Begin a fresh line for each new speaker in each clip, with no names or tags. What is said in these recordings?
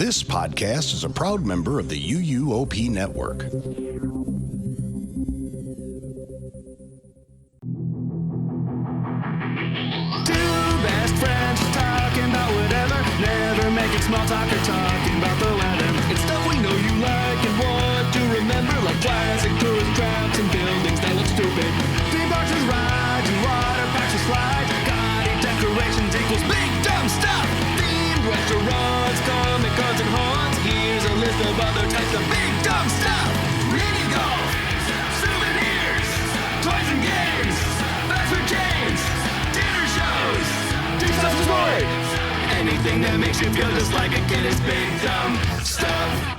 This podcast is a proud member of the UUOP Network.
Never making small talk or talking about the weather. It's stuff we know you like and want to remember, like classic tourist traps and buildings that look stupid. Theme parks and rides and water parks and slides. Gaudy decorations equals big dumb stuff. Themed restaurants, comic cons and haunts. Here's a list of other types of big dumb stuff. Mini golf, souvenirs, toys and games, fast food chains, dinner shows, deep stuff sport. Anything that makes you feel just like a kid is big dumb stuff.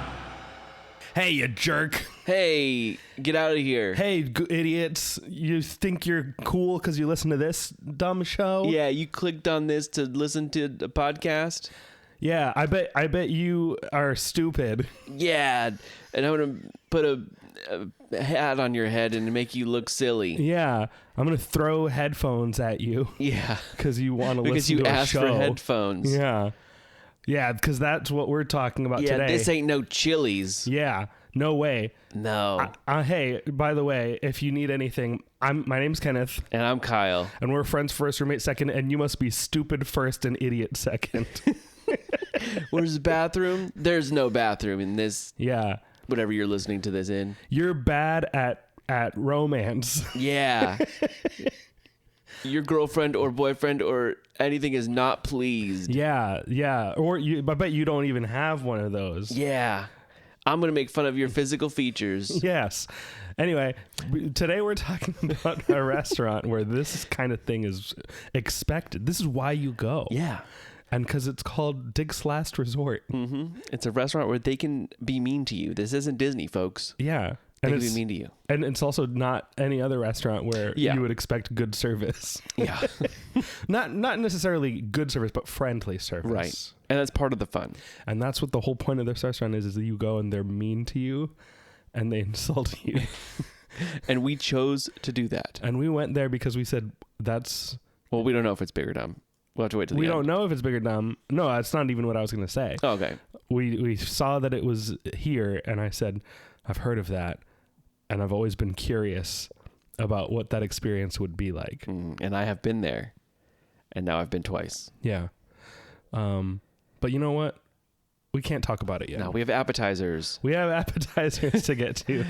Hey, you jerk.
Hey, get out of here.
Hey, idiots. You think you're cool because you listen to this dumb show?
Yeah, you clicked on this to listen to a podcast?
Yeah, I bet you are stupid.
Yeah, and I'm going to put a hat on your head and make you look silly.
Yeah, I'm going to throw headphones at you.
Yeah.
Because you want to
because
listen
you
to a
asked
show.
for headphones.
Yeah. Yeah, because that's what we're talking about
Yeah,
today.
this ain't no Chili's.
Yeah, no way.
No.
Hey, by the way, if you need anything, my name's Kenneth.
And I'm Kyle.
And we're friends first, roommate second, and you must be stupid first and idiot second.
Where's the bathroom? There's no bathroom in this.
Yeah.
Whatever you're listening to this in.
You're bad at romance.
Yeah. Your girlfriend or boyfriend or anything is not pleased.
Yeah. Or I bet you don't even have one of those.
Yeah. I'm going to make fun of your physical features.
Yes. Anyway, today we're talking about a restaurant where this kind of thing is expected. This is why you go.
Yeah.
And because it's called Dick's Last Resort.
Mm-hmm. It's a restaurant where they can be mean to you. This isn't Disney, folks.
Yeah.
They
And
can be mean to you.
And it's also not any other restaurant where
Yeah.
you would expect good service.
Yeah.
Not necessarily good service, but friendly service.
Right. And that's part of the fun.
And that's what the whole point of this restaurant is that you go and they're mean to you and they insult you.
And we chose to do that.
And we went there because we said that's...
Well, we don't know if it's big or dumb. We'll have to wait till the
We
end.
don't know if it's big or dumb. No, that's not even what I was going to say.
Oh, okay.
We saw that it was here and I said, I've heard of that. And I've always been curious about what that experience would be like.
And I have been there. And now I've been twice.
Yeah. But you know what? We can't talk about it yet.
Now we have appetizers.
We have appetizers to get to.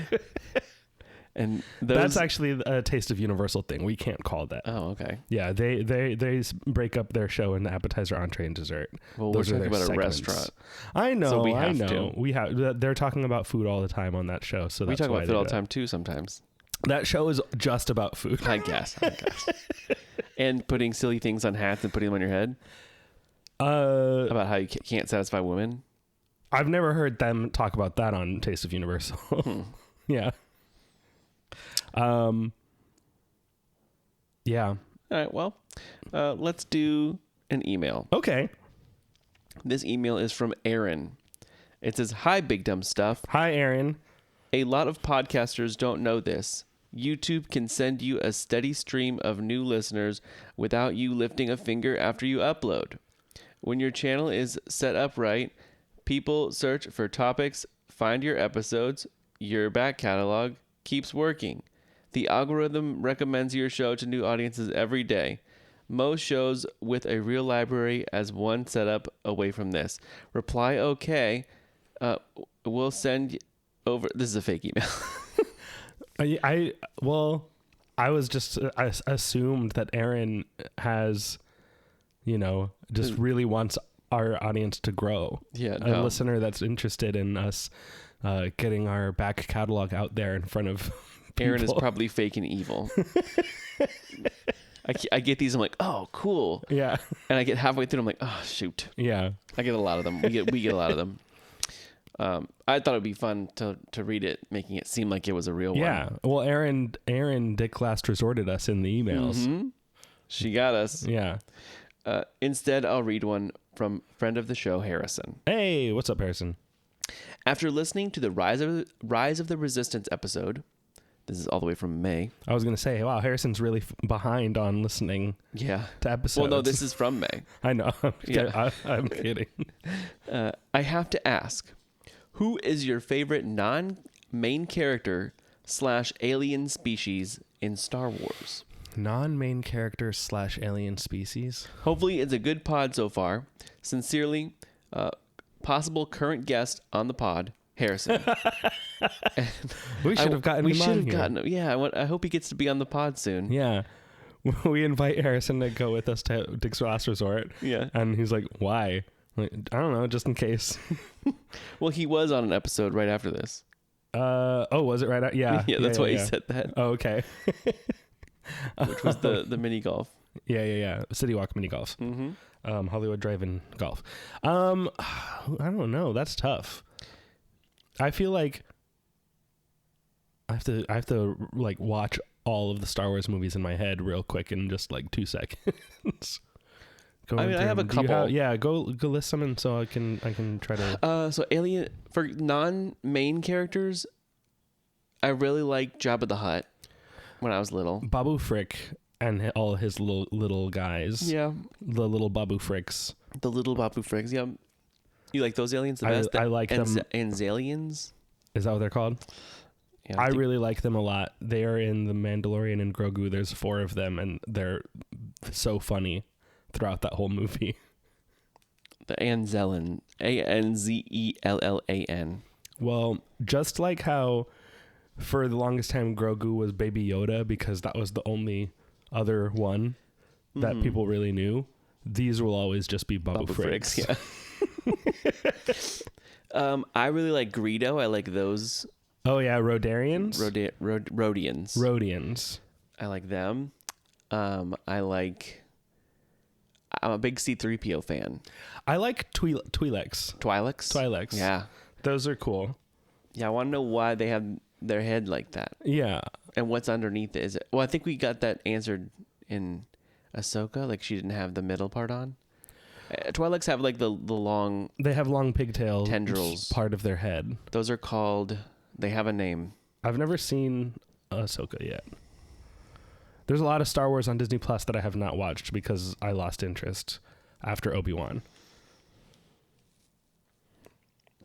And those...
That's actually a Taste of Universal thing. We can't call that.
Oh, okay.
Yeah, they break up their show into appetizer, entree, and dessert.
Well,
Those
we're
are
talking
their
about
segments.
a restaurant.
I know.
So we
I
have
know.
to.
We have. They're talking about food all the time on that show. So
We
that's
talk
why
about
they
food all
do
the time, too, sometimes.
That show is just about food.
I guess. And putting silly things on hats and putting them on your head. About how you can't satisfy women.
I've never heard them talk about that on Taste of Universal. Yeah. Yeah.
All right, well, let's do an email.
Okay.
This email is from Aaron. It says, "Hi, Big Dumb Stuff.
Hi, Aaron.
A lot of podcasters don't know this. YouTube can send you a steady stream of new listeners without you lifting a finger after you upload. When your channel is set up right, people search for topics, find your episodes, your back catalog keeps working. The algorithm recommends your show to new audiences every day. Most shows with a real library as one setup away from this. Reply okay. We'll send over..." This is a fake email.
I was just I assumed that Aaron has, just really wants our audience to grow.
Yeah,
a
no.
listener that's interested in us getting our back catalog out there in front of people.
Aaron is probably fake and evil. I get these. I'm like, oh, cool.
Yeah,
And I get halfway through. I'm like, oh, shoot.
yeah,
I get a lot of them. We get a lot of them. I thought it'd be fun to read it, making it seem like it was a real
yeah.
one.
Well, Aaron Dick last resorted us in the emails.
Mm-hmm. She got us.
Yeah.
Instead, I'll read one from friend of the show, Harrison.
Hey, what's up, Harrison?
After listening to the Rise of the Resistance episode, This is all the way from May.
I was gonna say, wow, Harrison's really behind on listening
Yeah.
to episodes.
Well, no, this is from May.
I know.
Yeah.
I'm kidding.
I have to ask, who is your favorite non-main character / alien species in Star Wars?
Non-main character / alien species.
Hopefully it's a good pod so far. Sincerely, possible current guest on the pod, Harrison.
We should have gotten
We
him
should
on
have
here.
gotten him. Yeah, I hope he gets to be on the pod soon.
Yeah. We invite Harrison to go with us to Dick's Last Resort.
Yeah.
And he's like, why? Like, I don't know, just in case.
Well, he was on an episode right after this.
Was it right out? Yeah.
Yeah, that's why he said that,
Oh, okay.
which was the mini golf.
Yeah. City Walk mini golf.
Mm-hmm.
Hollywood Drive-In golf. I don't know. That's tough. I feel like I have to like watch all of the Star Wars movies in my head real quick in just like 2 seconds.
I mean, I have a couple.
Go list some and so I can try to.
So alien for non-main characters, I really liked Jabba the Hutt when I was little.
Babu Frick and all his little guys.
Yeah,
The little Babu Fricks.
the little Babu Fricks. Yeah, you like those aliens the best?
I like them.
Anzalians.
Is that what they're called?
Yeah,
I really like them a lot. They are in The Mandalorian and Grogu. There's 4 of them, and they're so funny throughout that whole movie.
the Anzellan, Anzellan.
Well, just like how for the longest time Grogu was Baby Yoda because that was the only other one that people really knew, these will always just be Babu Fricks.
Yeah. I really like Greedo. I like those
Oh yeah, Rodarians?
Rhodians.
Rhodians.
I like them. I'm a big C-3PO fan.
I like Twi'leks.
Twi'leks? Yeah.
Those are cool.
Yeah, I want to know why they have their head like that.
Yeah.
And what's underneath it. Is it? Well, I think we got that answered in Ahsoka. Like, she didn't have the middle part on. Twi'leks have, like, the long...
They have long pigtails.
Tendrils.
Part of their head.
Those are called... They have a name.
I've never seen Ahsoka yet. There's a lot of Star Wars on Disney Plus that I have not watched because I lost interest after Obi-Wan.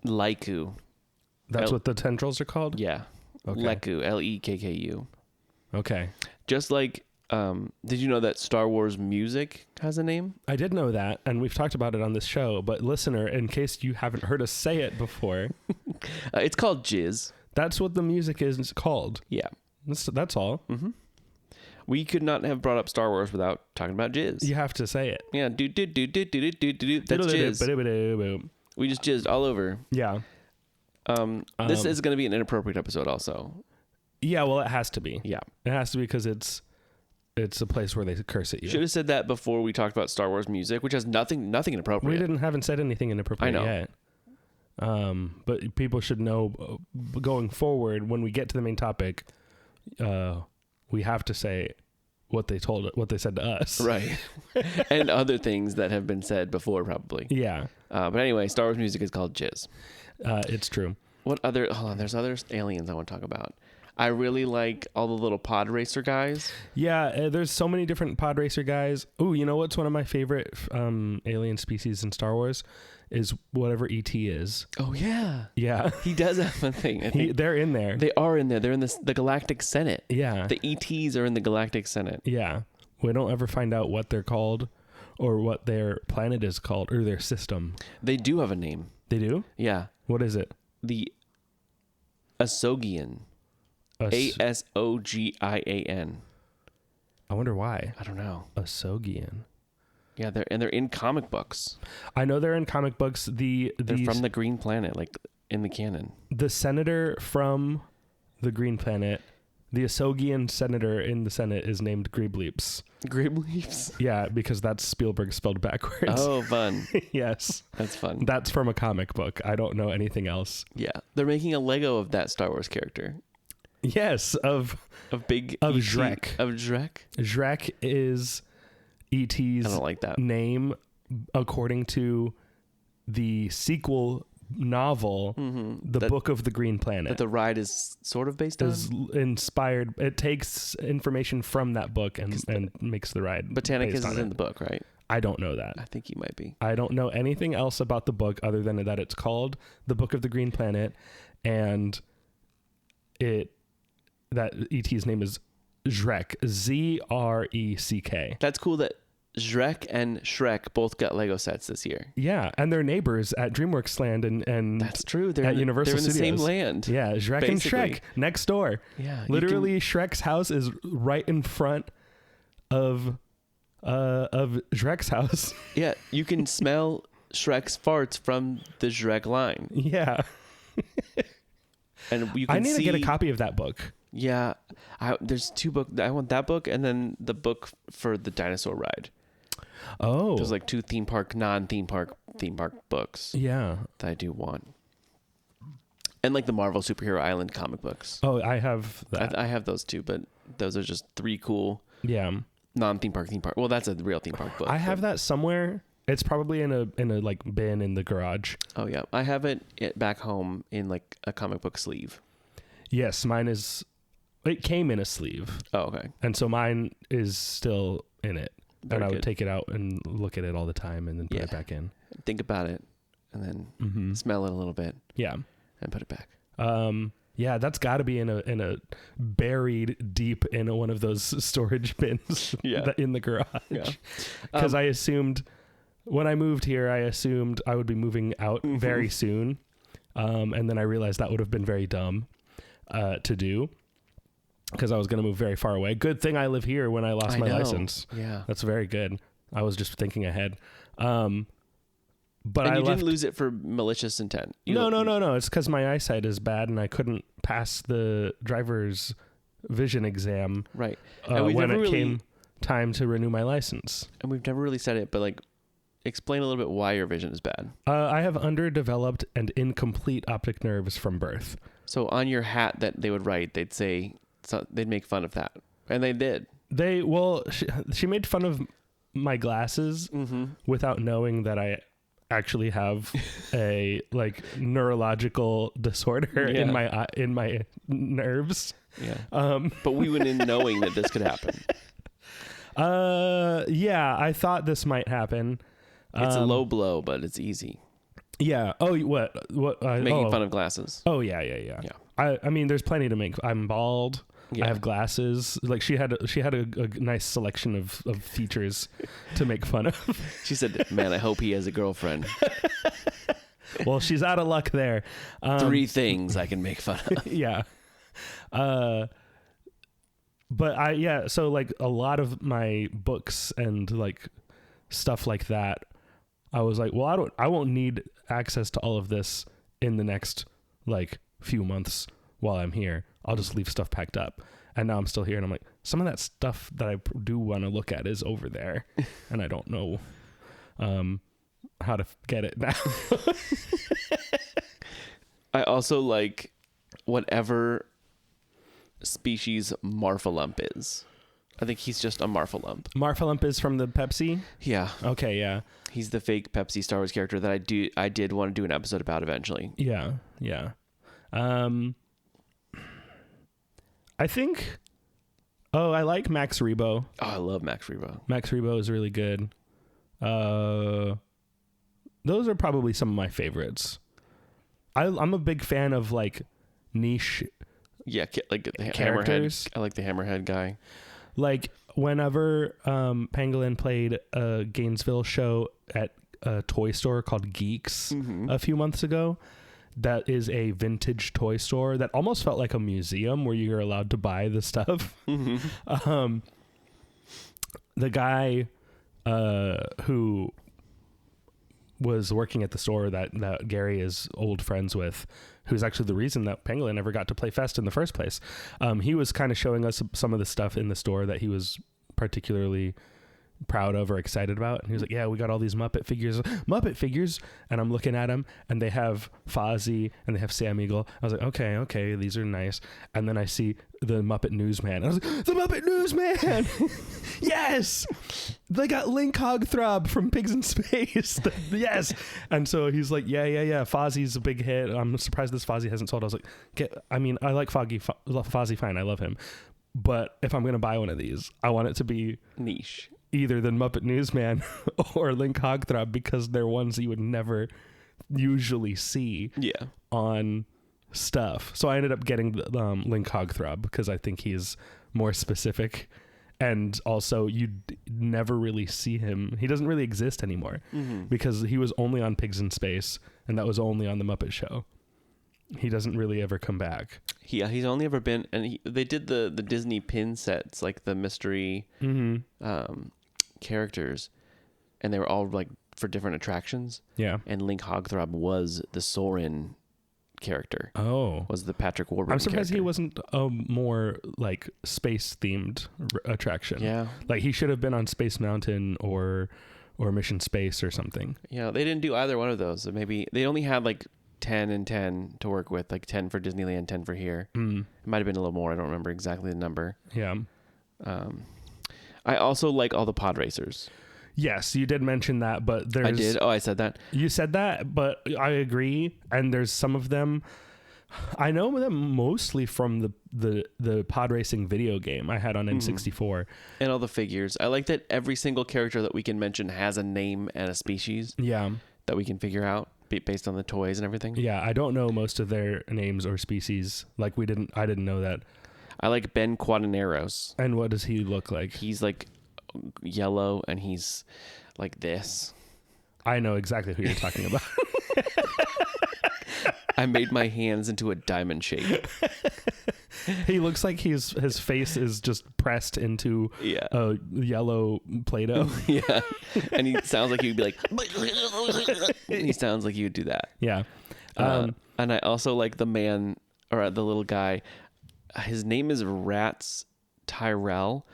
Lekku.
That's what the tendrils are called?
Yeah.
Okay.
Lekku. Lekku.
Okay.
Just like... did you know that Star Wars music has a name?
I did know that, and we've talked about it on this show, but listener, in case you haven't heard us say it before...
It's called Jizz.
That's what the music is called.
Yeah.
That's all.
Mm-hmm. We could not have brought up Star Wars without talking about Jizz.
You have to say it.
Yeah, do. That's Jizz. We just jizzed all over.
Yeah.
This is going to be an inappropriate episode also.
Yeah, well, it has to be.
Yeah.
It has to be because it's a place where they curse at you.
Should have said that before we talked about Star Wars music, which has nothing inappropriate.
We haven't said anything inappropriate yet. But people should know going forward when we get to the main topic, we have to say what they said to us.
Right. And other things that have been said before probably.
Yeah.
But anyway, Star Wars music is called Jizz.
It's true.
What other... Hold on, there's other aliens I want to talk about. I really like all the little pod racer guys.
Yeah, there's so many different pod racer guys. Ooh, you know what's one of my favorite alien species in Star Wars is whatever ET is.
Oh, yeah.
Yeah.
He does have a thing. I think
They're in there.
they are in there. They're in the Galactic Senate.
Yeah.
The ETs are in the Galactic Senate.
Yeah. We don't ever find out what they're called or what their planet is called or their system.
They do have a name.
They do?
Yeah.
What is it?
The Asogian. Asogian.
I wonder why.
I don't know.
Asogian.
Yeah, they're in comic books.
I know they're in comic books.
They're from the Green Planet, like in the canon.
The senator from the Green Planet, the Asogian senator in the Senate is named Greebleeps.
Greebleeps?
Yeah, because that's Spielberg spelled backwards.
Oh, fun.
Yes.
That's fun.
That's from a comic book. I don't know anything else.
Yeah. They're making a Lego of that Star Wars character.
Yes, of
Shrek. Of Shrek?
Shrek is E.T.'s
I don't like that.
name according to the sequel novel, The Book of the Green Planet.
That the ride is sort of based on?
is inspired. It takes information from that book and makes the ride.
Botanicus
based on
is
it.
in the book, right?
I don't know that.
I think he might be.
I don't know anything else about the book other than that it's called The Book of the Green Planet, and that ET's name is Zrek, Zreck.
That's cool that Zrek and Shrek both got Lego sets this year.
Yeah, and they're neighbors at DreamWorks Land and
That's true. They're
at
in,
Universal
they're in the
Studios.
same land.
Yeah, Zrek
basically.
and Shrek next door.
Yeah, you
Literally, Shrek's house is right in front of Zrek's house.
Yeah, you can smell Shrek's farts from the Shrek line,
Yeah,
and you can
I need
see,
to get a copy of that book.
Yeah, there's 2 books. I want that book and then the book for the dinosaur ride.
Oh,
There's like 2 non-theme park books
yeah.
that I do want, and like the Marvel Superhero Island comic books.
Oh, I have that.
I have those too, but those are just 3 cool
Yeah,
non-theme park. Well, that's a real theme park book.
I have that somewhere. It's probably in a like bin in the garage.
Oh yeah, I have it back home in like a comic book sleeve.
Yes, mine is. It came in a sleeve,
Oh okay.
and so mine is still in it.
Very
and I would
good.
take it out and look at it all the time, and then put it
Yeah.
back in.
Think about it, and then smell it a little bit,
Yeah.
and put it back.
Yeah, that's got to be in a buried deep in one of those storage bins
Yeah.
in the garage.
Yeah.
Because I assumed when I moved here, I assumed I would be moving out very soon, and then I realized that would have been very dumb to do because I was going to move very far away. Good thing I live here when I lost
I
my
know.
license.
Yeah.
That's very good. I was just thinking ahead. But
And
I
you
left.
didn't lose it for malicious intent.
No. It's because my eyesight is bad and I couldn't pass the driver's vision exam
Right. And we've
when
never
it
really,
came time to renew my license.
and we've never really said it, but like, explain a little bit why your vision is bad.
I have underdeveloped and incomplete optic nerves from birth.
So on your hat that they would write, they'd say they'd make fun of that, and they did.
She made fun of my glasses without knowing that I actually have a like neurological disorder in my nerves.
Yeah. But we went in knowing that this could happen.
Yeah, I thought this might happen.
It's a low blow, but it's easy.
Yeah. Oh, what?
Making fun of glasses.
Oh, yeah.
Yeah.
I mean, there's plenty to make. I'm bald.
Yeah.
I have glasses. Like she had a nice selection of features to make fun of.
She said, "Man, I hope he has a girlfriend."
Well, she's out of luck there.
3 things I can make fun of.
Yeah. But so like a lot of my books and like stuff like that, I was like, well, I won't need access to all of this in the next like few months while I'm here. I'll just leave stuff packed up. And now I'm still here and I'm like, some of that stuff that I do want to look at is over there and I don't know how to get it now.
I also like whatever species Marfalump is. I think he's just a Marfalump.
Marfalump is from the Pepsi?
Yeah.
Okay, yeah.
He's the fake Pepsi Star Wars character that I did want to do an episode about eventually.
Yeah. I think I like Max Rebo.
Oh, I love Max Rebo.
Max Rebo is really good. Those are probably some of my favorites. I'm a big fan of like niche,
Yeah, like the
Characters.
Hammerhead. I like the Hammerhead guy.
like whenever Pangolin played a Gainesville show at a toy store called Geeks a few months ago. That is a vintage toy store that almost felt like a museum where you're allowed to buy the stuff. The guy who was working at the store that Gary is old friends with, who's actually the reason that Pangolin ever got to play Fest in the first place. He was kind of showing us some of the stuff in the store that he was particularly proud of or excited about. And he was like, yeah, we got all these Muppet figures. And I'm looking at them and they have Fozzie and they have Sam Eagle. I was like, okay, these are nice. And then I see the Muppet Newsman. I was like, the Muppet Newsman. Yes. They got Link Hogthrob from Pigs in Space. Yes. And so he's like, yeah. Fozzie's a big hit. I'm surprised this Fozzie hasn't sold. I was like, I like Fozzie fine. I love him. But if I'm going to buy one of these, I want it to be
Niche.
either the Muppet Newsman or Link Hogthrob, because they're ones that you would never usually see on stuff. So I ended up getting Link Hogthrob because I think he's more specific, and also you never really see him. He doesn't really exist anymore because he was only on Pigs in Space, and that was only on the Muppet Show. He doesn't really ever come back.
He's only ever been, and they did the Disney pin sets, like the mystery characters, and they were all like for different attractions.
Yeah.
And Link Hogthrob was the Soren character.
Oh.
Was the Patrick Warburton
I'm surprised
character.
he wasn't a more like space themed attraction.
Yeah.
Like he should have been on Space Mountain or Mission Space or something.
Yeah, they didn't do either one of those. So maybe they only had like 10 and 10 to work with, like 10 for Disneyland, 10 for here. It might have been a little more. I don't remember exactly the number.
Yeah.
I also like all the pod racers.
Yes, you did mention that, but there's...
I did? Oh, I said that?
You said that, but I agree. And there's some of them... I know them mostly from the pod racing video game I had on N64.
And all the figures. I like that every single character that we can mention has a name and a species.
Yeah.
That we can figure out based on the toys and everything.
Yeah, I don't know most of their names or species. Like I didn't know that.
I like Ben Quadaneros.
And what does he look like?
He's like yellow and he's like this.
I know exactly who you're talking about.
I made my hands into a diamond shape.
He looks like his face is just pressed into a yellow Play-Doh.
Yeah. And he sounds like he'd be like, he sounds like he would do that.
Yeah.
And I also like the man, or the little guy. His name is Rats Tyrell.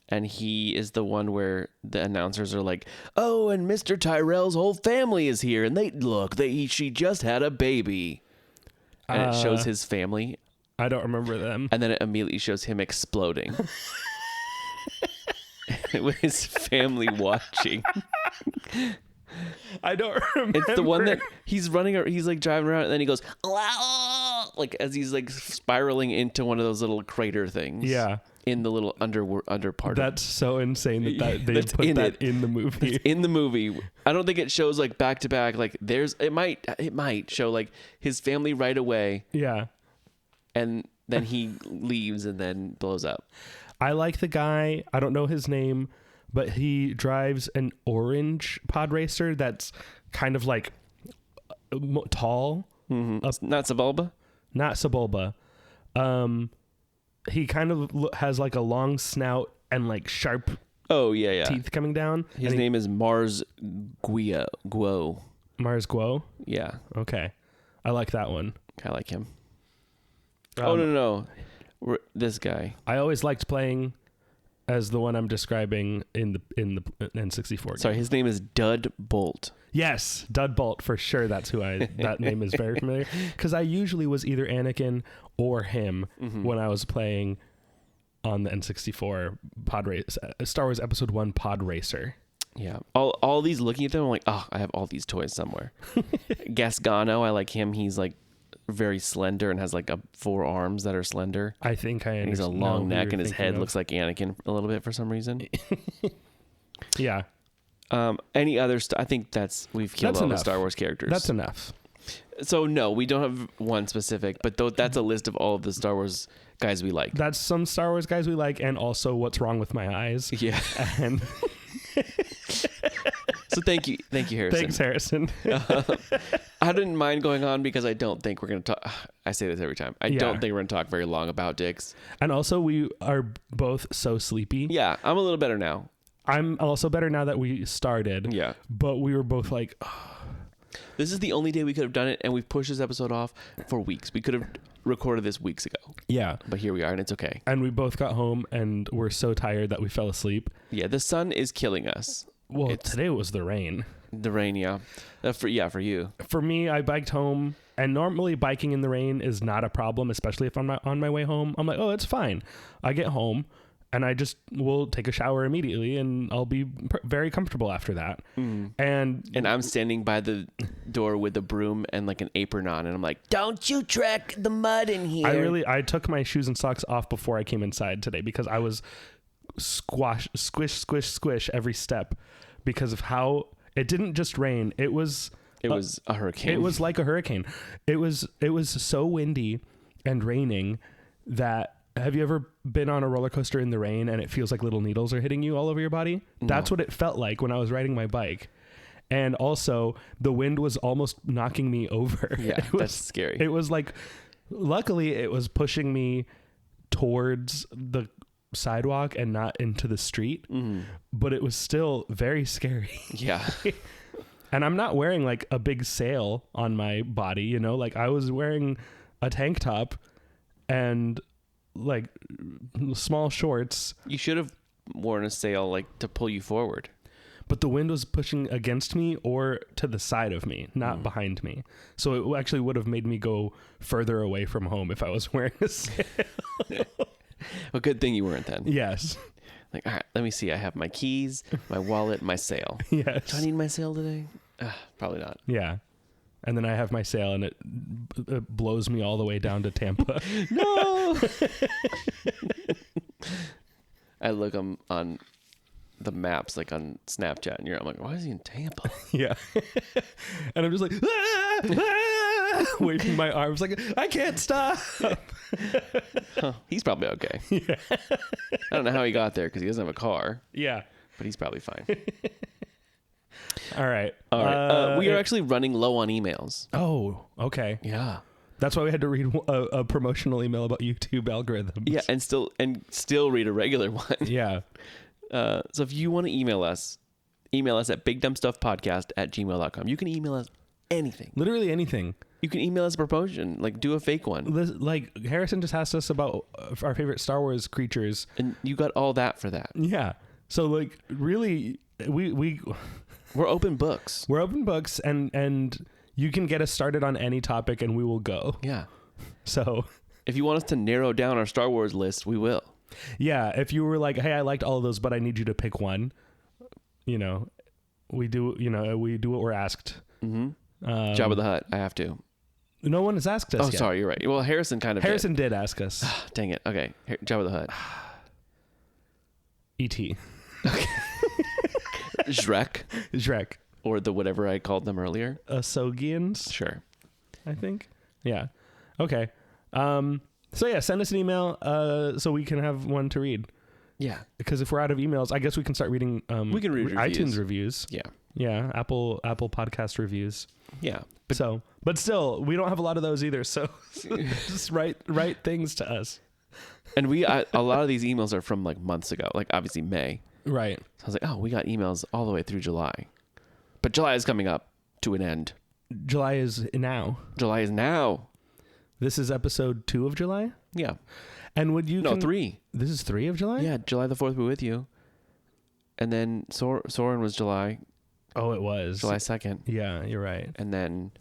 And he is the one where the announcers are like, oh, and Mr. Tyrell's whole family is here. And she just had a baby. And it shows his family.
I don't remember them.
And then it immediately shows him exploding. With his family watching.
I don't remember.
It's the one that he's running, or he's like driving around, and then he goes, like as he's like spiraling into one of those little crater things.
Yeah.
In the little under part.
That's so insane that they
That's
put
in
that
it.
in the movie.
In the movie. I don't think it shows like back to back. Like it might show like his family right away.
Yeah.
And then he leaves and then blows up.
I like the guy. I don't know his name, but he drives an orange pod racer that's kind of like tall.
Mm-hmm. Not Sebulba?
Not Sebulba. He kind of has like a long snout and like sharp teeth coming down.
His name is Mars Guo.
Mars Guo?
Yeah.
Okay. I like that one.
I like him. No. This guy.
I always liked playing as the one I'm describing in the N64 game.
Sorry, his name is Dud Bolt.
Yes, Dud Bolt for sure. That's who that name is very familiar, because I usually was either Anakin or him when I was playing on the N64 pod race, Star Wars Episode 1 Pod Racer.
Yeah, all these, looking at them, I'm like, oh, I have all these toys somewhere. Gasgano, I like him. He's like very slender and has like 4 arms that are slender.
I think I understand.
He's a long neck and his head looks like Anakin a little bit for some reason.
Yeah.
Any other I think we've killed all the Star Wars characters.
That's enough.
So no, we don't have one specific, but that's a list of all of the Star Wars guys we like.
That's some Star Wars guys we like, and also What's Wrong with My Eyes.
Yeah.
And
so thank you, Harrison.
Thanks, Harrison.
I didn't mind going on because I don't think we're going to talk. I say this every time. I don't think we're going to talk very long about dicks.
And also, we are both so sleepy.
Yeah, I'm a little better now.
I'm also better now that we started.
Yeah.
But we were both like,
This is the only day we could have done it, and we've pushed this episode off for weeks. We could have recorded this weeks ago,
Yeah.
but here we are, and it's okay.
And we both got home and we're so tired that we fell asleep.
Yeah, the sun is killing us.
Well, today was the rain.
The rain, yeah. For you.
For me, I biked home, and normally biking in the rain is not a problem, especially if I'm not on my way home. I'm like, oh, it's fine. I get home, and I just will take a shower immediately, and I'll be very comfortable after that. And
I'm standing by the door with a broom and like an apron on, and I'm like, don't you track the mud in here.
I took my shoes and socks off before I came inside today because I was squish every step because of how it didn't just rain. It was
a hurricane.
It was like a hurricane. It was so windy and raining that, have you ever been on a roller coaster in the rain and it feels like little needles are hitting you all over your body? No. That's what it felt like when I was riding my bike. And also the wind was almost knocking me over.
Yeah, that's scary.
It was like, luckily it was pushing me towards the sidewalk and not into the street, but it was still very scary.
Yeah.
And I'm not wearing like a big sail on my body, you know, like I was wearing a tank top and like small shorts.
You should have worn a sail like to pull you forward.
But the wind was pushing against me or to the side of me, not behind me. So it actually would have made me go further away from home if I was wearing a sail.
Well, good thing you weren't then.
Yes.
Like, all right, let me see. I have my keys, my wallet, my sail.
Yes.
Do I need my sail today? Probably not.
Yeah. And then I have my sail and it blows me all the way down to Tampa.
No. I look on the maps, like on Snapchat, and I'm like, why is he in Tampa?
Yeah. And I'm just like, waving my arms like, I can't stop.
He's probably okay.
Yeah.
I don't know how he got there because he doesn't have a car,
Yeah.
but he's probably fine.
All right.
All right. We are actually running low on emails.
Oh, okay.
Yeah.
That's why we had to read a promotional email about YouTube algorithms.
Yeah, and still read a regular one.
Yeah.
So if you want to email us at bigdumbstuffpodcast@gmail.com. You can email us anything.
Literally anything.
You can email us a promotion, like do a fake one.
Like Harrison just asked us about our favorite Star Wars creatures.
And you got all that for that.
Yeah. So like really we're
open books.
We're open books and you can get us started on any topic and we will go.
Yeah.
So
if you want us to narrow down our Star Wars list, we will.
Yeah, if you were like, hey, I liked all of those, but I need you to pick one, we do what we're asked.
Mm-hmm. Jabba the Hutt, I have to.
No one has asked us
Oh,
yet.
sorry, you're right. Well, Harrison
did ask us.
Dang it. Okay, Jabba the Hutt.
E.T.
Okay.
Shrek.
Or the whatever I called them earlier.
Asogians.
Sure.
I think. Yeah. Okay. So yeah, send us an email so we can have one to read.
Yeah.
Because if we're out of emails, I guess we can start reading
we can read
iTunes reviews.
Yeah.
Yeah, Apple podcast reviews.
Yeah.
But still, we don't have a lot of those either. So just write things to us.
And a lot of these emails are from like months ago, like obviously May.
Right.
So I was like, oh, we got emails all the way through July. But July is coming up to an end.
July is now.
July is now.
This is episode 2 of July?
Yeah.
And would you...
No, 3.
This is 3 of July?
Yeah, July the 4th, we're with you. And then Soren was July.
Oh, it was.
July 2nd.
Yeah, you're right.
And then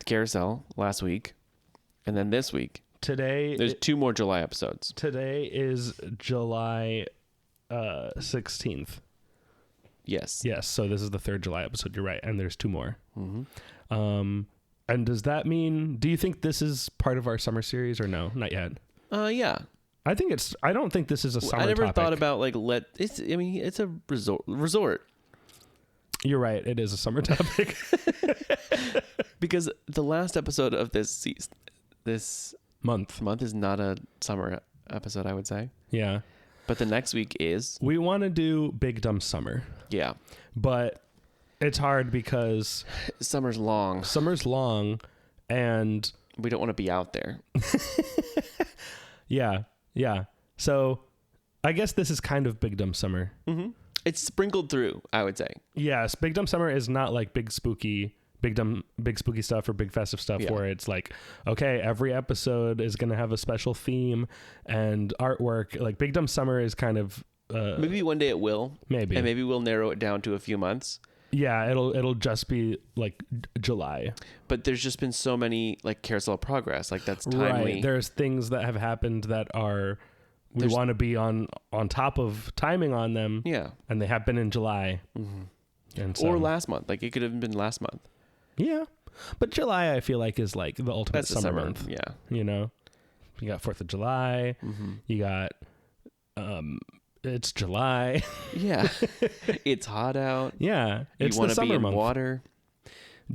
Carousel last week. And then this week. There's 2 more July episodes.
Today is July 16th.
Yes.
Yes, so this is the 3rd July episode. You're right. And there's 2 more.
Mm-hmm.
And does that mean... Do you think this is part of our summer series or no? Not yet.
Yeah.
I don't think this is a summer
I never
topic.
thought about like it's a resort.
You're right. It is a summer topic.
Because the last episode of this
month
is not a summer episode, I would say.
Yeah.
But the next week is.
We want to do Big Dumb Summer.
Yeah.
But it's hard because
summer's long
and
we don't want to be out there.
Yeah. So I guess this is kind of Big Dumb Summer.
Mm-hmm. It's sprinkled through, I would say.
Yes. Big Dumb Summer is not like big spooky big spooky stuff or big festive stuff
Yeah.
where it's like, okay, every episode is going to have a special theme and artwork. Like Big Dumb Summer is kind of
Maybe one day it will.
maybe.
And maybe we'll narrow it down to a few months.
Yeah, it'll just be like July.
But there's just been so many like Carousel of Progress. Like that's timely.
Right. There's things that have happened that are we
There's-
want to be on top of timing on them.
Yeah.
And they have been in July. And so,
Or last month. Like it could have been last month.
yeah. But July I feel like is like the ultimate
That's the
summer
summer.
month.
Yeah.
You know? You got 4th of July.
Mm-hmm.
You got it's July.
Yeah. It's hot out.
Yeah. It's
You
the
want to be
summer
in
month.
water.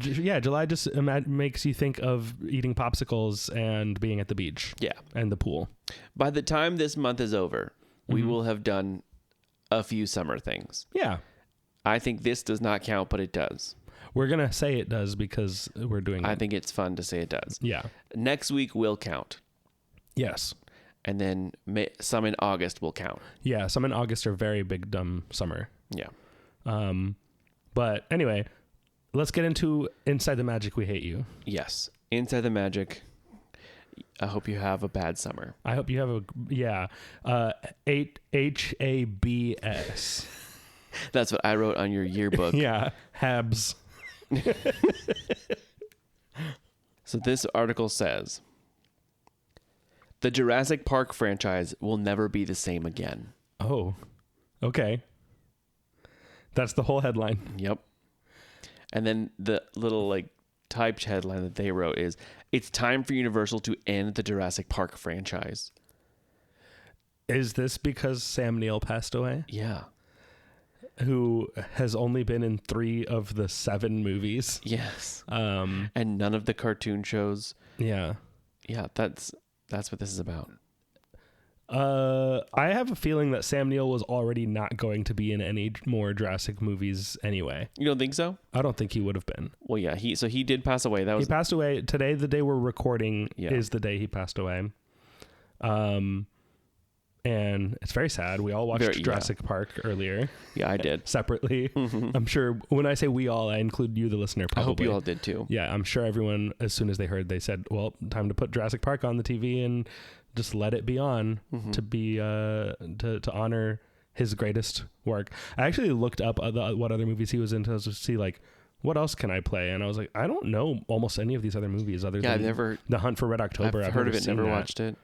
Yeah, July just makes you think of eating popsicles and being at the beach
Yeah.
and the pool.
By the time this month is over, we
Mm-hmm.
will have done a few summer things.
Yeah.
I think this does not count, but it does.
We're going to say it does because we're doing
I
it.
think it's fun to say it does.
Yeah.
Next week will count.
Yes.
And then some in August will count.
Yeah, some in August are very big dumb summer.
Yeah.
But anyway, let's get into Inside the Magic We Hate You.
Yes. Inside the Magic. I hope you have a bad summer.
I hope you have HABS.
That's what I wrote on your yearbook.
Yeah, Habs.
So this article says, the Jurassic Park franchise will never be the same again.
Oh, okay. That's the whole headline.
Yep. And then the little like typed headline that they wrote is, it's time for Universal to end the Jurassic Park franchise.
Is this because Sam Neill passed away?
Yeah.
Who has only been in 3 of the 7 movies?
Yes.
Um,
And none of the cartoon shows.
yeah.
Yeah, that's what this is about.
I have a feeling that Sam Neill was already not going to be in any more Jurassic movies anyway.
You don't think so?
I don't think he would have been.
Well, yeah, he did pass away. That
He
was
passed away today. The day we're recording
Yeah.
is the day he passed away. And it's very sad. We all watched
Very- yeah.
Jurassic Park earlier
yeah, I did.
separately. I'm sure when I say we all, I include you, the listener.
I
Probably.
hope you all did too.
Yeah, I'm sure everyone, as soon as they heard, they said, well, time to put Jurassic Park on the TV and just let it be on to be to honor his greatest work. I actually looked up what other movies he was in to see like what else can I play, and I was like, I don't know almost any of these other movies other
Yeah,
than
I've never
The Hunt for Red October.
I've heard of it,
seen
never
that.
watched it.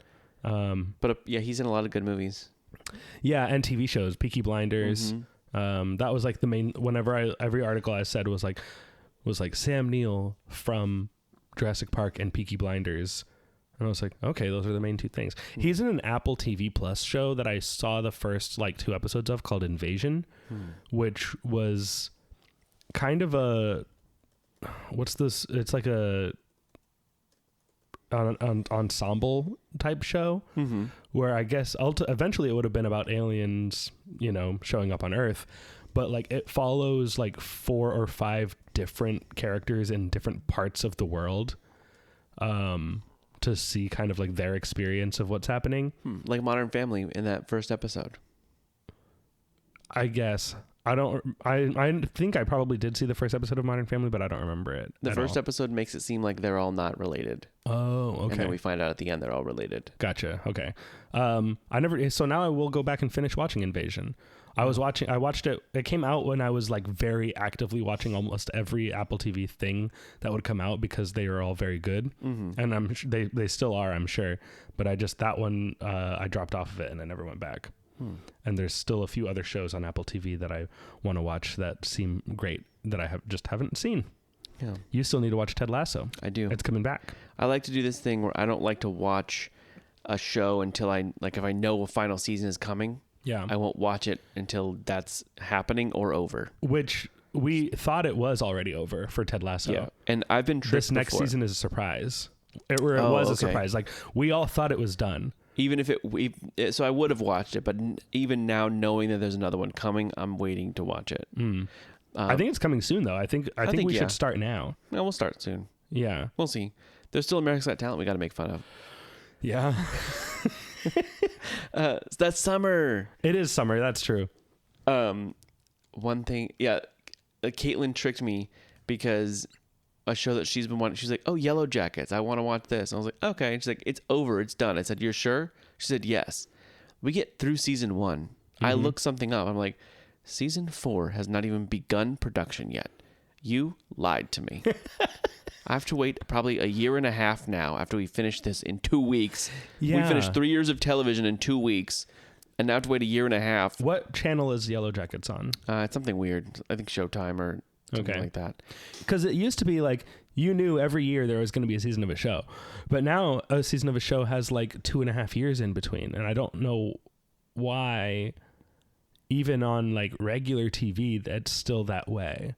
But yeah, he's in a lot of good movies.
Yeah, and TV shows, Peaky Blinders. That was like the main. Whenever every article I said was like Sam Neill from Jurassic Park and Peaky Blinders, and I was like, okay, those are the main 2 things. He's in an Apple TV Plus show that I saw the first like 2 episodes of called Invasion, which was kind of a what's this? It's like a an ensemble type show where I guess eventually it would have been about aliens, showing up on Earth, but like it follows like 4 or 5 different characters in different parts of the world, to see kind of like their experience of what's happening.
Like Modern Family in that first episode.
I guess I think I probably did see the first episode of Modern Family, but I don't remember it.
The
at
first
all.
episode makes it seem like they're all not related.
Oh, okay.
And then we find out at the end they're all related.
Gotcha. Okay. So now I will go back and finish watching Invasion. I watched it. It came out when I was like very actively watching almost every Apple TV thing that would come out because they are all very good. And they still are, I'm sure. But that one, I dropped off of it and I never went back. And there's still a few other shows on Apple TV that I want to watch that seem great that I haven't seen.
Yeah,
You still need to watch Ted Lasso.
I do.
It's coming back.
I like to do this thing where I don't like to watch a show until if I know a final season is coming,
Yeah.
I won't watch it until that's happening or over.
Which we thought it was already over for Ted Lasso.
Yeah, and I've been tricked
This next
before.
season is a surprise. It was a
okay.
surprise. Like we all thought it was done.
Even if so I would have watched it, but even now knowing that there's another one coming, I'm waiting to watch it.
I think it's coming soon though. I think we
yeah.
should start now.
No, we'll start soon.
Yeah.
We'll see. There's still America's Got Talent we got to make fun of.
Yeah.
That's summer.
It is summer. That's true.
One thing, yeah, Caitlin tricked me because a show that she's been wanting. She's like, oh, Yellow Jackets. I want to watch this. And I was like, okay. And she's like, it's over. It's done. I said, you're sure? She said, yes. We get through season 1. I look something up. I'm like, season 4 has not even begun production yet. You lied to me. I have to wait probably a year and a half now after we finish this in 2 weeks.
Yeah.
We finished 3 years of television in 2 weeks. And now I have to wait a year and a half.
What channel is Yellow Jackets on?
It's something weird. I think Showtime or something like that.
Because it used to be like you knew every year there was going to be a season of a show, but now a season of a show has like 2.5 years in between, and I don't know why. Even on like regular TV, that's still that way.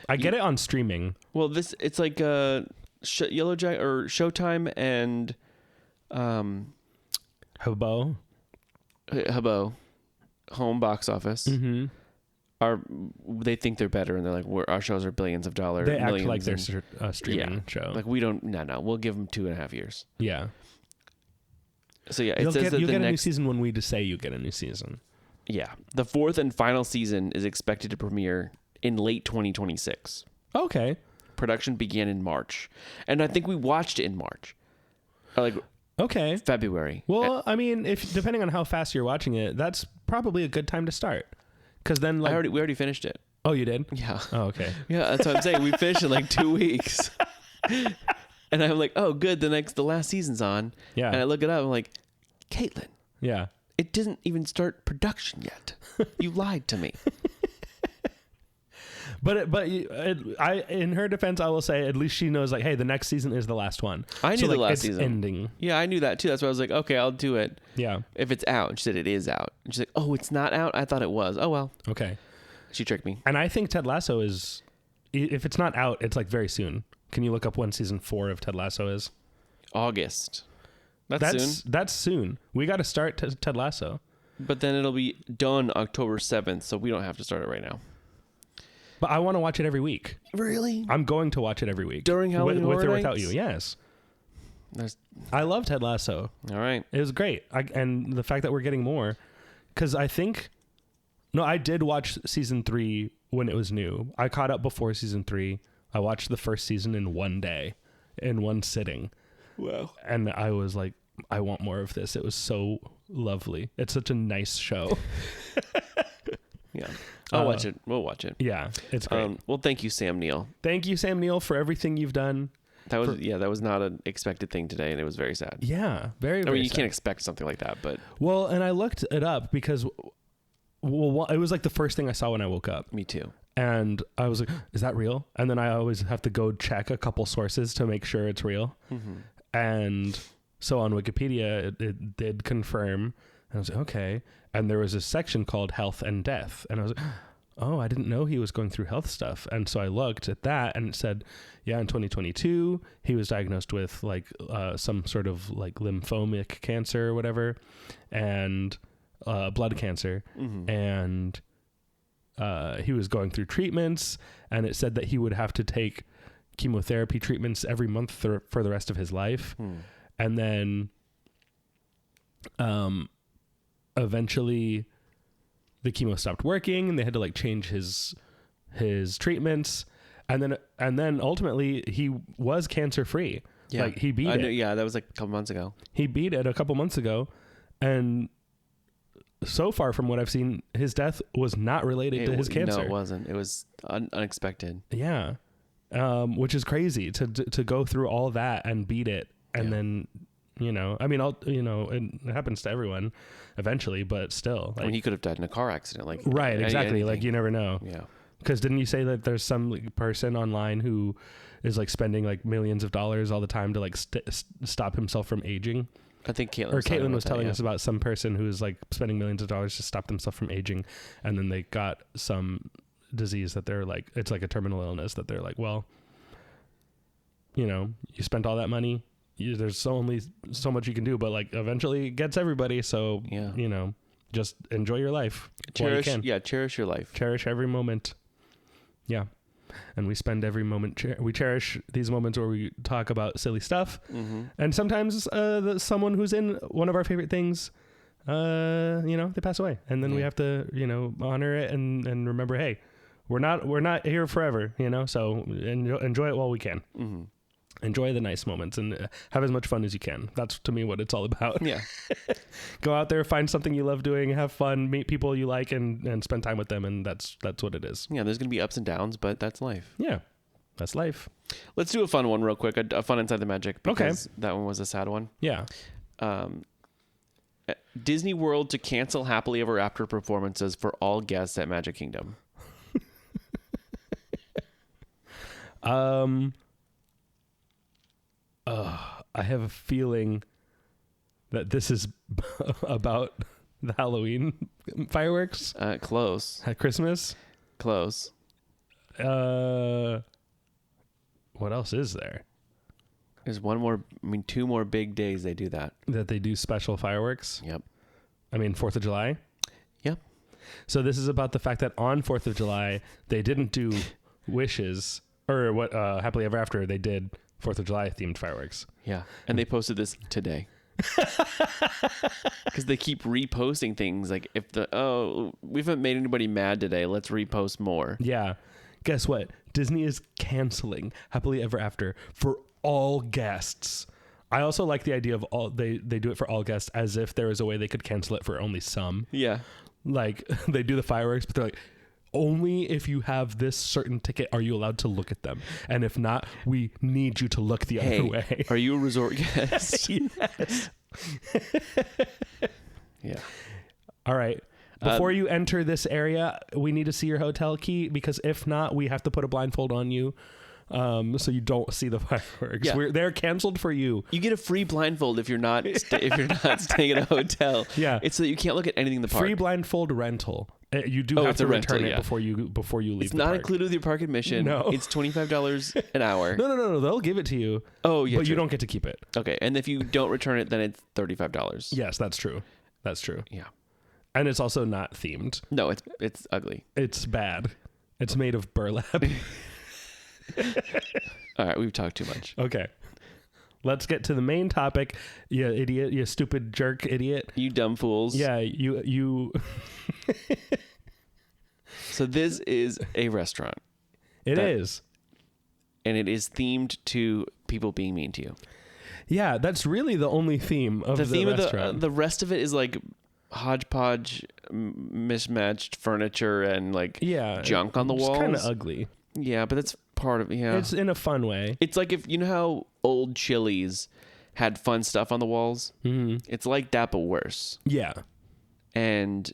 I get it on streaming.
Well, it's like Yellow Jack or Showtime and
Hobo,
home box office.
Mm-hmm.
They think they're better, and they're like, our shows are billions of dollars.
They act like they're a streaming show.
Like we don't. No. We'll give them 2.5 years.
Yeah.
So yeah,
You'll get a new season when we just say you get a new season.
Yeah, the 4th and final season is expected to premiere in late 2026.
Okay.
Production began in March, and I think we watched it in March, or like
Okay.
February.
Well, I mean, if depending on how fast you're watching it, that's probably a good time to start. Because then, like,
we already finished it.
Oh, you did?
Yeah.
Oh, okay.
Yeah, that's what I'm saying. We finished in like 2 weeks. And I'm like, oh, good. The last season's on.
Yeah.
And I look it up. I'm like, Caitlin,
Yeah.
it didn't even start production yet. You lied to me.
But in her defense, I will say at least she knows, like, hey, the next season is the last one.
I knew
so,
the
like,
last
it's
season.
ending.
Yeah, I knew that too. That's why I was like, okay, I'll do it.
Yeah.
If it's out. And she said it is out. And she's like, oh, it's not out? I thought it was. Oh, well.
Okay.
She tricked me.
And I think Ted Lasso is, if it's not out, it's like very soon. Can you look up when season 4 of Ted Lasso is?
August. That's soon.
That's soon. We got to start Ted Lasso.
But then it'll be done October 7th, so we don't have to start it right now.
But I want to watch it every week.
Really?
I'm going to watch it every week.
During Halloween
with
Horror
or without
Nights?
you. Yes.
There's...
I love Ted Lasso.
All right.
It was great. And the fact that we're getting more, because I did watch season 3 when it was new. I caught up before season 3. I watched the first season in one day, in one sitting.
Wow.
And I was like, I want more of this. It was so lovely. It's such a nice show.
Yeah. I'll watch it. We'll watch it.
Yeah, it's great.
Well, thank you, Sam Neill.
Thank you, Sam Neill, for everything you've done.
That was not an expected thing today, and it was very sad.
Yeah, very, very
I mean, you
sad.
can't expect something like that, but...
Well, and I looked it up because, well, it was like the first thing I saw when I woke up.
Me too.
And I was like, is that real? And then I always have to go check a couple sources to make sure it's real.
Mm-hmm.
And so on Wikipedia, it did confirm. And I was like, okay. And there was a section called Health and Death. And I was like, oh, I didn't know he was going through health stuff. And so I looked at that and it said, yeah, in 2022, he was diagnosed with like some sort of like lymphomic cancer or whatever, and blood cancer.
Mm-hmm.
And he was going through treatments, and it said that he would have to take chemotherapy treatments every month for the rest of his life. And then eventually the chemo stopped working and they had to like change his treatments, and then ultimately he was cancer free.
Yeah.
Like he beat it.
Yeah, that was like a couple months ago.
He beat it a couple months ago, and so far from what I've seen, his death was not related to his cancer.
No, it wasn't. It was unexpected.
Yeah. Which is crazy to go through all that and beat it. And then, I mean, it happens to everyone eventually, but still.
I mean, he could have died in a car accident. Like
right, exactly.
anything.
Like you never know.
Yeah.
Because didn't you say that there's some like, person online who is like spending like millions of dollars all the time to like stop himself from aging?
I think
Caitlin was telling us about some person who's like spending millions of dollars to stop themselves from aging, and then they got some disease that they're like, it's like a terminal illness that they're like, well, you spent all that money, there's only so much you can do, but like eventually it gets everybody. So, just enjoy your life.
Cherish your life.
Cherish every moment. Yeah. And we spend every moment, we cherish these moments where we talk about silly stuff. Mm-hmm. And sometimes someone who's in one of our favorite things, they pass away. And then we have to, honor it and remember, hey, we're not here forever, you know. So enjoy it while we can.
Mm-hmm.
Enjoy the nice moments and have as much fun as you can. That's to me what it's all about.
Yeah.
Go out there, find something you love doing, have fun, meet people you like, and spend time with them, and that's what it is.
Yeah, there's going to be ups and downs, but that's life.
Yeah, that's life.
Let's do a fun one real quick, a fun Inside the Magic, because that one was a sad one.
Yeah.
Disney World to cancel Happily Ever After performances for all guests at Magic Kingdom.
I have a feeling that this is about the Halloween fireworks
Close.
at Christmas.
Close.
What else is there
There's two more big days they do that.
that they do special fireworks?
Yep.
I mean, 4th of July.
Yep.
So this is about the fact that on 4th of July, they didn't do wishes or what Happily Ever After. They did 4th of July themed fireworks.
Yeah. And they posted this today. Because they keep reposting things like if we haven't made anybody mad today, let's repost more.
Yeah. Guess what? Disney is canceling Happily Ever After for all guests. I also like the idea of they do it for all guests as if there was a way they could cancel it for only some.
Yeah.
Like they do the fireworks, but they're like, only if you have this certain ticket are you allowed to look at them. And if not, we need you to look the other way.
Are you a resort guest?
Yes.
Yeah.
All right. Before you enter this area, we need to see your hotel key, because if not, we have to put a blindfold on you. So you don't see the fireworks.
Yeah.
They're canceled for you.
You get a free blindfold if you're not staying at a hotel.
Yeah.
It's so that you can't look at anything in the park.
Free blindfold rental. You do have
it's
to
a rental,
return it
yeah.
before you leave.
It's
the
not
park.
included with your park admission.
No.
It's $25 an hour.
No. They'll give it to you.
Oh, yeah.
But you
true.
don't get to keep it.
Okay. And if you don't return it, then it's $35.
Yes, that's true. That's true.
Yeah.
And it's also not themed.
No, it's ugly.
It's bad. It's made of burlap.
All right. We've talked too much.
Okay. Let's get to the main topic. You idiot. You stupid jerk idiot.
You dumb fools.
Yeah, you.
So this is a restaurant.
It is.
And it is themed to people being mean to you.
Yeah, that's really the only theme of the
theme
restaurant.
of the rest of it is like hodgepodge, mismatched furniture and like junk on the walls.
It's kind of ugly.
Yeah, but that's part of
It's in a fun way.
It's like if you know how old Chili's had fun stuff on the walls. Mm-hmm. It's like that, but worse.
Yeah.
And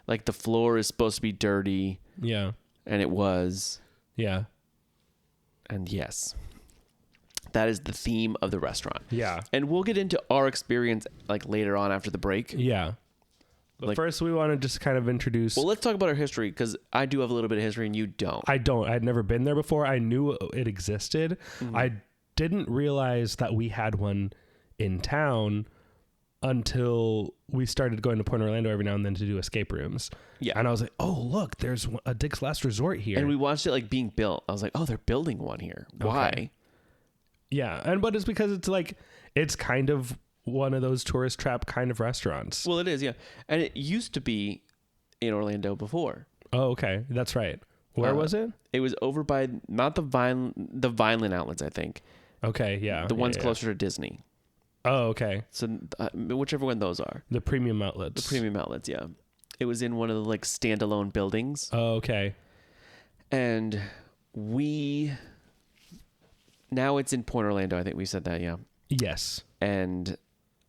like the floor is supposed to be dirty.
Yeah.
And it was.
Yeah.
And yes, that is the theme of the restaurant.
Yeah.
And we'll get into our experience like later on after the break.
Yeah. But first we want to just kind of introduce.
Well, let's talk about our history, because I do have a little bit of history and you don't.
I don't. I'd never been there before. I knew it existed. Mm-hmm. I didn't realize that we had one in town until we started going to Point Orlando every now and then to do escape rooms.
Yeah.
And I was like, oh, look, there's a Dick's Last Resort here.
And we watched it like being built. I was like, oh, they're building one here. Why?
Okay. Yeah. But it's because it's like, it's kind of one of those tourist trap kind of restaurants.
Well, it is, yeah. And it used to be in Orlando before.
Oh, okay. That's right. Where was it?
It was over by, not the Vineland outlets, I think.
Okay, yeah.
The ones closer to Disney.
Oh, okay.
So whichever one those are.
The premium outlets.
The premium outlets, yeah. It was in one of the like standalone buildings.
Oh, okay.
And now it's in Point Orlando. I think we said that, yeah.
Yes.
And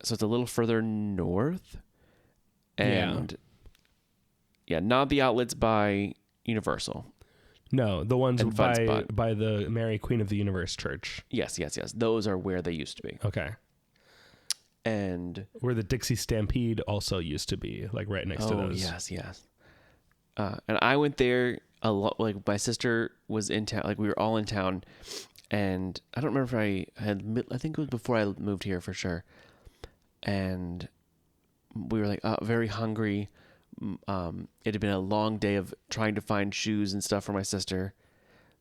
so it's a little further north. And yeah, not the outlets by Universal.
No, the ones
And
by
Funspot.
the Mary Queen of the Universe Church.
Yes. Those are where they used to be.
Okay.
And
where the Dixie Stampede also used to be, like right next to those.
Yes. And I went there a lot. Like my sister was in town. Like we were all in town, and I don't remember if I think it was before I moved here for sure. And we were like very hungry. It had been a long day of trying to find shoes and stuff for my sister.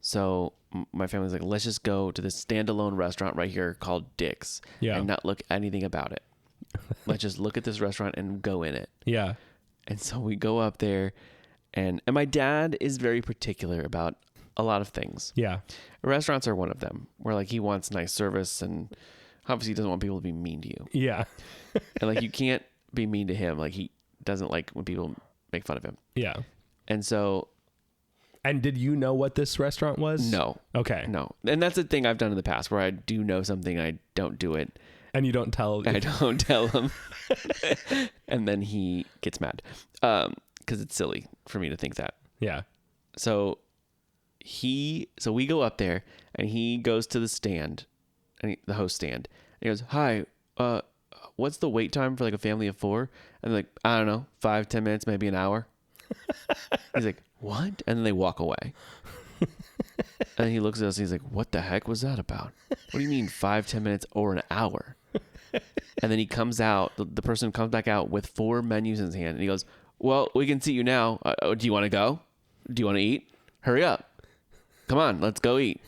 So my family was like, let's just go to this standalone restaurant right here called Dick's and not look anything about it. Let's just look at this restaurant and go in it.
Yeah.
And so we go up there And my dad is very particular about a lot of things.
Yeah.
Restaurants are one of them, where like he wants nice service, and obviously he doesn't want people to be mean to you.
Yeah.
And like you can't be mean to him. Like he doesn't like when people make fun of him.
Yeah.
And so
And did you know what this restaurant was?
no.
Okay.
No. And that's a thing I've done in the past where I do know something, I don't do it.
And you don't tell.
I don't tell him. And then he gets mad. Because it's silly for me to think that.
Yeah.
So we go up there and he goes to the stand, the host stand. And he goes, "Hi, what's the wait time for like a family of 4?" And they're like, "I don't know, 5-10 minutes, maybe an hour." He's like, "What?" And then they walk away. And he looks at us and he's like, "What the heck was that about? What do you mean 5-10 minutes or an hour?" And then he comes out, the person comes back out with 4 menus in his hand and he goes, "Well, we can seat you now. Do you want to go? Do you want to eat? Hurry up. Come on, let's go eat."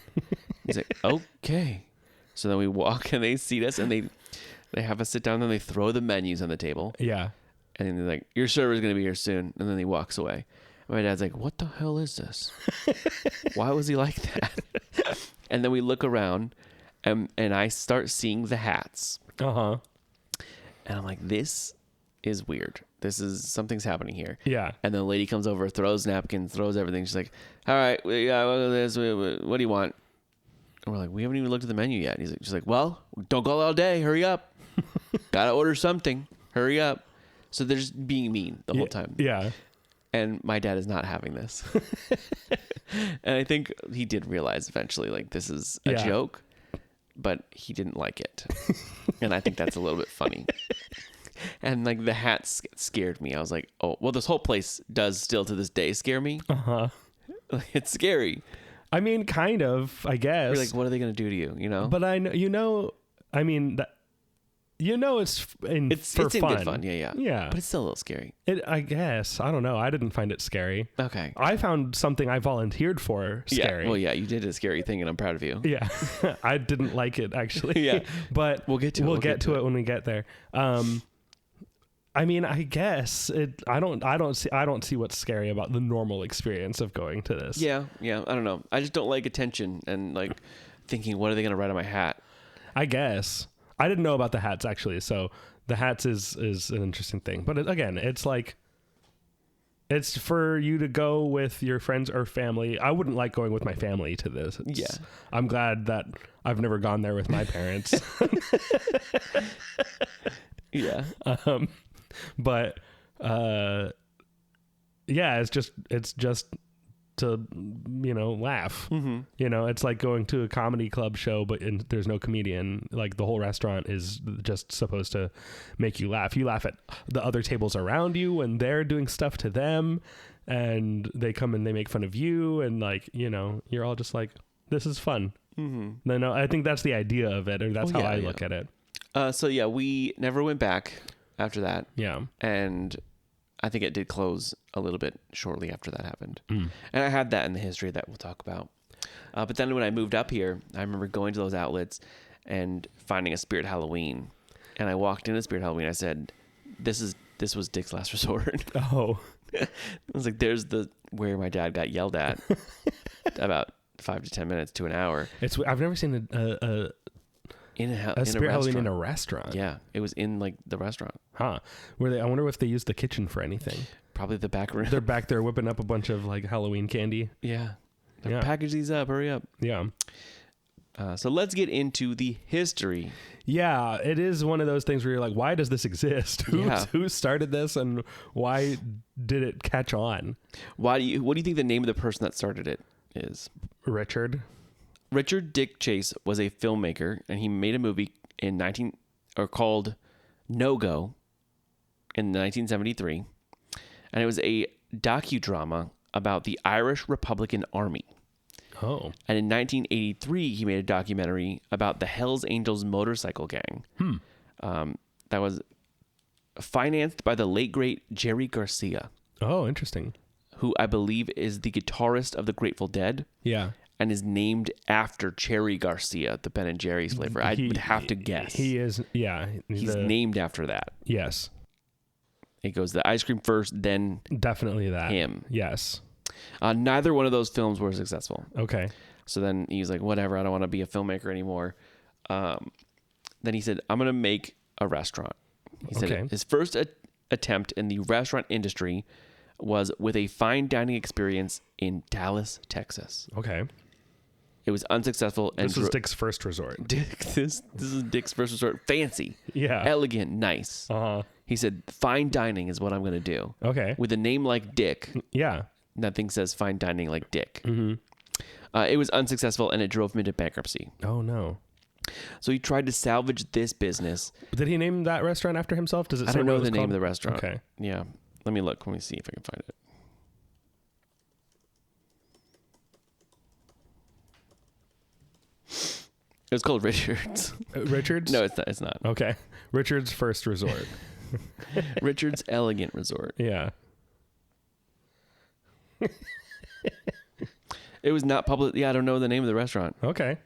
He's like, "Okay." So then we walk and they seat us and they have us sit down and they throw the menus on the table.
Yeah.
And then they're like, "Your server's going to be here soon." And then he walks away. And my dad's like, "What the hell is this? Why was he like that?" And then we look around and I start seeing the hats.
Uh-huh.
And I'm like, this is weird. Something's happening here.
Yeah.
And then the lady comes over, throws napkins, throws everything. She's like, "All right, what do you want?" And we're like, "We haven't even looked at the menu yet." And she's like, "Well, don't go all day. Hurry up. Gotta order something. Hurry up." So they're just being mean the whole time.
Yeah.
And my dad is not having this. And I think he did realize eventually, like, this is a
Yeah.
joke, but he didn't like it. And I think that's a little bit funny. And like the hats scared me. I was like, oh, well, this whole place does still to this day scare me.
Uh-huh.
It's scary.
I mean, kind of, I guess.
You're like, what are they going to do to you? You know?
But I know, I mean, it's for
in
fun.
good fun. Yeah.
Yeah.
But it's still a little scary.
I guess. I don't know. I didn't find it scary.
Okay.
I found something I volunteered for scary.
Yeah. Well, yeah, you did a scary thing and I'm proud of you.
Yeah. I didn't like it actually.
Yeah.
But
We'll get to it.
We'll get to it when we get there. I mean, I guess I don't see what's scary about the normal experience of going to this.
Yeah. I don't know. I just don't like attention and like thinking, what are they going to write on my hat?
I guess. I didn't know about the hats actually, so the hats is an interesting thing. But again, it's like it's for you to go with your friends or family. I wouldn't like going with my family to this.
Yeah.
I'm glad that I've never gone there with my parents.
Yeah.
But yeah, it's just to laugh.
Mm-hmm.
It's like going to a comedy club show, but there's no comedian. Like the whole restaurant is just supposed to make you laugh. You laugh at the other tables around you when they're doing stuff to them, and they come and they make fun of you, and like you're all just like, this is fun.
Mm-hmm.
No, I think that's the idea of it, or that's how I look at it.
So yeah, we never went back after that.
Yeah.
And I think it did close a little bit shortly after that happened. And I had that in the history that we'll talk about. But then when I moved up here, I remember going to those outlets and finding a Spirit Halloween. And I walked into Spirit Halloween. I said, this was Dick's Last Resort.
Oh.
I was like, there's where my dad got yelled at about 5 to 10 minutes to an hour.
I've never seen a Spirit Halloween in a restaurant.
Yeah, it was in like the restaurant.
Huh. I wonder if they used the kitchen for anything.
Probably the back room.
They're back there whipping up a bunch of like Halloween candy.
Yeah.
Yeah.
Package these up. Hurry up.
Yeah.
So let's get into the history.
Yeah, it is one of those things where you're like, why does this exist? Who started this, and why did it catch on?
What do you think the name of the person that started it is?
Richard
Dick Chase was a filmmaker, and he made a movie called No Go in 1973, and it was a docudrama about the Irish Republican Army.
Oh.
And in 1983, he made a documentary about the Hells Angels motorcycle gang. That was financed by the late, great Jerry Garcia,
Oh, interesting.
who I believe is the guitarist of the Grateful Dead.
Yeah.
And is named after Cherry Garcia, the Ben & Jerry's flavor. I would have to guess.
He is, yeah.
He's named after that.
Yes.
It goes the ice cream first, then
Definitely that.
him.
Yes.
Neither one of those films were successful.
Okay.
So then he's like, whatever, I don't want to be a filmmaker anymore. Then he said, I'm going to make a restaurant. He said
Okay.
his first attempt in the restaurant industry was with a fine dining experience in Dallas, Texas.
Okay.
It was unsuccessful. And
This was Dick's first resort.
This is Dick's first resort. Fancy.
Yeah.
Elegant. Nice.
Uh-huh.
He said, fine dining is what I'm going to do.
Okay.
With a name like Dick,
Yeah.
nothing says fine dining like Dick.
Mm-hmm.
It was unsuccessful, and it drove him into bankruptcy.
Oh, no.
So he tried to salvage this business.
Did he name that restaurant after himself? Does it
I
say
don't
what
know
it was
the name
called?
of the restaurant.
Okay.
Yeah. Let me look. Let me see if I can find it. It was called Richard's.
Richard's?
No, it's not. It's not.
Okay. Richard's first resort.
Richard's Elegant Resort.
Yeah.
It was not public. Yeah, I don't know the name of the restaurant.
Okay.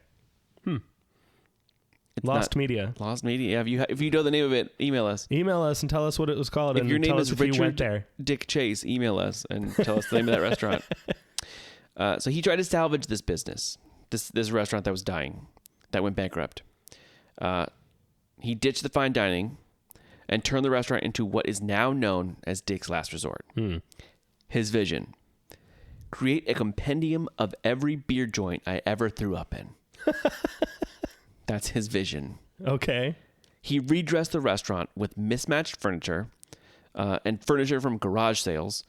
It's
Lost
not-
Media.
Lost Media. Yeah, if you know the name of it, email us.
Email us and tell us what it was called.
If
and
your name
tell
is
us if you went
Richard
there.
Dick Chase, email us and tell us the name of that restaurant. So he tried to salvage this business, this restaurant that was dying, that went bankrupt. He ditched the fine dining and turned the restaurant into what is now known as Dick's Last Resort. His vision: create a compendium of every beer joint I ever threw up in. That's his vision.
Okay.
He redressed the restaurant with mismatched furniture and furniture from garage sales,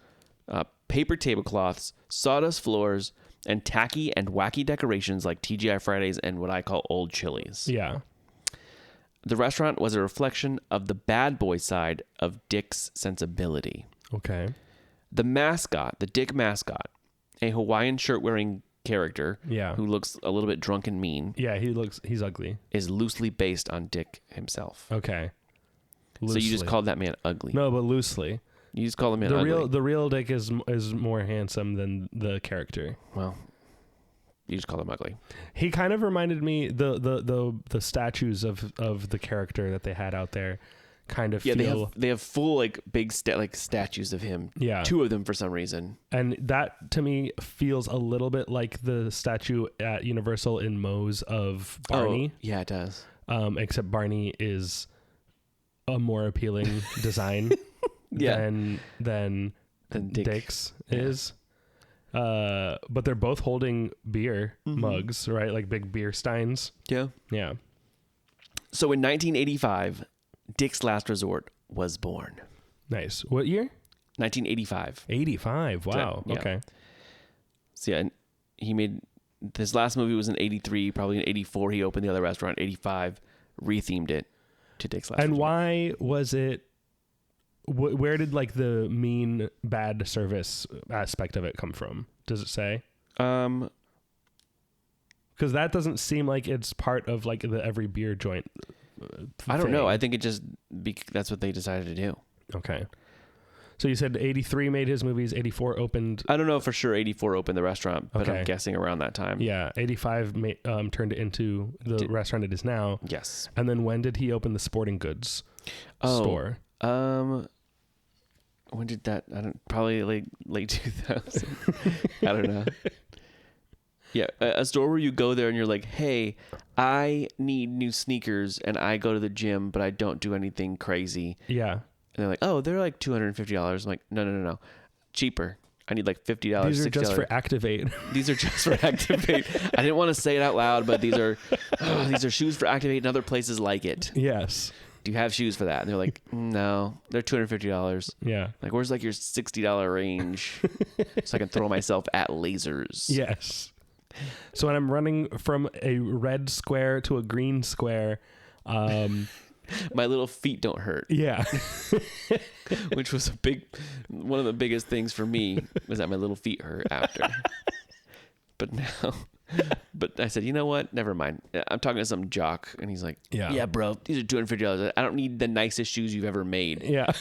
paper tablecloths, sawdust floors, and tacky and wacky decorations like TGI Fridays and what I call old Chili's.
Yeah.
The restaurant was a reflection of the bad boy side of Dick's sensibility.
Okay.
The mascot, the Dick mascot, a Hawaiian shirt-wearing character
Yeah.
who looks a little bit drunk and mean,
Yeah, he's ugly.
is loosely based on Dick himself.
Okay.
So you just
Loosely.
called that man ugly.
No, but loosely.
You just call the man ugly.
The real Dick is more handsome than the character.
Well, you just call him ugly.
He kind of reminded me the statues of the character that they had out there kind of
Yeah,
feel
they have full like big statues of him.
Yeah.
Two of them for some reason.
and that to me feels a little bit like the statue at Universal in Moe's of Barney.
Oh, yeah, it does.
Except Barney is a more appealing design
Yeah.
than
Than Dick.
Dick's is. But they're both holding beer mugs, right? Like big beer steins.
Yeah.
Yeah.
So in 1985, Dick's Last Resort was born.
Nice. What year?
1985.
85. Wow.
Yeah.
Okay.
So yeah, and he made his last movie was in 83. Probably in 84 he opened the other restaurant. 85 rethemed it to Dick's Last
And
Resort.
why was it? Where did like the mean bad service aspect of it come from? Does it say? Because that doesn't seem like it's part of like the every beer joint.
I don't know.
thing.
I think it just that's what they decided to do.
Okay. So you said 83 made his movies, 84 opened.
I don't know for sure 84 opened the restaurant, but
Okay.
I'm guessing around that time.
Yeah, 85 turned it into the restaurant it is now.
Yes.
And then when did he open the sporting goods store?
When did that? I don't. Probably late 2000. I don't know. Yeah, a store where you go there and you're like, hey, I need new sneakers and I go to the gym, but I don't do anything crazy.
Yeah.
And they're like, oh, they're like $250. I'm like, no. Cheaper. I need like $50,
These are
$60.
just for Activate.
These are just for Activate. I didn't want to say it out loud, but these are shoes for Activate and other places like it.
Yes.
Do you have shoes for that? And they're like, no, they're $250.
Yeah.
Like, where's like your $60 range so I can throw myself at lasers?
Yes. So when I'm running from a red square to a green square,
My little feet don't hurt,
yeah.
which was one of the biggest things for me was that my little feet hurt after. But I said, you know what? Never mind. I'm talking to some jock, and he's like,
Yeah.
bro, these are $250. I don't need the nicest shoes you've ever made.
Yeah.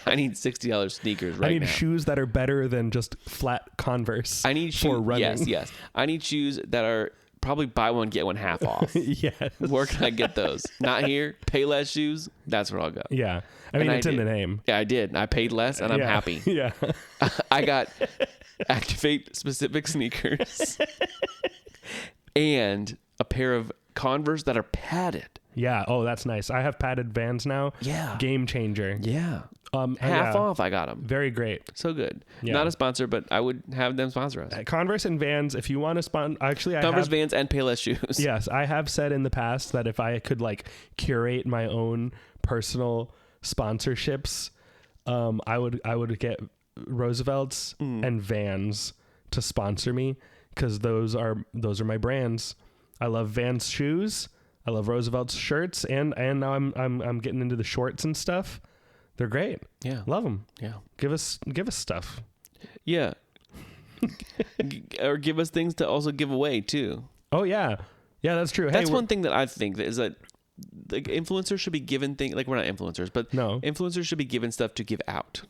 I need $60 sneakers right
I need
now.
shoes that are better than just flat Converse
I need
for
shoes.
running.
Yes. I need shoes that are probably buy one, get one half off.
Yes.
Where can I get those? Not here. Payless shoes. That's where I'll go.
Yeah. I mean,
And
it's in the name.
Yeah, I did. I paid less, and I'm
Yeah.
happy.
Yeah.
I got Activate specific sneakers and a pair of Converse that are padded.
Yeah. Oh, that's nice. I have padded Vans now.
Yeah.
Game changer.
Yeah.
Half
Half off. I got them.
Very great.
So good.
Yeah.
Not a sponsor, but I would have them sponsor us.
Converse and Vans, if you want to sponsor, actually,
Converse,
have,
Vans, and Payless shoes.
yes, I have said in the past that if I could like curate my own personal sponsorships, I would get Roosevelt's and Vans to sponsor me, because those are my brands. I love Vans shoes. I love Roosevelt's shirts, and now I'm getting into the shorts and stuff. They're great.
Yeah.
Love them.
Yeah.
Give us stuff.
Yeah. Or give us things to also give away too.
Oh yeah, yeah, that's true.
That's
hey,
one thing that I think is that like influencers should be given things, like we're not influencers, but
No.
influencers should be given stuff to give out.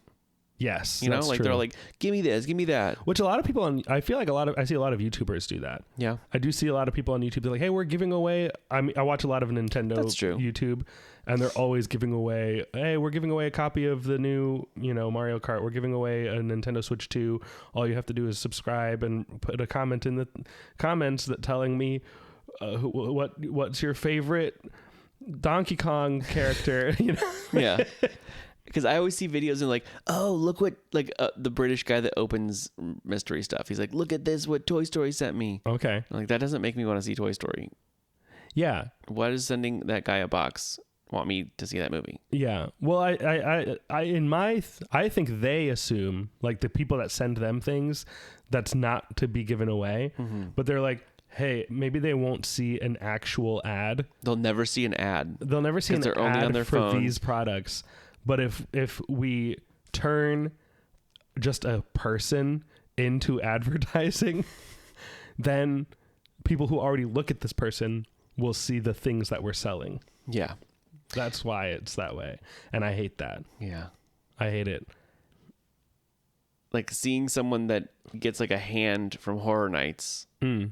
Yes,
You know,
that's
like
true.
they're like, give me this, give me that.
Which a lot of people I feel like I see a lot of YouTubers do that.
Yeah.
I do see a lot of people on YouTube. They're like, hey, we're giving away. I watch a lot of Nintendo
That's true.
YouTube, and they're always giving away. Hey, we're giving away a copy of the new, Mario Kart. We're giving away a Nintendo Switch 2. All you have to do is subscribe and put a comment in the comments that telling me what's your favorite Donkey Kong character.
Yeah. Because I always see videos and like, oh, look what, like the British guy that opens mystery stuff. He's like, look at this, what Toy Story sent me.
Okay.
I'm like, that doesn't make me want to see Toy Story.
Yeah.
Why does sending that guy a box want me to see that movie?
Yeah. Well, I think they assume, like, the people that send them things, that's not to be given away, but they're like, hey, maybe they won't see an actual ad.
They'll never see an ad.
They'll never see
'Cause
an
they're only
ad
on their
for
phone.
these products. But if we turn just a person into advertising, then people who already look at this person will see the things that we're selling.
Yeah.
That's why it's that way. And I hate that.
Yeah.
I hate it.
Like seeing someone that gets like a hand from Horror Nights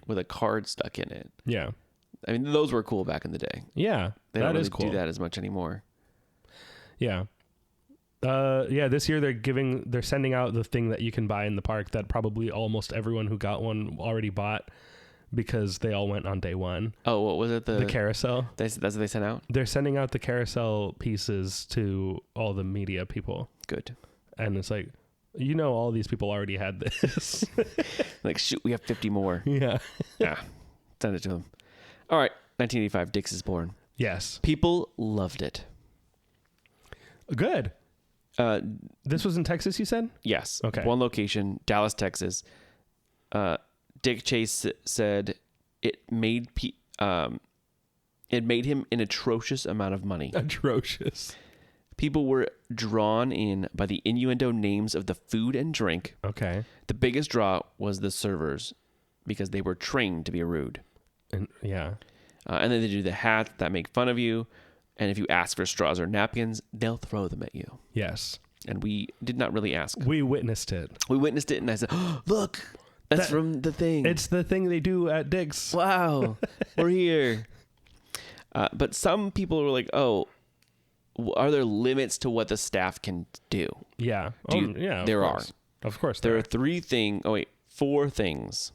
with a card stuck in it.
Yeah.
I mean, those were cool back in the day.
Yeah.
They
that
don't really
is cool.
do that as much anymore.
Yeah. This year they're sending out the thing that you can buy in the park that probably almost everyone who got one already bought, because they all went on day one.
Oh, what was it?
The carousel.
That's what they sent out?
They're sending out the carousel pieces to all the media people.
Good.
And it's like, all these people already had this.
Like, shoot, we have 50 more.
Yeah.
Yeah. Send it to them. All right. 1985, Dix is born.
Yes.
People loved it.
Good. This was in Texas, you said?
Yes.
Okay.
One location, Dallas, Texas. Dick Chase said it made him an atrocious amount of money.
Atrocious.
People were drawn in by the innuendo names of the food and drink.
Okay.
The biggest draw was the servers, because they were trained to be rude.
And yeah.
And then they do the hats that make fun of you. And if you ask for straws or napkins, they'll throw them at you.
Yes.
And we did not really ask.
We witnessed it.
We witnessed it, and I said, oh, look, that's from the thing.
It's the thing they do at Dick's.
Wow, we're here. But some people were like, oh, are there limits to what the staff can do?
Yeah.
Yeah, there are.
Of course
There
there
are 4 things.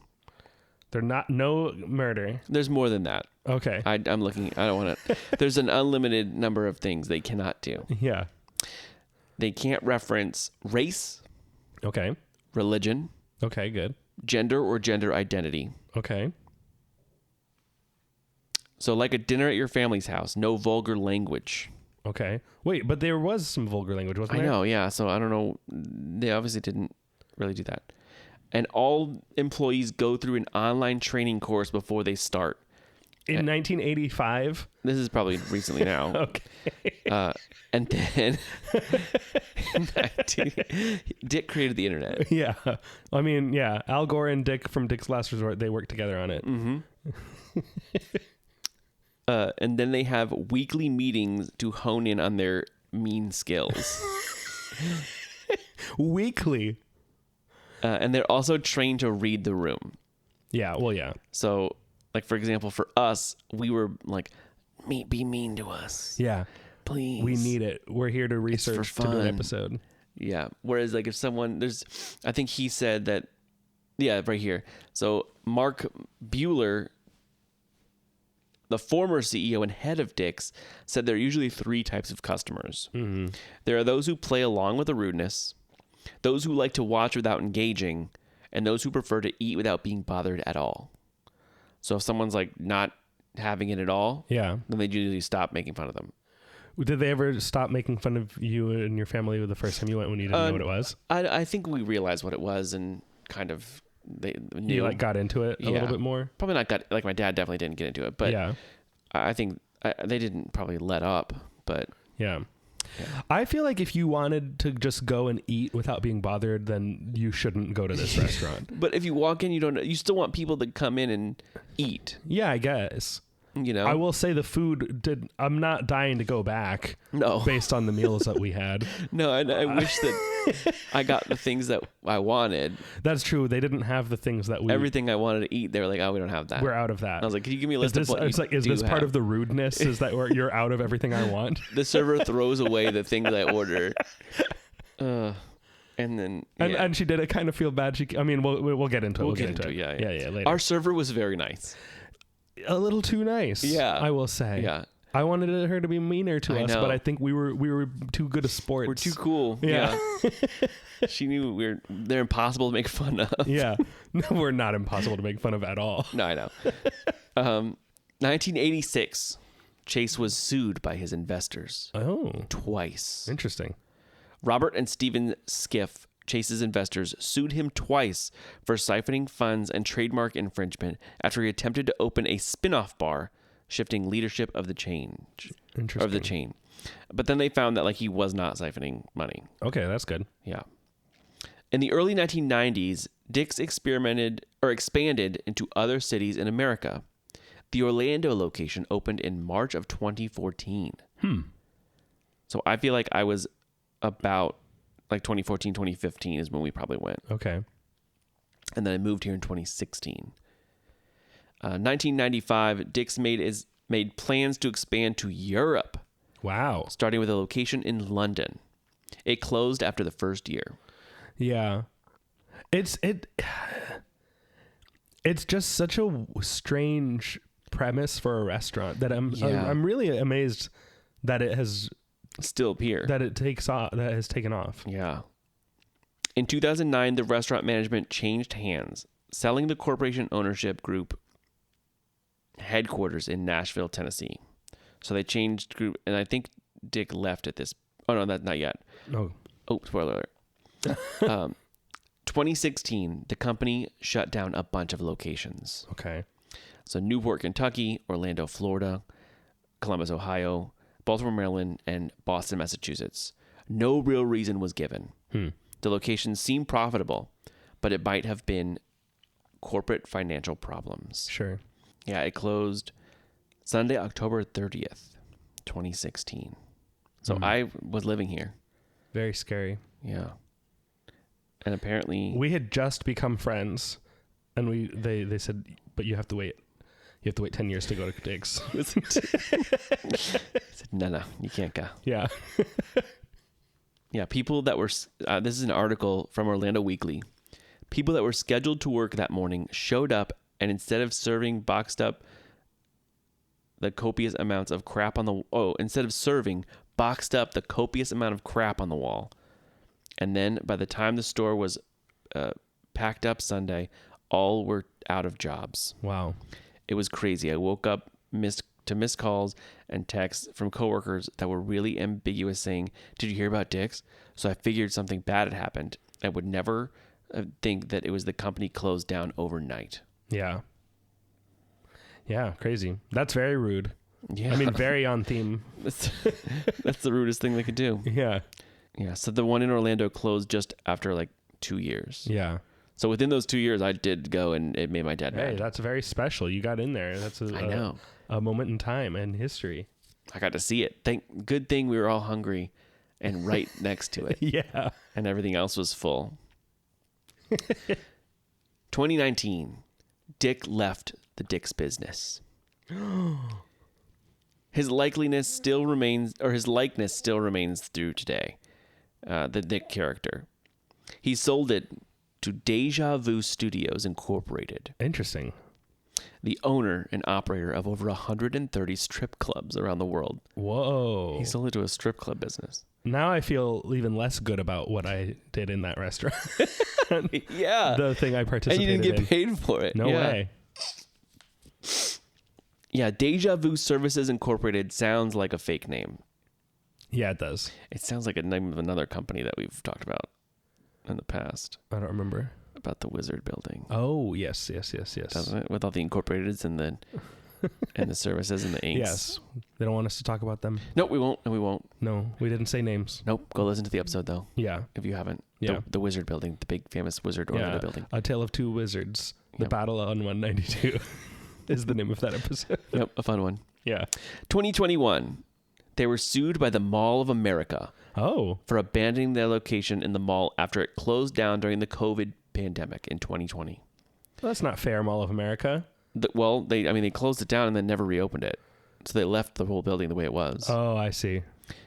They're not no murder.
There's more than that.
Okay.
I'm looking. I don't want to. There's an unlimited number of things they cannot do.
Yeah.
They can't reference race,
Okay.
religion,
Okay, good.
gender or gender identity.
Okay.
So like a dinner at your family's house, no vulgar language.
Okay. Wait, but there was some vulgar language, wasn't
I
there?
know, yeah. So I don't know. They obviously didn't really do that. And all employees go through an online training course before they start.
In 1985.
This is probably recently now.
Okay.
And then Dick created the internet.
Yeah. I mean, yeah. Al Gore and Dick from Dick's Last Resort, they worked together on it.
And then they have weekly meetings to hone in on their mean skills.
Weekly.
And they're also trained to read the room.
Yeah. Well, yeah.
So Like, for example, for us, we were like, be mean to us.
Yeah.
Please.
We need it. We're here to research to do an
fun.
episode.
Yeah. Whereas, like, if someone, I think he said that, yeah, right here. So, Mark Bueller, the former CEO and head of Dick's, said there are usually 3 types of customers.
Mm-hmm.
There are those who play along with the rudeness, those who like to watch without engaging, and those who prefer to eat without being bothered at all. So if someone's like not having it at all,
Yeah.
then they usually stop making fun of them.
Did they ever stop making fun of you and your family the first time you went when you didn't know what it was?
I think we realized what it was and kind of they knew.
You like got into it a little bit more?
Probably not got, like my dad definitely didn't get into it, but
yeah.
I think they didn't probably let up, but
Yeah. I feel like if you wanted to just go and eat without being bothered, then you shouldn't go to this restaurant.
but if you walk in, you still want people to come in and eat,
Yeah, I guess.
you know?
I will say the food I'm not dying to go back
No.
based on the meals that we had.
No, I wish that I got the things that I wanted.
That's true. They didn't have the things that we
Everything I wanted to eat, they were like, "Oh, we don't have that."
we're out of that.
I was like, "Can you give me a
is
list
this,
of what
it's
you
like, is
do
this part
have?"
of the rudeness? Is that where you're out of everything I want?
The server throws away the things I order. And then yeah.
And she did it kind of feel bad. I mean, we'll get into it.
We'll get into it. Yeah,
later.
Our server was very nice.
A little too nice.
Yeah.
I will say.
Yeah.
I wanted her to be meaner to
I
us,
know.
but I think we were too good at sports.
We're too cool.
Yeah.
She knew they're impossible to make fun of.
Yeah. No, we're not impossible to make fun of at all.
No, I know. 1986, Chase was sued by his investors
Oh,
twice.
interesting.
Robert and Stephen Skiff, Chase's investors, sued him twice for siphoning funds and trademark infringement after he attempted to open a spin-off bar, shifting leadership of the chain.
Interesting.
But then they found that like he was not siphoning money.
Okay, that's good.
Yeah. In the early 1990s, Dick's expanded into other cities in America. The Orlando location opened in March of 2014. So I feel like I was about like 2014, 2015 is when we probably went.
Okay.
And then I moved here in 2016. 1995, Dick's made plans to expand to Europe,
Wow.
starting with a location in London. It closed after the first year.
Yeah. It's just such a strange premise for a restaurant that I'm really amazed that it has
Still here.
that has taken off.
Yeah. In 2009, the restaurant management changed hands, selling the corporation ownership group headquarters in Nashville, Tennessee. So they changed group, and I think Dick left at this. Oh no, that's not yet.
Oh.
Oh, spoiler alert. 2016, the company shut down a bunch of locations.
Okay.
So Newport, Kentucky, Orlando, Florida, Columbus, Ohio, Baltimore, Maryland, and Boston, Massachusetts. No real reason was given. The locations seemed profitable, but it might have been corporate financial problems.
Sure.
Yeah, it closed Sunday, October 30th, 2016. So I was living here.
Very scary.
Yeah. And apparently
We had just become friends, and they said, but you have to wait. You have to wait 10 years to go to Dick's.
I said, no, you can't go.
Yeah.
Yeah, people that were, this is an article from Orlando Weekly. People that were scheduled to work that morning showed up, and instead of serving boxed up the copious amounts of crap on the, boxed up the copious amount of crap on the wall. And then by the time the store was packed up Sunday, all were out of jobs.
Wow.
It was crazy. I woke up missed calls and texts from coworkers that were really ambiguous saying, "Did you hear about Dick's?" So I figured something bad had happened. I would never think that it was the company closed down overnight.
Yeah. Yeah, crazy. That's very rude.
Yeah.
I mean, very on theme.
That's the rudest thing they could do.
Yeah.
Yeah. So the one in Orlando closed just after like 2 years.
Yeah.
So within those 2 years, I did go, and it made my dad
Hey,
mad.
that's very special. You got in there. That's
I know.
a moment in time and history.
I got to see it. Good thing we were all hungry and right next to it.
Yeah.
And everything else was full. 2019, Dick left the Dick's business. His likeness still remains through today. The Dick character. He sold it to Deja Vu Studios Incorporated,
Interesting.
the owner and operator of over 130 strip clubs around the world.
Whoa.
He sold it to a strip club business.
Now I feel even less good about what I did in that restaurant.
Yeah.
The thing I
And
participated
you didn't get
in.
paid for it.
No
Yeah.
way.
Yeah, Deja Vu Services Incorporated sounds like a fake name.
Yeah, it does.
It sounds like a name of another company that we've talked about in the past,
I don't remember.
about the Wizard Building.
Oh, yes.
Doesn't it? With all the incorporateds and the and the services and the inks.
Yes. They don't want us to talk about them.
Nope, we won't. No, we won't.
No, we didn't say names.
Nope. Go listen to the episode though,
Yeah.
if you haven't.
Yeah.
The Wizard Building, the big famous Wizard Orlando
Yeah.
building.
A Tale of Two Wizards. The
Yep.
Battle on 192 is the name of that episode.
Yep, a fun one.
Yeah.
2021. They were sued by the Mall of America
Oh.
for abandoning their location in the mall after it closed down during the COVID pandemic in 2020.
Well, that's not fair, Mall of America.
They closed it down and then never reopened it. So they left the whole building the way it was.
Oh, I see.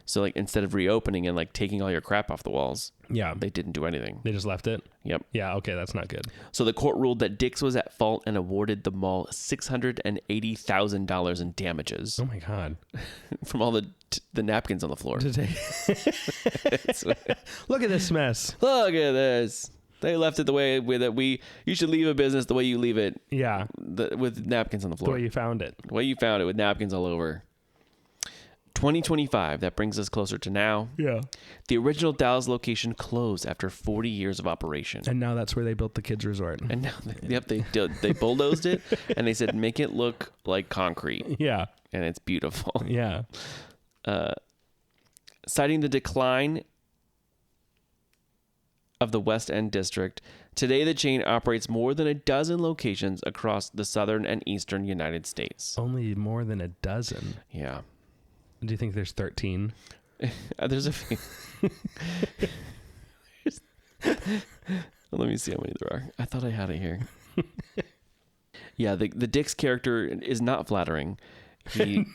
So like instead of reopening and like taking all your crap off the walls,
Yeah.
they didn't do anything.
They just left it.
Yep.
Yeah. Okay. That's not good.
So the court ruled that Dick's was at fault and awarded the mall $680,000 in damages
Oh my God.
from all the napkins on the floor.
Look at this mess.
Look at this. They left it the way that you should leave a business the way you leave it,
Yeah.
with napkins on the
The
floor.
way you found it.
The way you found it with napkins all over. 2025, that brings us closer to now.
Yeah.
The original Dallas location closed after 40 years of operation.
And now that's where they built the kids resort.
And now, they bulldozed it, and they said, make it look like concrete.
Yeah.
And it's beautiful.
Yeah.
Citing the decline of the West End district, today the chain operates more than a dozen locations across the southern and eastern United States.
Only more than a dozen.
Yeah.
Do you think there's 13?
There's a few. Let me see how many there are. I thought I had it here. Yeah, the Dick's character is not flattering.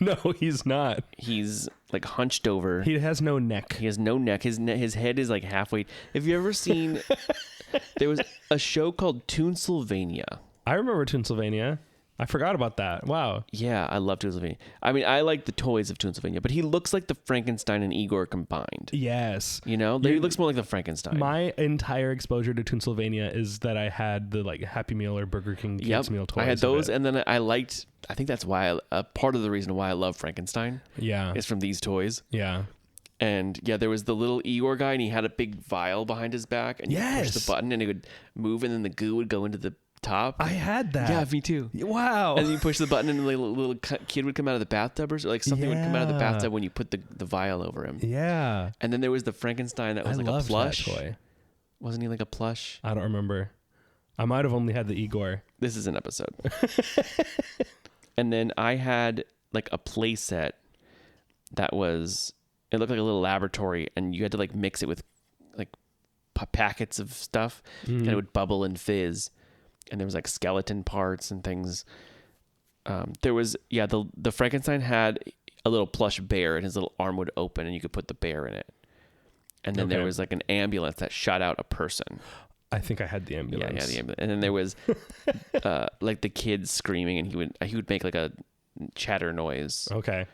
No, he's not.
He's like hunched over.
He has no neck.
He has no neck. His head is like halfway. Have you ever seen? There was a show called Toonsylvania.
I remember Toonsylvania. I forgot about that. Wow.
Yeah, I love Toonsylvania. I mean, I like the toys of Toonsylvania, but he looks like the Frankenstein and Igor combined.
Yes.
You know, he looks more like the Frankenstein.
My entire exposure to Toonsylvania is that I had the like Happy Meal or Burger King kids meal toys.
I had
of
those,
it.
and then I think that's why part of the reason why I love Frankenstein
Yeah.
is from these toys.
Yeah.
And yeah, there was the little Igor guy, and he had a big vial behind his back, and you push the
Yes.
button, and it would move, and then the goo would go into the top.
I had that.
Yeah, me too.
Wow.
And then you push the button, and the little kid would come out of the bathtub, or like something would come out of the
Yeah.
bathtub when you put the vial over him.
Yeah.
And then there was the Frankenstein that was
I
like a
loved
plush.
that toy.
Wasn't he like a plush?
I don't remember. I might have only had the Igor.
This is an episode. And then I had like a play set that it looked like a little laboratory, and you had to like mix it with like packets of stuff, and it would bubble and fizz. And there was like skeleton parts and things. There was, the Frankenstein had a little plush bear, and his little arm would open, and you could put the bear in it. And then there
Okay.
was like an ambulance that shot out a person.
I think I had the ambulance.
Yeah, the ambulance. And then there was like the kids screaming, and he would make like a chatter noise.
Okay.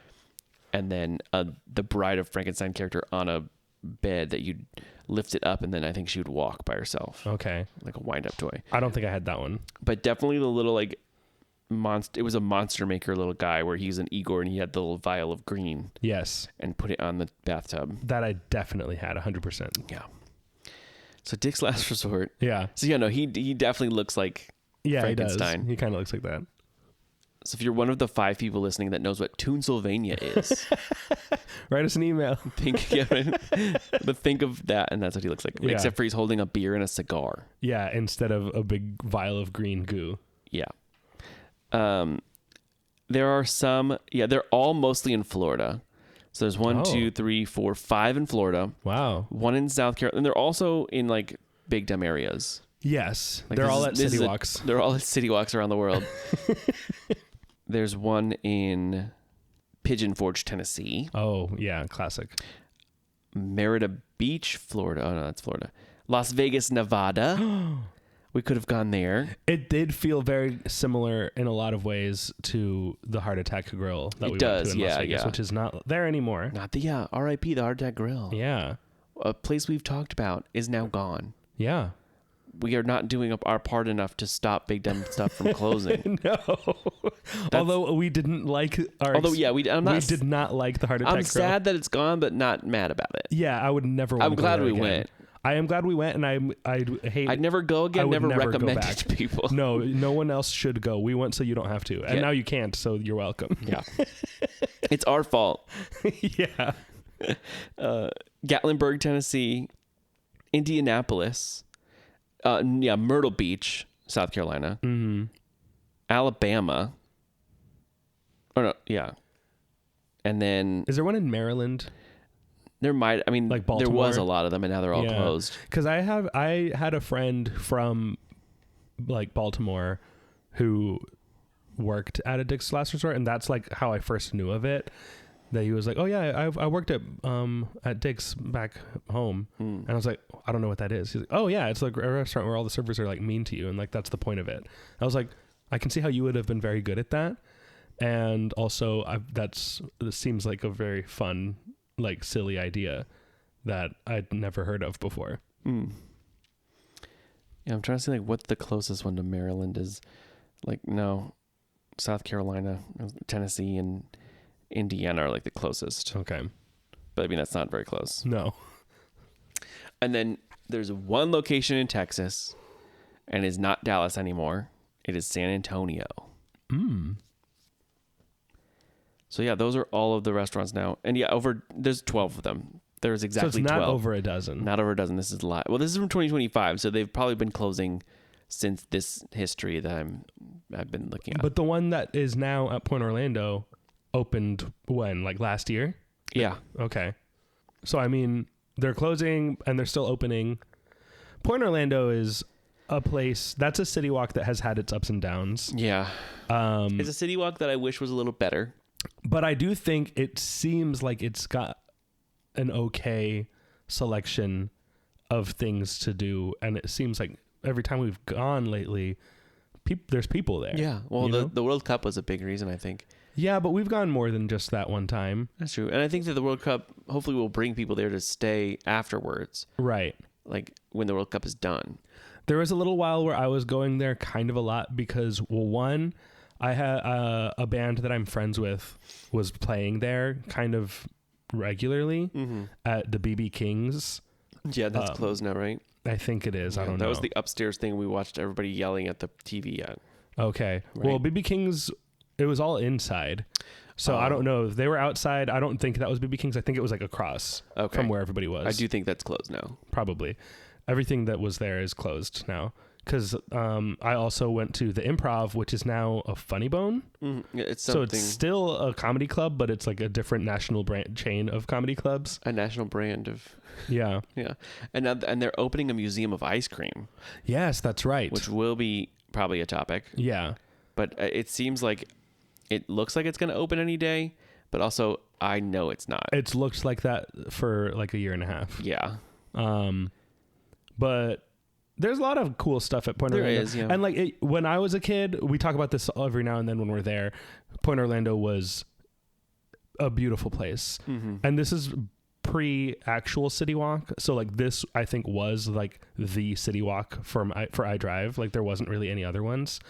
And then the Bride of Frankenstein character on a bed that you'd lift it up, and then I think she would walk by herself,
Okay.
like a wind-up toy.
I don't think I had that one.
But definitely the little like monster. It was a Monster Maker little guy where he's an Igor, and he had the little vial of green
Yes.
and put it on the bathtub.
That I definitely had 100%.
Yeah. So Dick's Last Resort.
Yeah.
So yeah, no, he definitely looks like
Yeah, he does.
Frankenstein.
He kind of looks like that.
So if you're one of the 5 people listening that knows what Toonsylvania is,
Write us an email.
think of that, and that's what he looks like.
Yeah.
Except for he's holding a beer and a cigar.
Yeah, instead of a big vial of green goo.
Yeah. There are some. Yeah, they're all mostly in Florida. So there's 1,
Oh.
2, 3, 4, 5 in Florida.
Wow.
1 in South Carolina, and they're also in like big dumb areas.
Yes,
Like,
they're
this
all
is-
at
this is
City
a-
Walks.
They're all at city walks around the world. There's one in Pigeon Forge, Tennessee.
Oh yeah, classic.
Merida Beach, Florida. Oh no, that's Florida. Las Vegas, Nevada. We could have gone there.
It did feel very similar in a lot of ways to the Heart Attack Grill that
It
we
does,
went to in Las
yeah,
Vegas,
yeah.
which is not there anymore.
Not the R.I.P. the Hard Attack Grill.
Yeah,
A place we've talked about is now gone.
yeah.
We are not doing up our part enough to stop Big Dumb Stuff from closing.
No, although we didn't like our.
Although, yeah, we
did not like the Heart Attack
I'm
Grill.
sad that it's gone, but not mad about it.
Yeah, I would never. Want
I'm
to go
glad
there
we
again.
went.
I am glad we went, and I'd hate.
I'd never go
I
again.
would
Never
never go
recommend it
back.
to people.
No one else should go. We went so you don't have to, and
Yeah.
now you can't. So you're welcome.
Yeah, it's our fault.
Yeah.
Gatlinburg, Tennessee, Indianapolis, Myrtle Beach, South Carolina, Alabama. Oh no, yeah, and then
Is there one in Maryland?
there might. I mean,
Like
there was
Baltimore?
a lot of them, and now they're all closed.
Because I had a friend from like Baltimore who worked at a Dick's Last Resort, and that's like how I first knew of it. That he was like, "Oh yeah, I worked at Dick's back home," and I was like, "I don't know what that is." He's like, "Oh yeah, it's like a restaurant where all the servers are like mean to you, and like that's the point of it." I was like, "I can see how you would have been very good at that," and also this seems like a very fun, like silly idea that I'd never heard of before.
Yeah, I'm trying to see like what the closest one to Maryland is. Like, no, South Carolina, Tennessee, and Indiana are like the closest.
Okay,
But I mean, that's not very close.
no,
And then there's one location in Texas, and it's not Dallas anymore. It is San Antonio. So yeah, those are all of the restaurants now. And yeah, there's 12 of them. There's
so
exactly
it's not
12.
over a dozen.
Not over a dozen. This is a lot. Well, this is from 2025, so they've probably been closing since this history that I've been looking at.
But the one that is now at Point Orlando opened when? Like last year?
yeah,
Okay. So, I mean, they're closing and they're still opening. Point Orlando is a place, that's a city walk that has had its ups and downs.
yeah. It's a city walk that I wish was a little better.
But I do think it seems like it's got an okay selection of things to do. And it seems like every time we've gone lately, there's people there.
Yeah. Well,
you know?
the World Cup was a big reason, I think.
Yeah, but we've gone more than just that one time.
That's true. And I think that the World Cup hopefully will bring people there to stay afterwards,
Right.
like when the World Cup is done.
There was a little while where I was going there kind of a lot because, well, one, I had a band that I'm friends with was playing there kind of regularly at the BB Kings.
Yeah, that's closed now, right?
I think it is. I don't know.
That was the upstairs thing we watched everybody yelling at the TV at.
Okay. Well,
Right.
BB Kings, it was all inside. So I don't know if they were outside. I don't think that was BB Kings. I think it was like across
Okay.
from where everybody was.
I do think that's closed now.
Probably. Everything that was there is closed now. Because I also went to the Improv, which is now a Funny Bone.
It's
So
something,
it's still a comedy club, but it's like a different national brand chain of comedy clubs.
a national brand of,
Yeah.
yeah. And now, and they're opening a museum of ice cream,
Yes, that's right.
which will be probably a topic.
Yeah.
But it seems like it looks like it's going to open any day, but also I know it's not.
It's looked like that for like a year and a half.
Yeah.
But there's a lot of cool stuff at Point
There
Orlando.
is, yeah.
And like when I was a kid, we talk about this every now and then when we're there. Point Orlando was a beautiful place. And this is pre-actual City Walk. So like this, I think, was like the City Walk for iDrive. Like there wasn't really any other ones.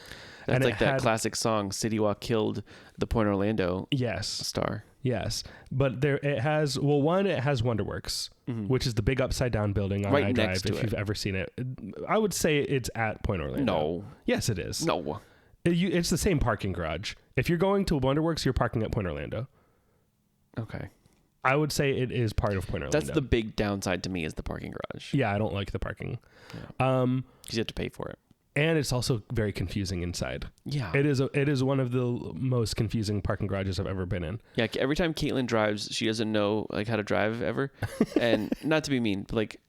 That's
And
like
it
that
had-
classic song, City Walk killed the Point Orlando
Yes.
star.
Yes. But it has Wonderworks, which is the big upside down building on
Right
iDrive,
next to
if
it.
you've ever seen it. I would say it's at Point Orlando.
No.
Yes, it is.
No.
It's the same parking garage. If you're going to Wonderworks, you're parking at Point Orlando.
Okay.
I would say it is part of Point Orlando.
That's the big downside to me is the parking garage.
Yeah, I don't like the parking.
Because you have to pay for it.
And it's also very confusing inside.
Yeah.
It is one of the most confusing parking garages I've ever been in.
Yeah, every time Caitlin drives, she doesn't know like how to drive ever. And not to be mean, but like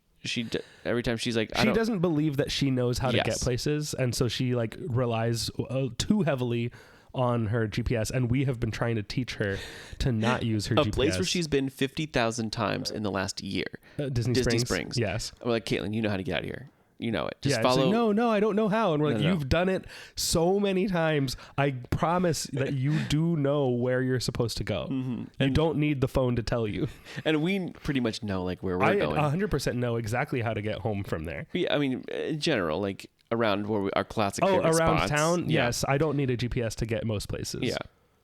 Every time she's like,
She doesn't believe that she knows how to
Yes.
get places, and so she like relies too heavily on her GPS, and we have been trying to teach her to not use her
a
GPS.
place where she's been 50,000 times in the last year.
Disney Springs. Yes.
I'm like, Caitlin, you know how to get out of here. You know it. Just
It's like,
follow.
no, I don't know how. And we're like,
No.
you've done it so many times. I promise that you do know where you're supposed to go. You don't need the phone to tell you.
And we pretty much know like where we're
I
going.
100% know exactly how to get home from there.
Yeah, I mean, in general, like around where our classic
Oh,
favorite
around
spots.
town?
Yeah.
Yes. I don't need a GPS to get most places.
Yeah.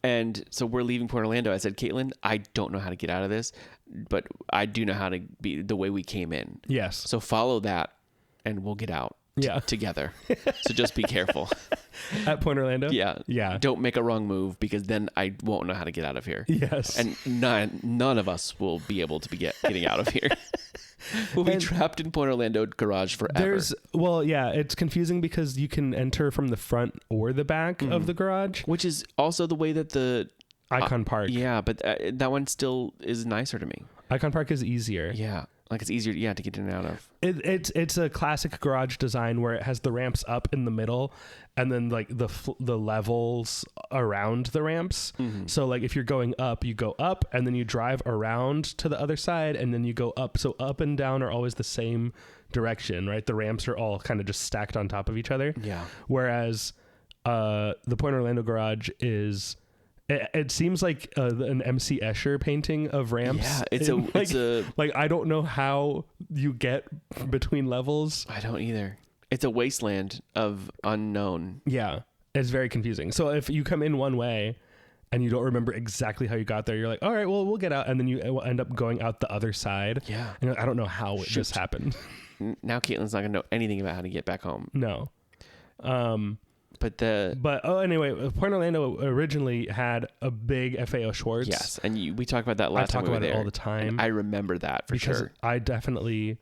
And so we're leaving Port Orlando. I said, Caitlin, I don't know how to get out of this, but I do know how to be the way we came in.
Yes.
So follow that and we'll get out
Yeah.
together. So just be careful.
At Point Orlando?
Yeah.
Yeah.
Don't make a wrong move because then I won't know how to get out of here.
Yes.
And none of us will be able to be getting out of here. We'll be trapped in Point Orlando garage forever.
It's confusing because you can enter from the front or the back of the garage.
Which is also the way that the
Icon Park.
Yeah, but that one still is nicer to me.
Icon Park is easier.
Yeah, like it's easier, to get in and out of.
It's a classic garage design where it has the ramps up in the middle, and then like the levels around the ramps. So like if you're going up, you go up, and then you drive around to the other side, and then you go up. So up and down are always the same direction, right? The ramps are all kind of just stacked on top of each other.
Yeah.
Whereas the Point Orlando garage is. It seems like an MC Escher painting of ramps.
Yeah, it's a
like I don't know how you get between levels.
I don't either. It's a wasteland of unknown.
Yeah, it's very confusing. So if you come in one way and you don't remember exactly how you got there, you're like, all right, well, we'll get out, and then you will end up going out the other side.
Yeah.
and you're like, I don't know how it just happened.
Now Caitlin's not gonna know anything about how to get back home.
No.
But
Anyway, Point Orlando originally had a big FAO Schwartz.
yes, and we talked about that last time we were
about it
there
all the time.
and I remember that for
because
sure.
I definitely,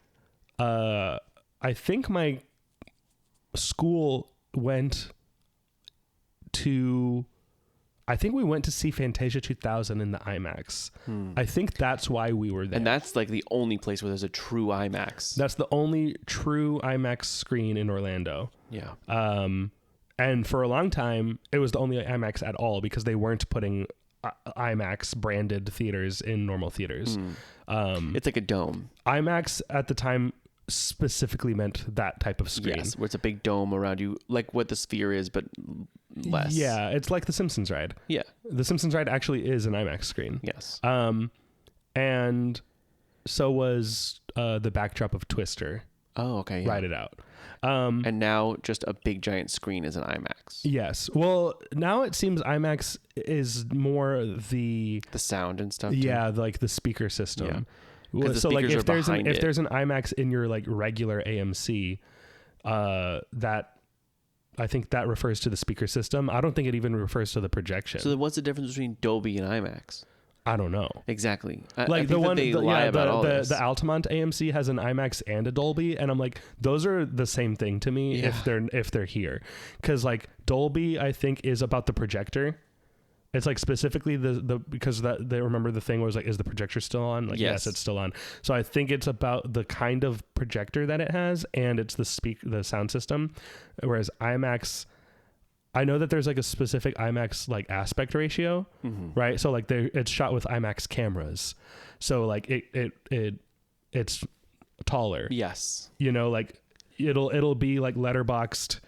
I think my school went to, I think we went to see Fantasia 2000 in the IMAX. I think that's why we were there.
And that's like the only place where there's a true IMAX.
That's the only true IMAX screen in Orlando.
Yeah.
And for a long time, it was the only IMAX at all because they weren't putting IMAX branded theaters in normal theaters.
It's like a dome.
IMAX at the time specifically meant that type of screen.
Yes, where it's a big dome around you, like what the Sphere is, but less.
Yeah, it's like the Simpsons ride.
Yeah.
The Simpsons ride actually is an IMAX screen.
Yes.
And so was the backdrop of Twister.
Oh, okay. Yeah.
Ride It Out.
And now just a big giant screen is an IMAX.
Yes. Well, now it seems IMAX is more the
sound and stuff. Too.
yeah, like the speaker system.
Yeah.
Well,
'Cause the
so like
speakers
if
are
there's
behind it.
there's an IMAX in your like regular AMC, that I think that refers to the speaker system. I don't think it even refers to the projection.
So then what's the difference between Dolby and IMAX?
I don't know.
Exactly. I
Like
think
the
that
one,
they
the,
lie
yeah,
about all
the
this.
Altamont AMC has an IMAX and a Dolby, and I'm like, those are the same thing to me
Yeah.
if they're here, because like Dolby, I think is about the projector. It's like specifically the because that they remember the thing was like, is the projector still on? Like yes, it's still on. So I think it's about the kind of projector that it has, and it's the sound system. Whereas IMAX, I know that there's like a specific IMAX like aspect ratio, right? So like it's shot with IMAX cameras, so like it's taller.
Yes.
You know, like it'll be like letterboxed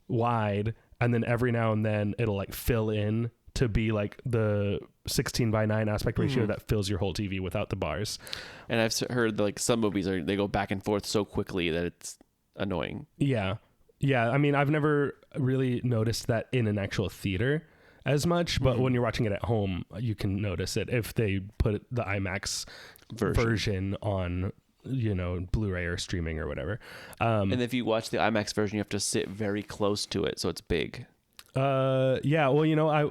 wide, and then every now and then it'll like fill in to be like the 16:9 aspect ratio that fills your whole TV without the bars.
And I've heard like some movies they go back and forth so quickly that it's annoying.
Yeah. I mean, I've never really noticed that in an actual theater as much, but when you're watching it at home, you can notice it if they put the IMAX version on, you know, Blu-ray or streaming or whatever.
And if you watch the IMAX version, you have to sit very close to it, so it's big.
Yeah, well, you know, I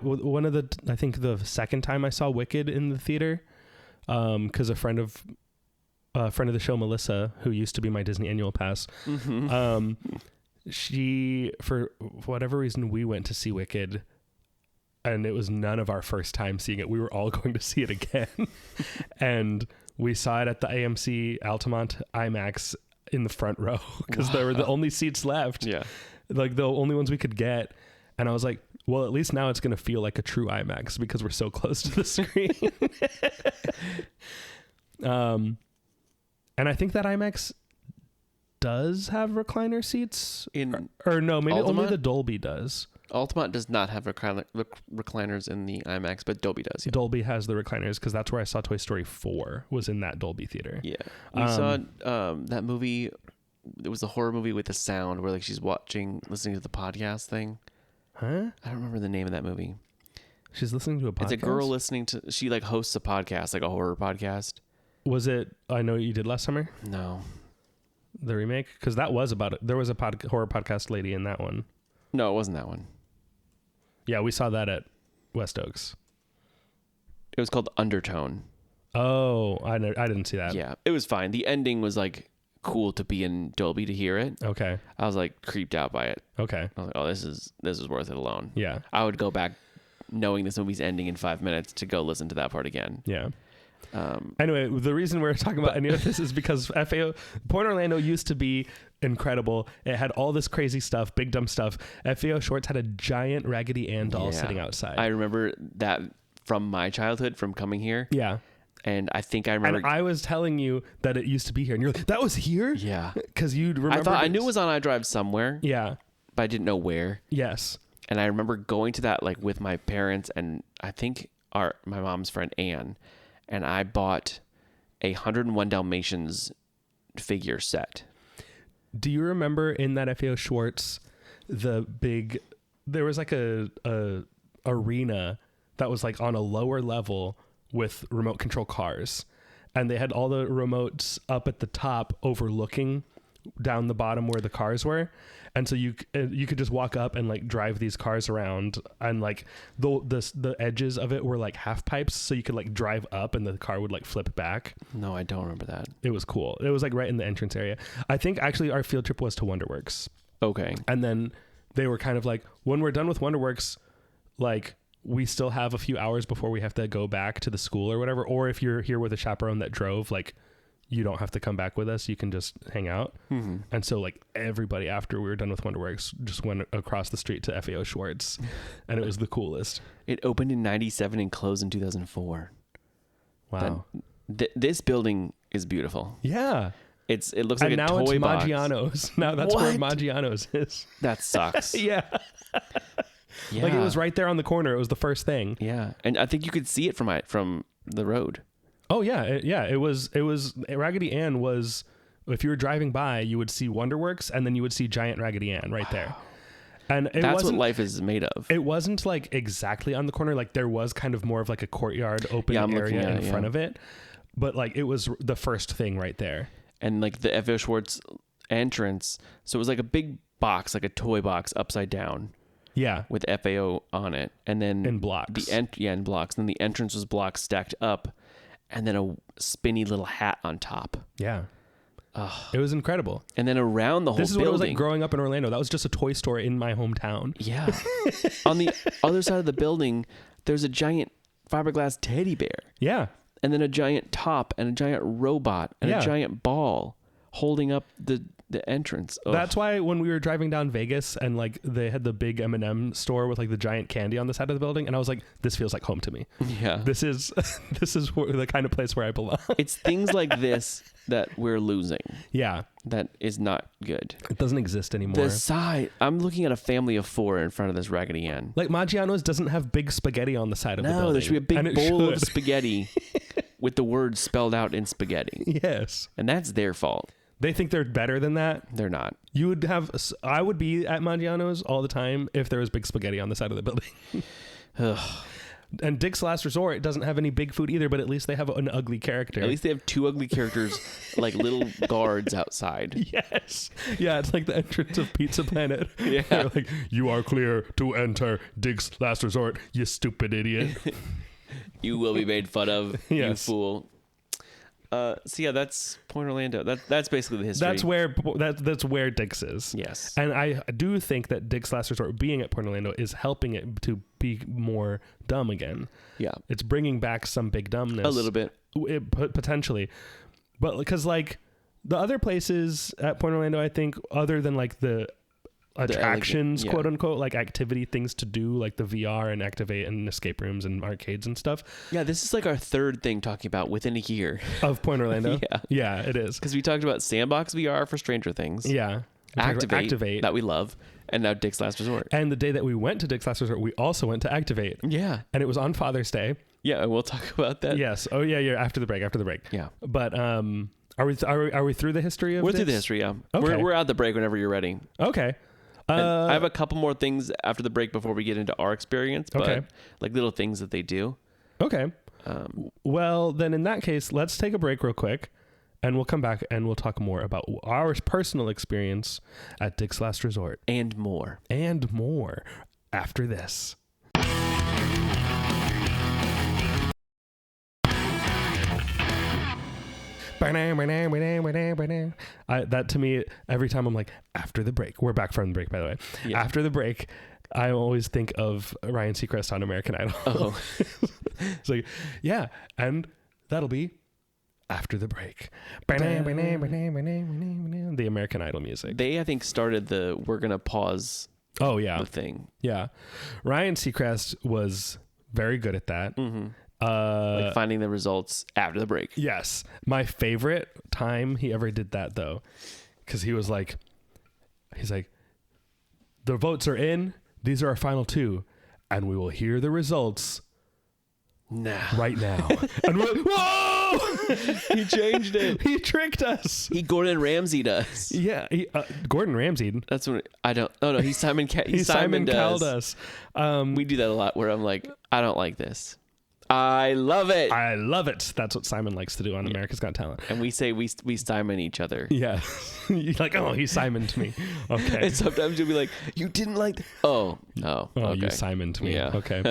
think the second time I saw Wicked in the theater, because a friend of the show, Melissa, who used to be my Disney annual pass, she, for whatever reason, we went to see Wicked, and it was none of our first time seeing it. We were all going to see it again, and we saw it at the AMC Altamont IMAX. in the front row because they were the only seats left.
Yeah.
Like the only ones we could get. And I was like, well, at least now it's going to feel like a true IMAX because we're so close to the screen. And I think that IMAX does have recliner seats. Or no, maybe only
Altamont?
the Dolby does.
Altamont does not have recliners in the IMAX, but Dolby does. Yeah.
Dolby has the recliners because that's where I saw Toy Story 4 was in that Dolby theater.
Yeah. We saw that movie. It was a horror movie with the sound where like she's listening to the podcast thing.
Huh?
I don't remember the name of that movie.
She's listening to a podcast?
It's a girl listening to, she like hosts a podcast, like a horror podcast.
Was it I Know What You Did Last Summer?
No.
The remake? Because that was about it. There was a horror podcast lady in that one.
No, it wasn't that one.
Yeah, we saw that at West Oaks.
It was called Undertone.
Oh, I didn't see that.
Yeah, it was fine. The ending was like cool to be in Dolby to hear it.
Okay.
I was like creeped out by it.
Okay.
I was like, oh, this is worth it alone.
Yeah.
I would go back knowing this movie's ending in 5 minutes to go listen to that part again.
Yeah. Anyway, the reason we're talking about any of this is because FAO Point Orlando used to be incredible. It had all this crazy stuff, big dumb stuff. FAO Schwartz had a giant Raggedy Ann doll sitting outside.
I remember that from my childhood, from coming here.
Yeah.
And I think I remember.
And I was telling you that it used to be here, and you're like, "That was here."
Yeah.
Because you remember.
I knew it was on iDrive somewhere.
Yeah.
But I didn't know where.
Yes.
And I remember going to that like with my parents and I think my mom's friend Anne, and I bought a 101 Dalmatians figure set.
Do you remember in that FAO Schwartz, there was like a arena that was like on a lower level with remote control cars, and they had all the remotes up at the top overlooking down the bottom where the cars were, and so you could just walk up and like drive these cars around, and like the edges of it were like half pipes, so you could like drive up and the car would like flip back.
No, I don't remember that.
It was cool. It was like right in the entrance area. I think actually our field trip was to Wonderworks.
Okay.
And then they were kind of like, when we're done with Wonderworks, like we still have a few hours before we have to go back to the school or whatever. Or if you're here with a chaperone that drove, like you don't have to come back with us. You can just hang out. Mm-hmm. And so like everybody after we were done with Wonderworks just went across the street to FAO Schwartz, and it was the coolest.
It opened in 97 and closed in 2004.
Wow.
This building is beautiful.
Yeah.
It looks like
and
a
now
toy
it's
box.
Maggiano's. Now that's where
What?
Maggiano's is.
That sucks.
Yeah.
Yeah.
Like it was right there on the corner. It was the first thing.
Yeah. And I think you could see it from the road.
Oh yeah. It was Raggedy Ann was, if you were driving by, you would see Wonderworks and then you would see Giant Raggedy Ann right there. And
That's what life is made of.
It wasn't like exactly on the corner. Like there was kind of more of like a courtyard open area in front of it. But like it was the first thing right there.
And like the FAO Schwartz entrance. So it was like a big box, like a toy box upside down.
Yeah.
With FAO on it. And then
in blocks.
In blocks. And then the entrance was blocks stacked up. And then a spinny little hat on top.
Yeah. It was incredible.
And then around the whole building.
This is what it was like growing up in Orlando. That was just a toy store in my hometown.
Yeah. On the other side of the building, there's a giant fiberglass teddy bear.
Yeah.
And then a giant top and a giant robot and a giant ball holding up the entrance. Ugh.
That's why when we were driving down Vegas and like they had the big M&M store with like the giant candy on the side of the building, and I was like, this feels like home to me.
Yeah.
This is the kind of place where I belong.
It's things like this that we're losing.
Yeah.
That is not good.
It doesn't exist anymore.
The side, I'm looking at a family of 4 in front of this Raggedy Ann.
Like Maggiano's doesn't have big spaghetti on the side of the building.
No, there should be a big bowl of
should.
spaghetti with the words spelled out in spaghetti.
Yes.
And that's their fault.
They think they're better than that.
They're not.
I would be at Maggiano's all the time if there was big spaghetti on the side of the building. And Dick's Last Resort doesn't have any big food either, but at least they have an ugly character.
At least they have 2 ugly characters, like little guards outside.
Yes. Yeah, it's like the entrance of Pizza Planet.
Yeah.
They're like, you are clear to enter Dick's Last Resort, you stupid idiot.
You will be made fun of, you
Yes.
fool. So yeah, that's Point Orlando. That's basically the history.
That's where Dick's is.
Yes.
And I do think that Dick's Last Resort being at Point Orlando is helping it to be more dumb again.
Yeah.
It's bringing back some big dumbness.
A little bit.
Potentially. But because like The other places at Point Orlando, I think, other than like the attractions,
yeah.
quote unquote, like activity things to do, like the VR and Activate and escape rooms and arcades and stuff
Yeah, this is like our third thing talking about within a year.
of Point Orlando.
Yeah.
Yeah, it is.
Because we talked about Sandbox VR for Stranger Things.
Yeah. We talked about
Activate, that we love. And now Dick's Last Resort.
And the day that we went to Dick's Last Resort, we also went to Activate.
Yeah.
And it was on Father's Day.
Yeah, and we'll talk about that.
Yes. Oh yeah, yeah. After the break.
Yeah.
But are we through the history of
We're
this?
through the history, yeah.
Okay.
We're at the break whenever you're ready.
Okay.
And I have a couple more things after the break before we get into our experience, but
Okay.
like little things that they do.
Okay. Well, then in that case, let's take a break real quick and we'll come back and we'll talk more about our personal experience at Dick's Last Resort
And more.
and more after this. That to me, every time I'm like, after the break, we're back from the break, by the way.
Yeah.
After the break, I always think of Ryan Seacrest on American Idol.
Oh.
It's like, yeah, and that'll be after the break. The American Idol music.
They, I think, started the we're going to pause
Oh, yeah.
the thing.
Yeah. Ryan Seacrest was very good at that.
Mm-hmm. Like finding the results after the break.
Yes. My favorite time he ever did that, though, because he's like, the votes are in. These are our final two, and we will hear the results right now. And we're like, whoa!
He changed it.
He tricked us.
He Gordon Ramsay'd us.
Yeah. Gordon Ramsay.
That's what I don't. Oh no, he's Simon.
He Simon
does.
Cowelled us.
We do that a lot. Where I'm like, I don't like this. I love it.
I love it. That's what Simon likes to do on America's Got Talent.
And we say we Simon each other.
Yeah. You're like, oh, he Simoned me. Okay.
And sometimes you'll be like, you didn't like. Oh,
Oh,
okay.
you Simoned me.
Yeah.
Okay.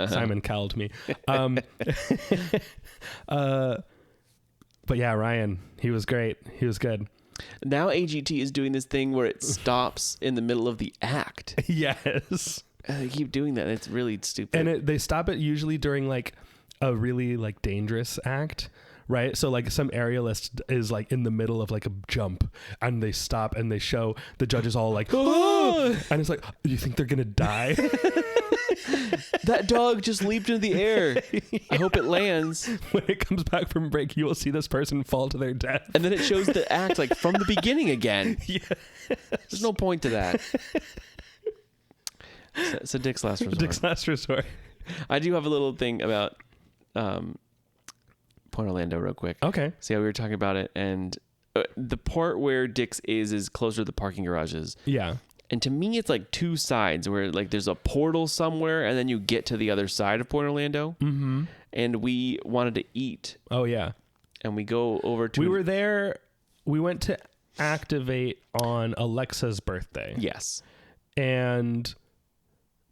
Simon Cowelled me. But yeah, Ryan, he was great. He was good.
Now AGT is doing this thing where it stops in the middle of the act.
Yes.
They keep doing that. It's really stupid.
And they stop it usually during like a really like dangerous act, right? So like some aerialist is like in the middle of like a jump and they stop and they show the judges all like, oh! And it's like, you think they're going to die?
That dog just leaped into the air. Yeah. I hope it lands.
When it comes back from break, you will see this person fall to their death.
And then it shows the act like from the beginning again.
Yeah.
There's no point to that. So Dick's Last Resort.
Dick's Last Resort.
I do have a little thing about Point Orlando real quick.
Okay.
See how we were talking about it, and the part where Dick's is closer to the parking garages.
Yeah.
And to me, it's like two sides where like there's a portal somewhere, and then you get to the other side of Point Orlando. Mm-hmm. And we wanted to eat.
Oh yeah.
And we go over to.
We were there. We went to Activate on Alexa's birthday.
Yes.
And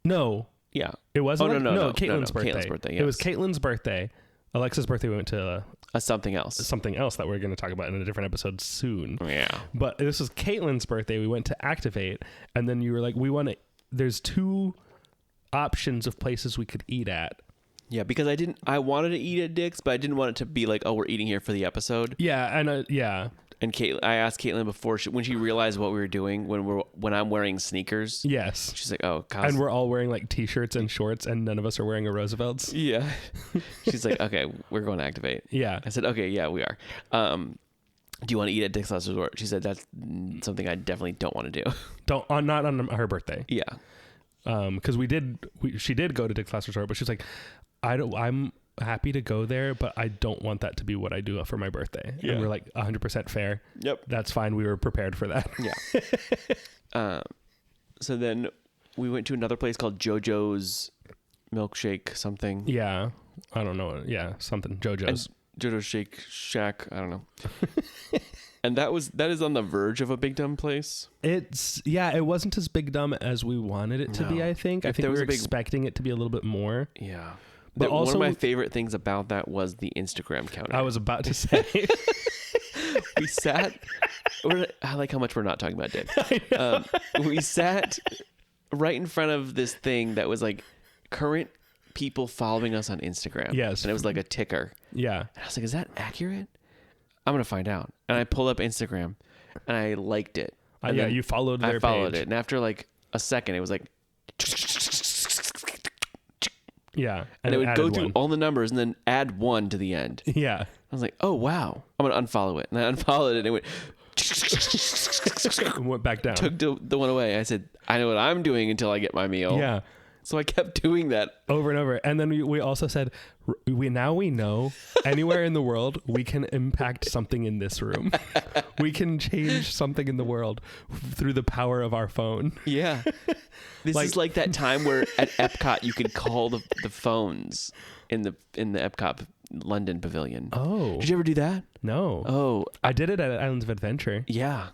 no.
Yeah.
It wasn't.
Oh, no,
Caitlin's birthday.
Caitlin's birthday,
It was
yes.
Caitlin's birthday. Alexa's birthday, we went to
Something else.
something else that we're going to talk about in a different episode soon.
Yeah.
But this was Caitlin's birthday. We went to Activate, and then you were like, there's two options of places we could eat at.
Yeah, because I wanted to eat at Dick's, but I didn't want it to be like, oh, we're eating here for the episode.
Yeah, and yeah.
And I asked Caitlin before when she realized what we were doing when I'm wearing sneakers.
Yes.
She's like, oh, Kyle's.
And we're all wearing like t-shirts and shorts, and none of us are wearing a Roosevelt's.
Yeah. She's like, okay, we're going to Activate.
Yeah.
I said, okay, yeah, we are. Do you want to eat at Dick's Last Resort? She said, that's something I definitely don't want to do.
Not on her birthday.
Yeah.
Because she did go to Dick's Last Resort, but she's like, I'm happy to go there, but I don't want that to be what I do for my birthday.
Yeah.
And we're like 100% fair.
Yep.
That's fine. We were prepared for that.
Yeah. So then we went to another place called JoJo's Milkshake something.
Yeah. I don't know. Yeah. Something. JoJo's.
JoJo's Shake Shack. I don't know. And that is on the verge of a Big Dumb place.
It wasn't as big dumb as we wanted it to be, I think. I think we were expecting it to be a little bit more.
Yeah.
But
one
also,
of my favorite things about that was the Instagram counter.
I was about to say.
We sat. I like how much we're not talking about Dick. We sat right in front of this thing that was like current people following us on Instagram.
Yes.
And it was like a ticker.
Yeah.
And I was like, is that accurate? I'm gonna find out. And I pulled up Instagram, and I liked it. And
Yeah,
then
you followed their
I followed
page.
it, and after like a second, it was like,
Yeah.
and it would
added
go through
one.
all the numbers and then add 1 to the end.
Yeah.
I was like, oh wow, I'm gonna unfollow it, and I unfollowed it, and it
And went back down.
took the one away. I said, I know what I'm doing until I get my meal.
Yeah.
So I kept doing that.
Over and over. And then we also said, we know anywhere in the world, we can impact something in this room. We can change something in the world through the power of our phone.
Yeah. This is like that time where at Epcot you could call the phones in the Epcot London pavilion.
Oh.
Did you ever do that?
No.
Oh,
I did it at Islands of Adventure.
yeah.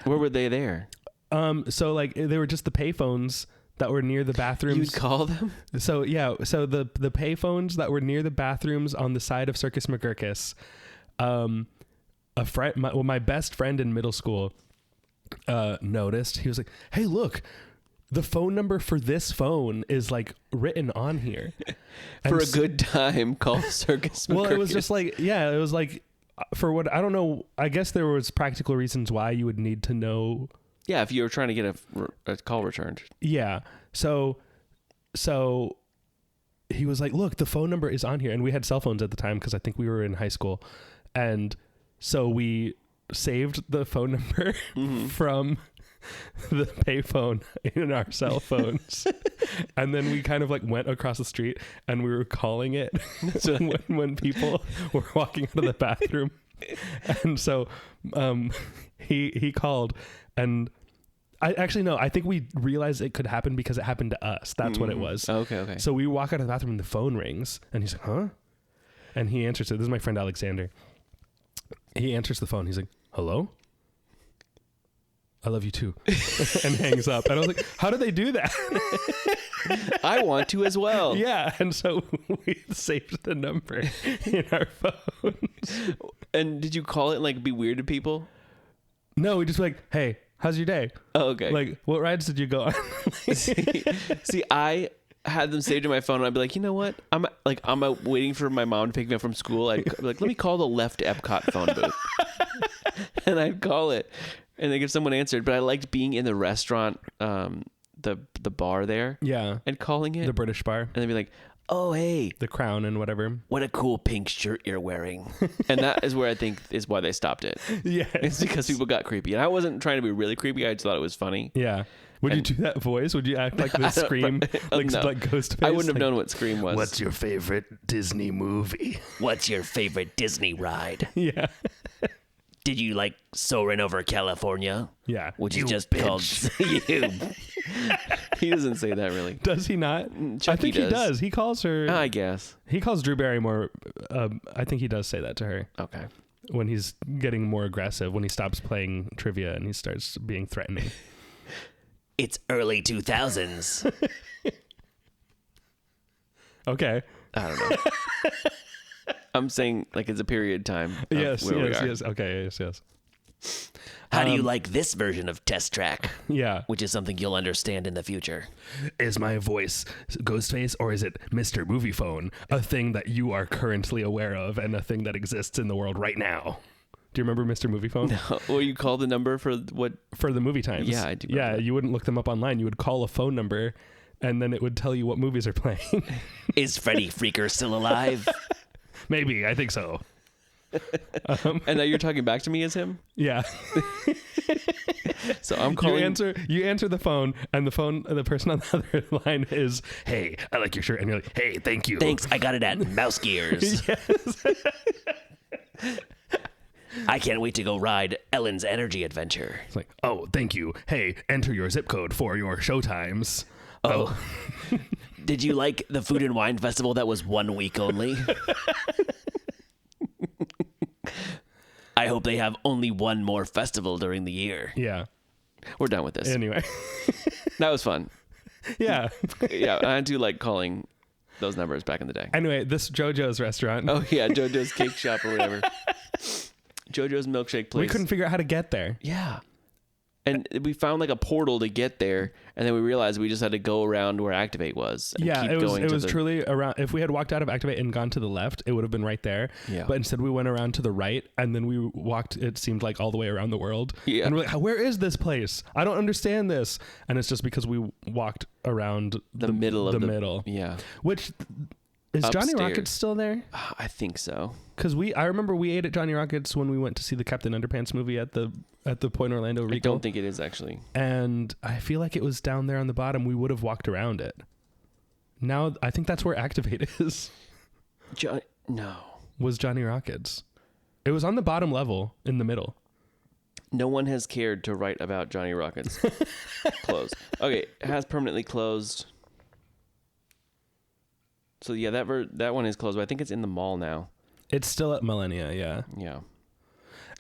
Where were they there?
So like they were just the payphones that were near the bathrooms.
You'd call them?
So yeah, so the payphones that were near the bathrooms on the side of Circus McGurkus, a friend, my best friend in middle school, noticed. He was like, "Hey, look, the phone number for this phone is like written on here."
For
And
a good time, call Circus
well, it was
McGurkus.
just like, yeah, it was like, for what I don't know. I guess there was practical reasons why you would need to know.
Yeah, if you were trying to get a call returned.
Yeah. So he was like, look, the phone number is on here. And we had cell phones at the time because I think we were in high school. And so we saved the phone number from the payphone in our cell phones. And then we kind of like went across the street and we were calling it when people were walking out of the bathroom. And so he called, and I think we realized it could happen because it happened to us. That's what it was.
Okay.
So we walk out of the bathroom and the phone rings, and he's like, huh? And he answers it. This is my friend Alexander. He answers the phone. He's like, hello? I love you too. And hangs up. And I was like, how did they do that?
I want to as well.
Yeah. And so we saved the number in our phone.
And did you call it and like be weird to people?
No, we just like, hey, how's your day?
Oh, okay.
Like, what rides did you go on?
See, I had them saved in my phone, and I'd be like, you know what? I'm out waiting for my mom to pick me up from school. I'd be like, let me call the left Epcot phone booth. And I'd call it, and like if someone answered, but I liked being in the restaurant, the bar there,
Yeah.
and calling it,
The British bar,
and they'd be like, oh, hey,
the Crown and whatever.
what a cool pink shirt you're wearing. And that is where I think is why they stopped it.
Yeah.
It's because people got creepy. And I wasn't trying to be really creepy. I just thought it was funny.
Yeah. Would you do that voice? Would you act like the Scream, like,
No.
like Ghostface?
I wouldn't have
like,
known what Scream was.
What's your favorite Disney movie?
What's your favorite Disney ride?
Yeah.
Did you like Soarin' over California?
Yeah.
Which is
You
just called you.
He doesn't say that really.
Does he not?
Chucky
I think he
does.
does. He calls her.
I guess.
He calls Drew Barrymore. I think he does say that to her
Okay.
when he's getting more aggressive, when he stops playing trivia and he starts being threatening.
It's early 2000s.
Okay.
I don't know. I'm saying like it's a period time. Of
Yes.
where we
Yes.
are.
Yes. Okay. Yes.
How do you like this version of Test Track?
Yeah.
Which is something you'll understand in the future.
Is my voice Ghostface or is it Mr. Movie Phone? A thing that you are currently aware of and a thing that exists in the world right now. Do you remember Mr. Movie Phone?
Or you call the number for what?
For the movie times.
Yeah, I do remember
Yeah,
that.
you wouldn't look them up online. You would call a phone number and then it would tell you what movies are playing.
Is Freddy Freaker still alive?
Maybe. I think so.
And now you're talking back to me as him.
Yeah.
So I'm
You
calling.
answer the phone and the person on the other line is, hey, I like your shirt. And you're like, hey, thank you.
Thanks, I got it at Mouse Gears. I can't wait to go ride Ellen's Energy Adventure.
It's like, oh, thank you. Hey, enter your zip code for your show times.
Oh. Did you like the Food and Wine Festival that was 1 week only? I hope they have only one more festival during the year.
Yeah.
We're done with this.
Anyway.
That was fun.
Yeah.
Yeah, I do like calling those numbers back in the day.
Anyway, this JoJo's restaurant.
Oh yeah, JoJo's Cake Shop or whatever. JoJo's Milkshake Place.
We couldn't figure out how to get there.
Yeah. And we found like a portal to get there, and then we realized we just had to go around where Activate was. And
Yeah,
keep
it was
going
it
to
was
the,
truly around. If we had walked out of Activate and gone to the left, it would have been right there.
Yeah.
But instead, we went around to the right, and then we walked. It seemed like all the way around the world.
Yeah.
And we're like, "Where is this place? I don't understand this." And it's just because we walked around
the middle of
the middle.
Yeah,
Which is Johnny
Upstairs.
Rockets still there?
I think so.
Because I remember we ate at Johnny Rockets when we went to see the Captain Underpants movie at the Point Orlando
I
Regal.
don't think it is actually.
And I feel like it was down there on the bottom. We would have walked around it. Now I think that's where Activate is.
No.
Was Johnny Rockets. It was on the bottom level in the middle.
No one has cared to write about Johnny Rockets. Closed. Okay, it has permanently closed. So yeah, that one is closed, but I think it's in the mall now.
It's still at Millennia, yeah.
Yeah.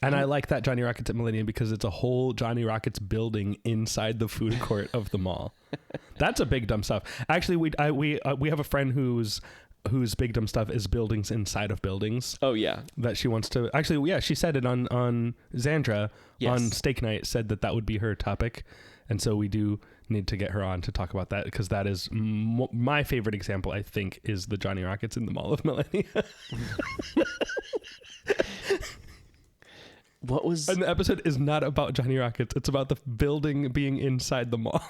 And I like that Johnny Rockets at Millennia because it's a whole Johnny Rockets building inside the food court of the mall. That's a big dumb stuff. Actually, we have a friend whose big dumb stuff is buildings inside of buildings.
Oh yeah.
That she wants to actually, yeah, she said it on Xandra
Yes.
on Steak Night, said that would be her topic, and so we do need to get her on to talk about that because that is my favorite example. I think is the Johnny Rockets in the Mall of Millennia.
What was
And the episode is not about Johnny Rockets; it's about the building being inside the mall.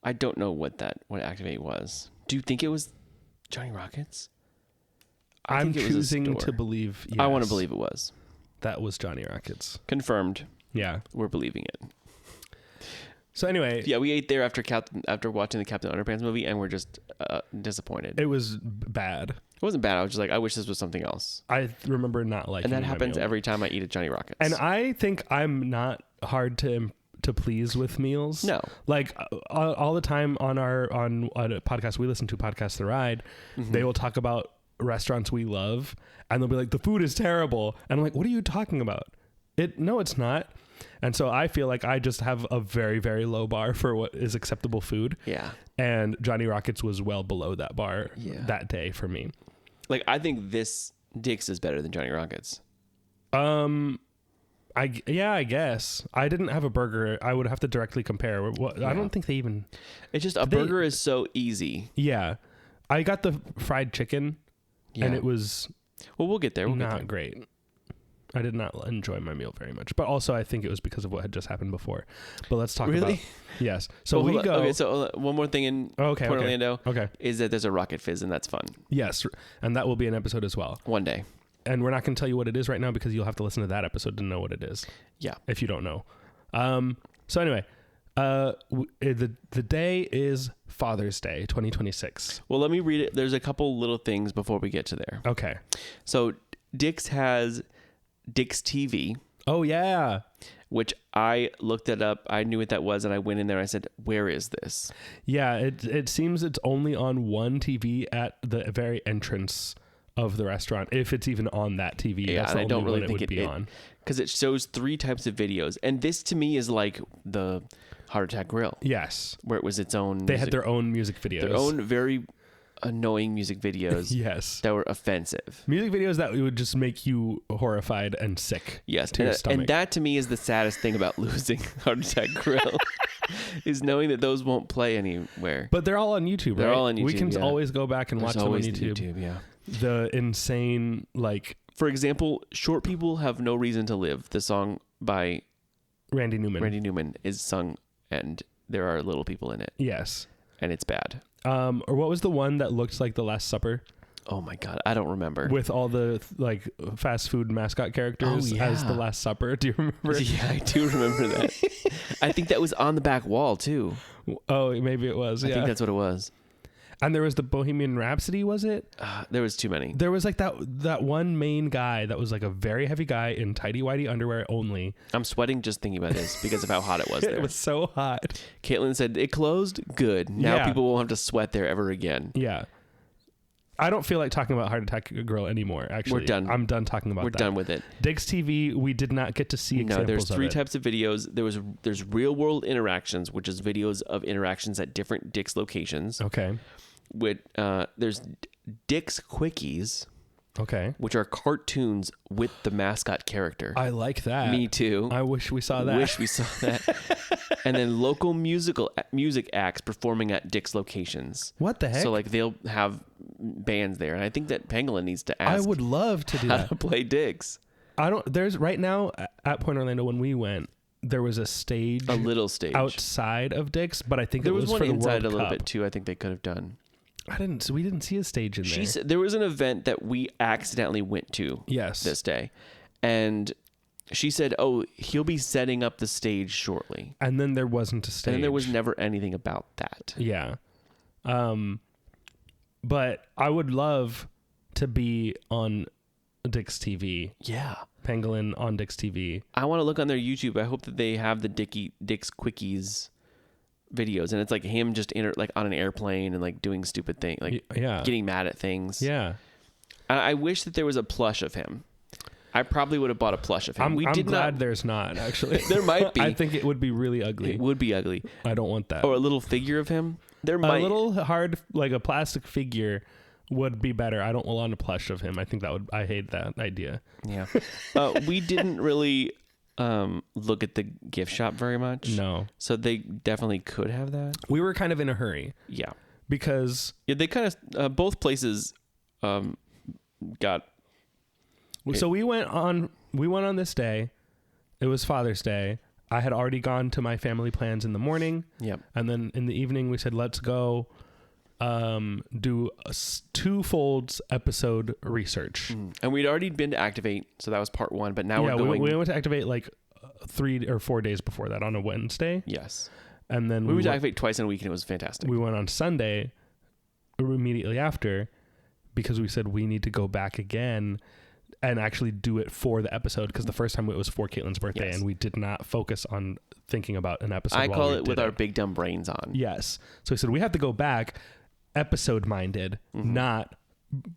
I don't know what Activate was. Do you think it was Johnny Rockets? I
I'm
think it was a
choosing to
store.
believe.
I want to
yes,
believe it was.
that was Johnny Rockets.
Confirmed.
Yeah.
We're believing it.
So anyway,
Yeah, we ate there after watching the Captain Underpants movie, and we're just disappointed.
it was bad.
It wasn't bad. I was just like, I wish this was something else.
I remember not liking.
And that
my
happens
meal.
every time I eat at Johnny Rockets.
And I think I'm not hard to please with meals.
No.
Like all the time on a podcast we listen to, Podcast The Ride, they will talk about restaurants we love, and they'll be like, the food is terrible, and I'm like, what are you talking about? No, it's not. And so I feel like I just have a very, very low bar for what is acceptable food.
Yeah.
And Johnny Rockets was well below that bar
Yeah.
that day for me.
Like, I think this Dick's is better than Johnny Rockets.
I guess I didn't have a burger. I would have to directly compare. I don't think they even.
It's just a burger is so easy.
Yeah, I got the fried chicken,
Yeah.
and it was
Well, we'll get there. We'll get
not
there.
great. I did not enjoy my meal very much, but also I think it was because of what had just happened before. But let's talk
Really?
about yes. So
Well,
we
hold on.
go.
Okay, so one more thing in Port Orlando
Okay.
is that there's a Rocket Fizz, and that's fun.
Yes, and that will be an episode as well.
One day.
And we're not going to tell you what it is right now because you'll have to listen to that episode to know what it is.
Yeah.
If you don't know. So anyway, the day is Father's Day, 2026.
Well, let me read it. There's a couple little things before we get to there.
Okay.
So Dick's has Dick's TV,
Oh yeah.
which I looked it up. I knew what that was, and I went in there and I said, where is this?
Yeah, it seems it's only on one TV at the very entrance of the restaurant, if it's even on that TV.
Yeah,
That's
and
the
I don't
only
really
one
think
it would be
it
on.
because it shows 3 types of videos. And this to me is like the Heart Attack Grill,
Yes.
where it was its own.
They had their own music videos.
their own very annoying music videos
Yes.
that were offensive.
Music videos that would just make you horrified and sick.
Yes,
To your stomach.
and that to me is the saddest thing about losing Heart Attack Grill is knowing that those won't play anywhere.
But they're all on YouTube,
They're
right?
all on
We
YouTube,
can
yeah.
always go back and
There's
watch them on
always
YouTube.
yeah.
The insane, like,
For example, Short People Have No Reason to Live, the song by
Randy Newman.
Randy Newman, is sung, and there are little people in it,
Yes.
and it's bad.
Or what was the one that looked like The Last Supper
Oh my God, I don't remember.
with all the like fast food mascot characters
Oh,
as The
yeah.
Last Supper? Do you remember?
Yeah, I do remember that. I think that was on the back wall, too.
Oh, maybe it was.
I
Yeah.
think that's what it was.
And there was the Bohemian Rhapsody, was it?
There was too many.
There was like that one main guy that was like a very heavy guy in tighty whitey underwear only.
I'm sweating just thinking about this because of how hot it was there.
It was so hot.
Caitlin said, it closed? Good. Now
Yeah.
people won't have to sweat there ever again.
Yeah. I don't feel like talking about Heart Attack Girl anymore, actually.
We're done.
I'm done talking about
We're
that.
done with it.
Digs TV, we did not get to see
No,
examples
there's
of
3
it.
types of videos. There's real world interactions, which is videos of interactions at different Dick's locations.
Okay.
There's Dick's Quickies,
Okay.
which are cartoons with the mascot character.
I like that.
Me too.
I wish we saw that.
Wish we saw that. And then local music acts performing at Dick's locations.
What the heck?
So like they'll have bands there, and I think that Pangolin needs to
I
ask
would love to do
how
that.
to play Dick's.
There's right now at Point Orlando when we went, there was a stage,
A little stage.
outside of Dick's, but I think
There
it
was
was
one
for the
inside
World
a little
Cup.
bit too. I think they could have done.
We didn't see a stage in there.
She said there was an event that we accidentally went to.
Yes.
This day, and she said, "Oh, he'll be setting up the stage shortly."
And then there wasn't a stage.
And there was never anything about that.
Yeah. But I would love to be on Dick's TV.
Yeah.
Pangolin on Dick's TV.
I want to look on their YouTube. I hope that they have the Dick's Quickies videos, and it's like him just like on an airplane and like doing stupid things, like
Yeah.
getting mad at things.
Yeah.
I wish that there was a plush of him. I probably would have bought a plush of him.
I'm
did
glad
not.
there's not, actually.
There might be.
I think it would be really ugly.
It would be ugly,
I don't want that.
or a little figure of him. There
a
might
little hard, like a plastic figure would be better. I don't want a plush of him. I think I hate that idea.
Yeah. We didn't really look at the gift shop very much.
No.
So they definitely could have that.
We were kind of in a hurry
Yeah.
because
Yeah, they kind of both places got.
so we went on this day. It was Father's Day. I had already gone to my family plans in the morning.
Yep.
And then in the evening we said, let's go do a two folds episode research.
And we'd already been to Activate, so that was part one. But now we're going.
we went to Activate like 3 or 4 days before that on a Wednesday.
Yes.
And then
We went to
went-
Activate twice in a week, and it was fantastic.
we went on Sunday immediately after because we said we need to go back again and actually do it for the episode, because the first time it was for Caitlin's birthday.
Yes.
And we did not focus on thinking about an episode.
I
while
call
we
it with
did
our big dumb brains on.
Yes. So we said we have to go back episode minded, not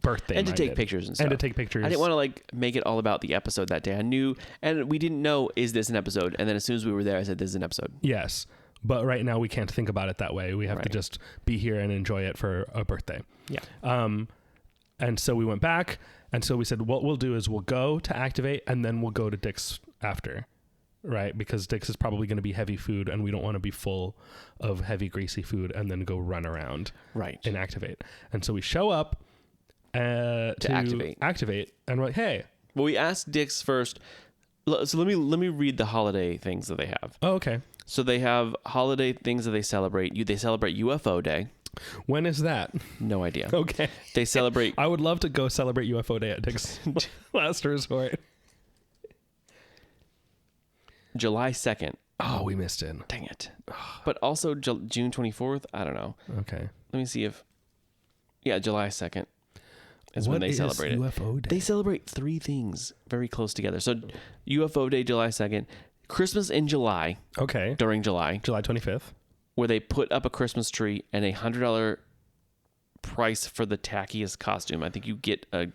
birthday
And to take
minded.
pictures and stuff.
And to take pictures.
I didn't want to like make it all about the episode that day. I knew, and we didn't know, is this an episode? And then as soon as we were there, I said, this is an episode.
Yes. But right now we can't think about it that way. We have to
Right.
just be here and enjoy it for a birthday.
Yeah.
And so we went back, and so we said, what we'll do is we'll go to Activate, and then we'll go to Dick's after, right? Because Dick's is probably going to be heavy food, and we don't want to be full of heavy, greasy food and then go run around
Right.
in Activate. And so we show up to
Activate.
and we're like, hey,
Well, we asked Dick's first. So let me read the holiday things that they have.
oh, okay.
So they have holiday things that they celebrate. They celebrate UFO Day.
When is that?
No idea.
Okay.
They celebrate.
I would love to go celebrate UFO Day at Dick's last resort.
July 2nd.
Oh, we missed it.
Dang it. But also June 24th. I don't know.
Okay.
Let me see if. Yeah, July 2nd is when
What
they
is
celebrate it.
UFO Day?
They celebrate 3 things very close together. So UFO Day, July 2nd. Christmas in July,
Okay.
during July,
July 25th.
where they put up a Christmas tree and $100 price for the tackiest costume. I think you get a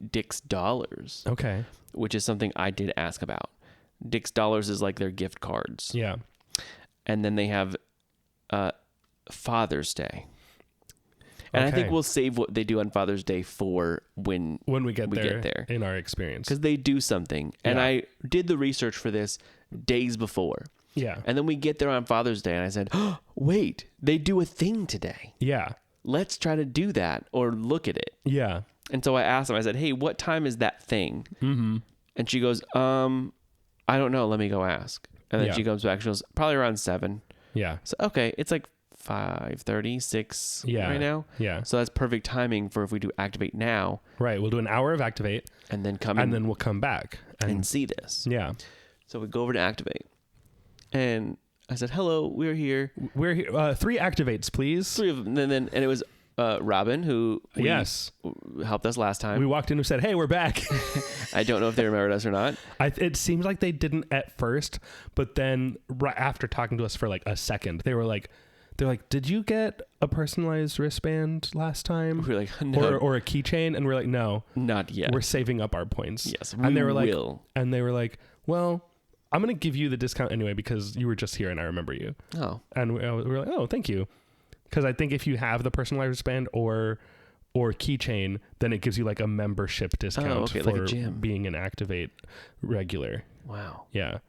Dick's Dollars,
Okay.
which is something I did ask about. Dick's Dollars is like their gift cards.
Yeah.
And then they have Father's Day. And I
Okay.
think we'll save what they do on Father's Day for when
When we get
get
there in our experience.
because they do something. And
Yeah.
I did the research for this days before.
Yeah.
And then we get there on Father's Day, and I said, oh, wait, they do a thing today.
Yeah.
Let's try to do that or look at it.
Yeah.
And so I asked them, I said, hey, what time is that thing? Mm-hmm. And she goes, I don't know. Let me go ask. And then
Yeah.
she comes back. She goes, probably around 7.
Yeah.
So, okay, it's like 5:30, 6
Yeah.
right now.
Yeah.
So that's perfect timing for if we do Activate now
Right. We'll do an hour of Activate,
and then come
and
in
then we'll come back
and see this.
yeah.
So we go over to Activate. And I said, hello, we're here.
We're here. 3 Activates, please.
3 of them. And it was Robin, who
Yes.
helped us last time.
We walked in and said, hey, we're back.
I don't know if they remembered us or not.
It seems like they didn't at first, but then right after talking to us for like a second, they're like, did you get a personalized wristband last time?
We were like, no,
or a keychain? And we're like, no,
not yet.
we're saving up our points.
Yes,
and they
we
were like,
will.
and they were like, well, I'm going to give you the discount anyway, because you were just here and I remember you.
Oh,
And we were like, oh, thank you. Because I think if you have the personalized wristband or or keychain, then it gives you like a membership discount
okay,
for
like a gym.
being an Activate regular.
Wow.
Yeah.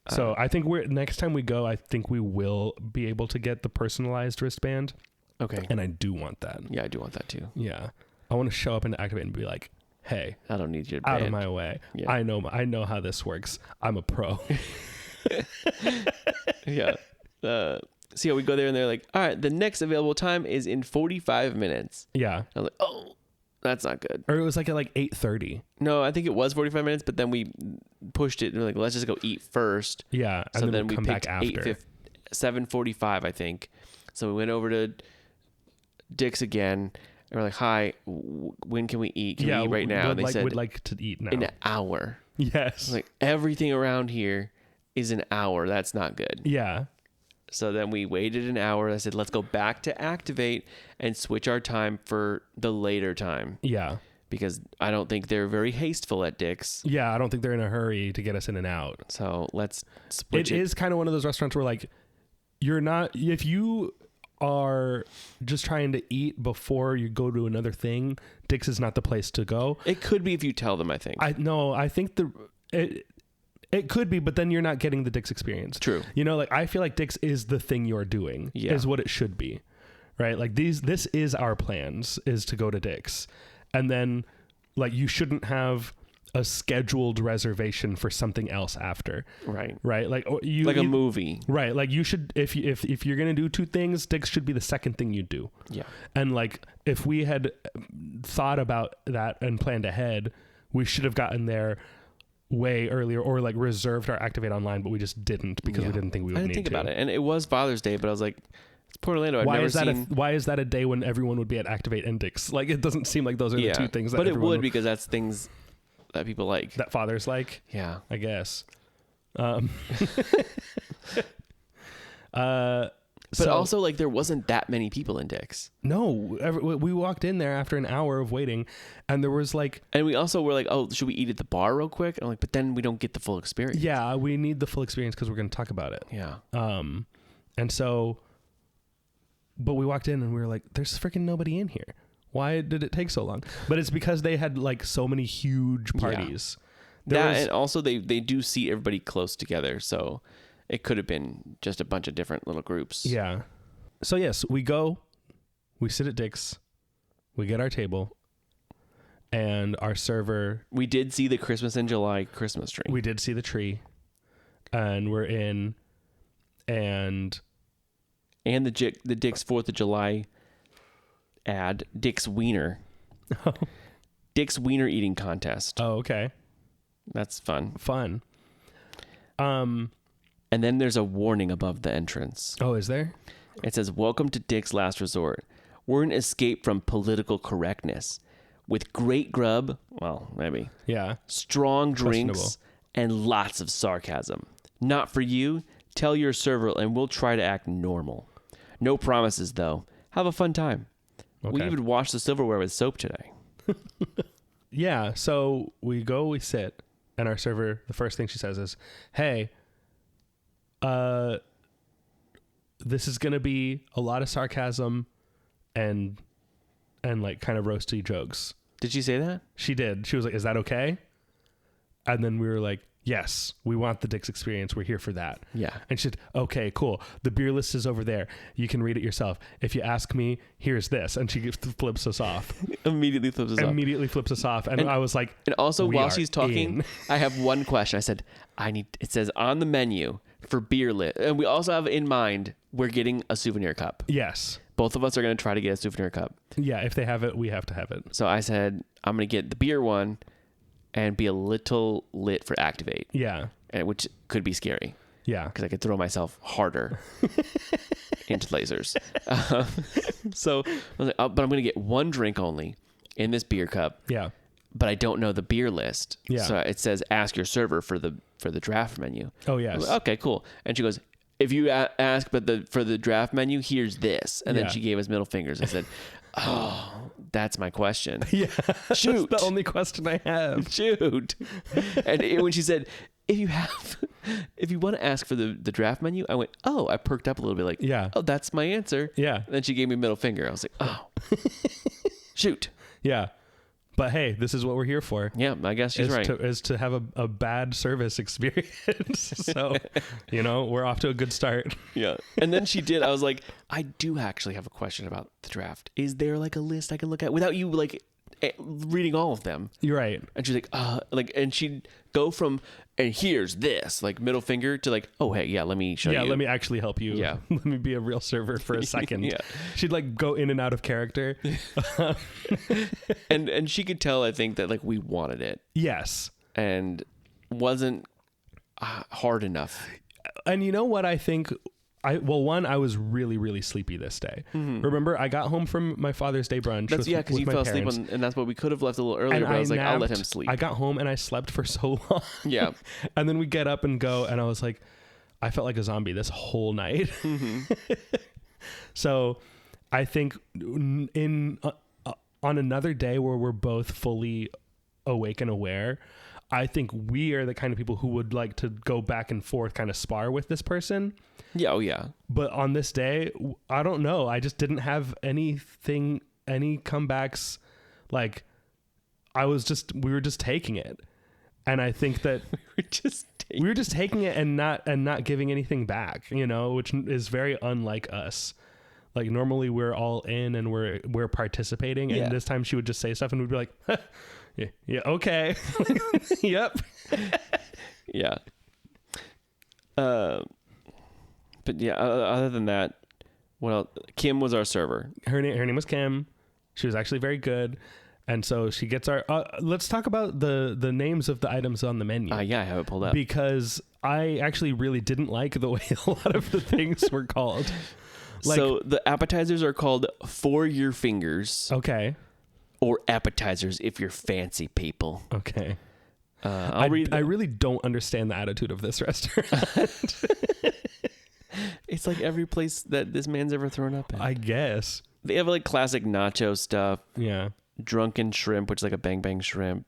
So I think next time we go, I think we will be able to get the personalized wristband,
Okay.
and I do want that.
Yeah, I do want that too.
Yeah. I want to show up into Activate and be like, hey,
I don't need your
out
band.
of my way.
Yeah.
I know how this works. I'm a pro.
Yeah. So yeah, we go there and they're like, all right, the next available time is in 45 minutes.
Yeah.
I was like, oh, that's not good.
Or it was like at like 8:30.
No, I think it was 45 minutes, but then we pushed it and we're like, let's just go eat first.
Yeah. And
So
then,
then
we'll
we
come
picked
back after.
7:45, I think. So we went over to Dick's again. And we're like, hi, when can we eat? Can we eat right now? And they said,
would like to eat now.
in an hour.
Yes.
Like, everything around here is an hour. That's not good.
Yeah.
So then we waited an hour. I said, let's go back to Activate and switch our time for the later time.
Yeah.
Because I don't think they're very hasteful at Dick's.
Yeah. I don't think they're in a hurry to get us in and out.
So let's switch
It is kind of one of those restaurants where like you're not, if you are just trying to eat before you go to another thing, Dick's is not the place to go.
It could be if you tell them, I think.
I think it could be, but then you're not getting the Dick's experience.
True.
You know, like I feel like Dick's is the thing you're doing.
Yeah.
Is what it should be. Right? Like this is our plans, is to go to Dick's. And then like you shouldn't have a scheduled reservation for something else after.
Right.
Right? Like a
movie.
Right. Like you should, if you're going to do two things, Dick's should be the second thing you do.
Yeah.
And like, if we had thought about that and planned ahead, we should have gotten there way earlier or like reserved our Activate online, but we just didn't because we didn't think we would
I didn't
need
think
to.
about it. And it was Father's Day, but I was like, it's Port Orlando.
Why is that a day when everyone would be at Activate and Dick's? Like, it doesn't seem like those are the two things that
but it
everyone
would because that's things that people like.
that fathers like,
Yeah.
I guess.
But also, like, there wasn't that many people in Dick's.
No, we walked in there after an hour of waiting, and there was like,
And we also were like, oh, should we eat at the bar real quick? And I'm like, but then we don't get the full experience.
yeah, we need the full experience because we're going to talk about it.
Yeah.
And so, but we walked in and we were like, there's freaking nobody in here. Why did it take so long? But it's because they had like so many huge parties.
And also they do seat everybody close together. So it could have been just a bunch of different little groups.
Yeah. So yes, we sit at Dick's, we get our table, and our server.
We did see the Christmas in July Christmas tree.
We did see the tree, and we're in, and
the Dick's 4th of July ad, Dick's Wiener. Dick's Wiener eating contest.
oh, okay,
That's fun.
fun.
And then there's a warning above the entrance.
Oh, is there?
It says, welcome to Dick's Last Resort. We're an escape from political correctness. With great grub, well, maybe,
Yeah.
strong drinks,
Questionable.
and lots of sarcasm. Not for you. Tell your server and we'll try to act normal. No promises, though. Have a fun time. We
Okay.
even washed the silverware with soap today.
Yeah, so we sit, and our server, the first thing she says is, hey, this is going to be a lot of sarcasm and like kind of roasty jokes.
Did she say that?
She did. She was like, is that okay? And then we were like, yes, we want the Dick's experience. We're here for that.
Yeah.
And she said, okay, cool. The beer list is over there. You can read it yourself. If you ask me, here's this. And she flips us off.
Immediately flips us off.
Immediately flips us off. And I was like,
And also,
we
while
are
she's talking,
in.
I have one question. I said, it says on the menu for beer lit. And we also have in mind, we're getting a souvenir cup.
yes.
Both of us are going to try to get a souvenir cup.
Yeah, if they have it, we have to have it.
So I said, I'm going to get the beer one and be a little lit for Activate,
Yeah.
and which could be scary
Yeah.
because I could throw myself harder into lasers. So I was like, oh, but I'm going to get one drink only in this beer cup,
Yeah.
but I don't know the beer list.
Yeah.
So it says, ask your server for the draft menu.
Oh,
I
yes.
was like, okay, cool. And she goes, if you ask, but for the draft menu, here's this. And
Yeah.
then she gave us middle fingers. I said, oh, that's my question.
Yeah.
Shoot.
That's the only question I have.
Shoot. And when she said, if you want to ask for the draft menu, I went, oh, I perked up a little bit like,
Yeah.
oh, that's my answer.
Yeah.
And then she gave me middle finger. I was like, oh, Shoot.
Yeah. But hey, this is what we're here for.
Yeah, I guess she's right.
Is to have a bad service experience. So, we're off to a good start.
Yeah. And then she did. I was like, I do actually have a question about the draft. Is there like a list I can look at without you like reading all of them?
You're right.
And she's like, and she'd go from, and here's this, like middle finger to like, oh, hey, yeah, let me show you.
Yeah, let me actually help you.
Yeah.
Let me be a real server for a second.
Yeah.
She'd like go in and out of character.
And she could tell, I think, that like we wanted it
Yes.
and wasn't hard enough.
And you know what I think? I was really, really sleepy this day. Remember, I got home from my Father's Day brunch.
That's because
with
you
my
fell
parents,
asleep and that's what we could have left a little earlier,
and
but I was like, I'll let him
napped.
sleep.
I got home and I slept for so long.
Yeah.
And then we get up and go, and I was like, I felt like a zombie this whole night. So I think on another day where we're both fully awake and aware, I think we are the kind of people who would like to go back and forth, kind of spar with this person.
Yeah. Oh, yeah.
But on this day, I don't know. I just didn't have any comebacks. Like we were just taking it. And I think that we were just taking it and not giving anything back, which is very unlike us. Like normally we're all in and we're participating. And this time she would just say stuff and we'd be like, yeah, okay. Yep.
Yeah. But yeah, other than that, well, Kim was our server.
Her name was Kim. She was actually very good. And so she gets our, let's talk about the names of the items on the menu.
Yeah, I have it pulled up.
Because I actually really didn't like the way a lot of the things were called.
So the appetizers are called For Your Fingers.
Okay.
Or appetizers if you're fancy people.
Okay.
I'll read.
I really don't understand the attitude of this restaurant.
It's like every place that this man's ever thrown up in.
I guess.
They have like classic nacho stuff.
Yeah.
Drunken shrimp, which is like a bang bang shrimp.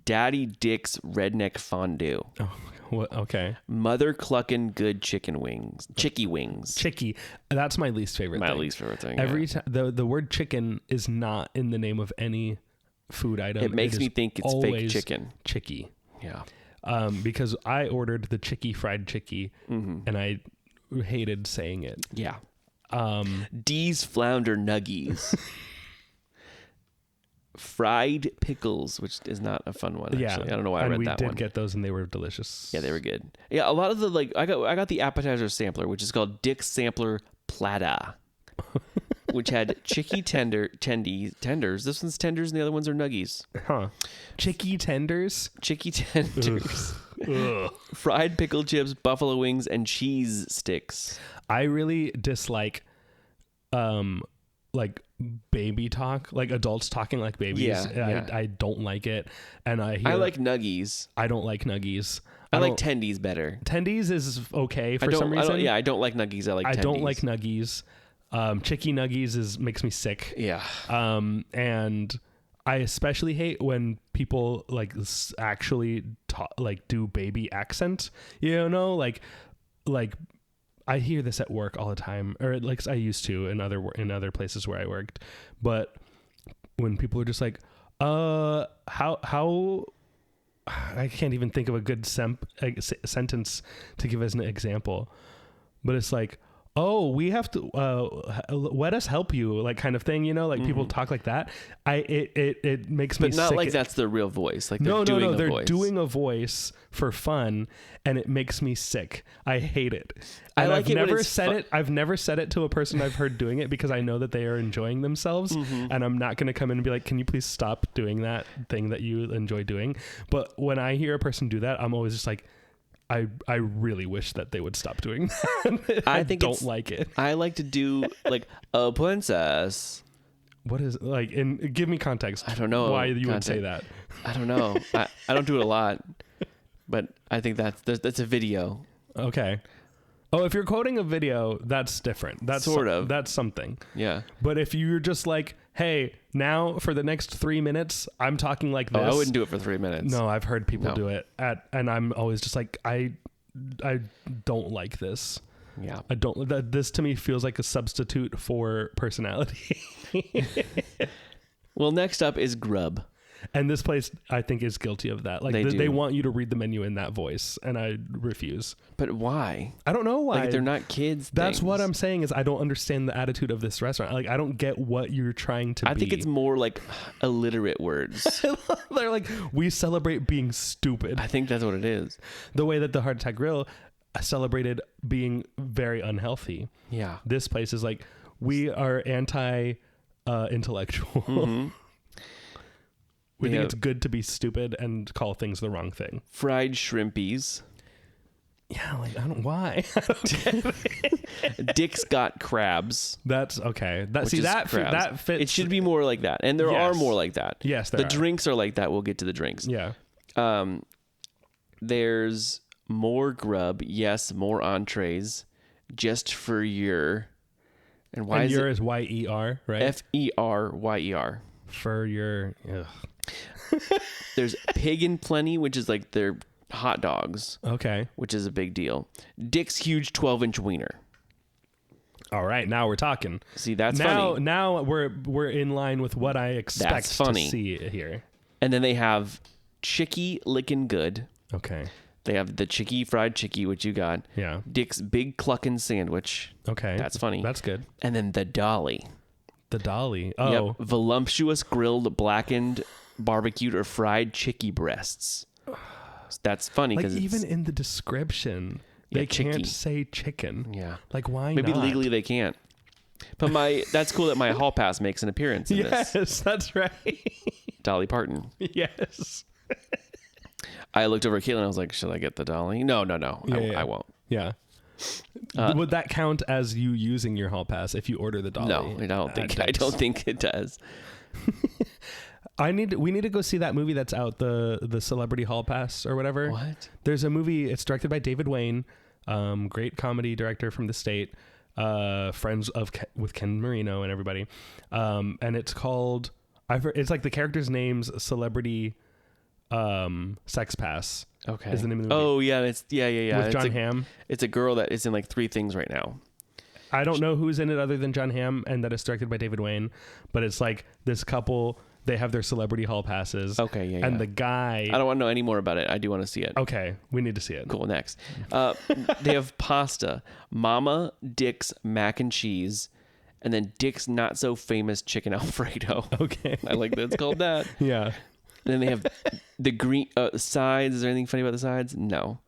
Daddy Dick's redneck fondue.
Oh, what? Okay.
Mother Cluckin' good chicken wings. Chicky wings.
Chicky. That's my least favorite
My
thing.
least favorite thing.
Every time the word chicken is not in the name of any food item.
It makes me
is
think it's fake
always
chicken.
Chicky.
Yeah.
Because I ordered the chicky fried chicky, and I hated saying it.
Yeah. D's flounder nuggies. Fried pickles, which is not a fun one. Actually. I don't know why I read that one.
We did get those, and they were delicious.
Yeah, they were good. Yeah, a lot of the I got the appetizer sampler, which is called Dick's Sampler Plata, which had chicky tenders. This one's tenders, and the other ones are nuggies.
Huh? Chicky tenders.
Chicky tenders.
Ugh.
Fried pickle chips, buffalo wings, and cheese sticks.
I really dislike, like baby talk, like adults talking like babies.
Yeah.
I don't like it, and I
like nuggies.
I don't like nuggies.
I like tendies better.
Tendies is okay for some reason.
I don't like nuggies. I like tendies.
I don't like nuggies. Chicky nuggies makes me sick.
Yeah.
And I especially hate when people like actually do baby accent. Like I hear this at work all the time, or like I used to in other places where I worked. But when people are just like, how I can't even think of a good sentence to give as an example, but it's like, oh, we have to let us help you, like kind of thing, like people talk like that. It makes me sick.
But not like that's their real voice. Like they're
doing a voice for fun, and it makes me sick. I hate it.
And
I've never said it. I've never said it to a person I've heard doing it because I know that they are enjoying themselves, and I'm not going to come in and be like, "Can you please stop doing that thing that you enjoy doing?" But when I hear a person do that, I'm always just like, I really wish that they would stop doing that. I don't like it.
I like to do like a princess.
What is like? And give me context.
I don't know
why you would say that.
I don't know. I don't do it a lot, but I think that's a video.
Okay. Oh, if you're quoting a video, that's different. That's that's something.
Yeah.
But if you're just like, hey, now for the next 3 minutes, I'm talking like this.
Oh, I wouldn't do it for 3 minutes.
No, I've heard people do it and I'm always just like, I don't like this.
Yeah.
I don't. This to me feels like a substitute for personality.
Well, next up is Grub.
And this place, I think, is guilty of that. Like
They do.
they want you to read the menu in that voice, and I refuse.
But why?
I don't know why.
Like, they're not kids.
That's
things.
what I'm saying is I don't understand the attitude of this restaurant. Like I don't get what you're trying to be.
I think it's more like illiterate words.
They're like, we celebrate being stupid.
I think that's what it is.
The way that the Heart Attack Grill celebrated being very unhealthy.
Yeah.
This place is like, we are anti-intellectual. We
They
think
have-
it's good to be stupid and call things the wrong thing.
Fried shrimpies.
Yeah, like I don't why.
Dick's got crabs.
That's okay. That
Which
see
is
that
crabs.
that fits.
It should be more like that, and there are
Yes.
more like that.
Yes, there
the
are.
drinks are like that. We'll get to the drinks.
Yeah.
There's more grub. Yes, more entrees. Just for your. And why
And
is
your
it
is YER, right?
FERYER?
For your. Ugh.
There's Pig and Plenty, which is like their hot dogs,
Okay.
which is a big deal. Dick's huge 12-inch wiener.
All right. Now we're talking.
See, that's
now,
funny.
now we're in line with what I expect
That's funny.
to see here.
And then they have Chicky Lickin' Good.
Okay.
They have the Chicky fried chicky, which you got.
Yeah.
Dick's Big Cluckin' Sandwich.
Okay.
That's funny.
That's good.
And then the Dolly.
The Dolly. Oh.
Yep. Voluptuous grilled, blackened, barbecued, or fried chicky breasts. That's funny
Like
because
even in the description,
Yeah,
they
chicky.
can't say chicken.
yeah.
Like why
Maybe
not?
legally they can't. But that's cool that my hall pass makes an appearance in this.
Yes, that's right.
Dolly Parton.
Yes.
I looked over at Caitlin. I was like, should I get the Dolly? No.
Yeah.
I won't.
Yeah. Would that count as you using your hall pass if you order the Dolly?
No, I don't think. I
That's-
don't think it does.
We need to go see that movie that's out, the Celebrity Hall Pass or whatever.
What?
There's a movie. It's directed by David Wayne, great comedy director from the state, friends with Ken Marino and everybody, and it's called. It's like the character's name's Celebrity Sex Pass.
Okay.
Is the name of the movie.
Oh yeah, it's yeah.
With
It's
John
a,
Hamm.
It's a girl that is in like 3 things right now.
I don't know who's in it other than John Hamm, and that it's directed by David Wayne. But it's like this couple. They have their Celebrity Hall Passes.
Okay, yeah.
And the guy.
I don't want to know any more about it. I do want to see it.
Okay, we need to see it.
Cool. Next, they have pasta, Mama Dick's mac and cheese, and then Dick's not so famous chicken Alfredo.
Okay.
I like that it's called that.
Yeah.
And then they have the green sides. Is there anything funny about the sides? No.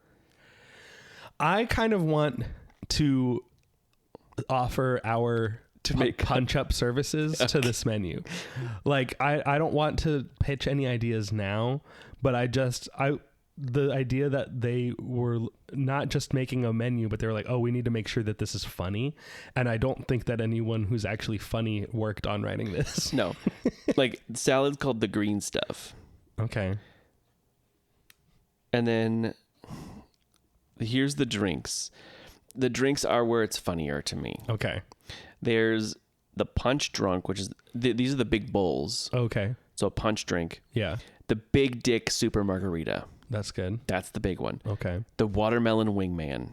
I kind of want to offer our
make
punch up services to this menu. Like I don't want to pitch any ideas now, but the idea that they were not just making a menu, but they were like, oh, we need to make sure that this is funny. And I don't think that anyone who's actually funny worked on writing this.
No. Like salad's called the green stuff.
Okay.
And then here's the drinks. The drinks are where it's funnier to me.
Okay.
There's the punch drunk, which is these are the big bowls.
Okay.
So a punch drink.
Yeah.
The Big Dick Super Margarita.
That's good.
That's the big one.
Okay.
The Watermelon Wingman.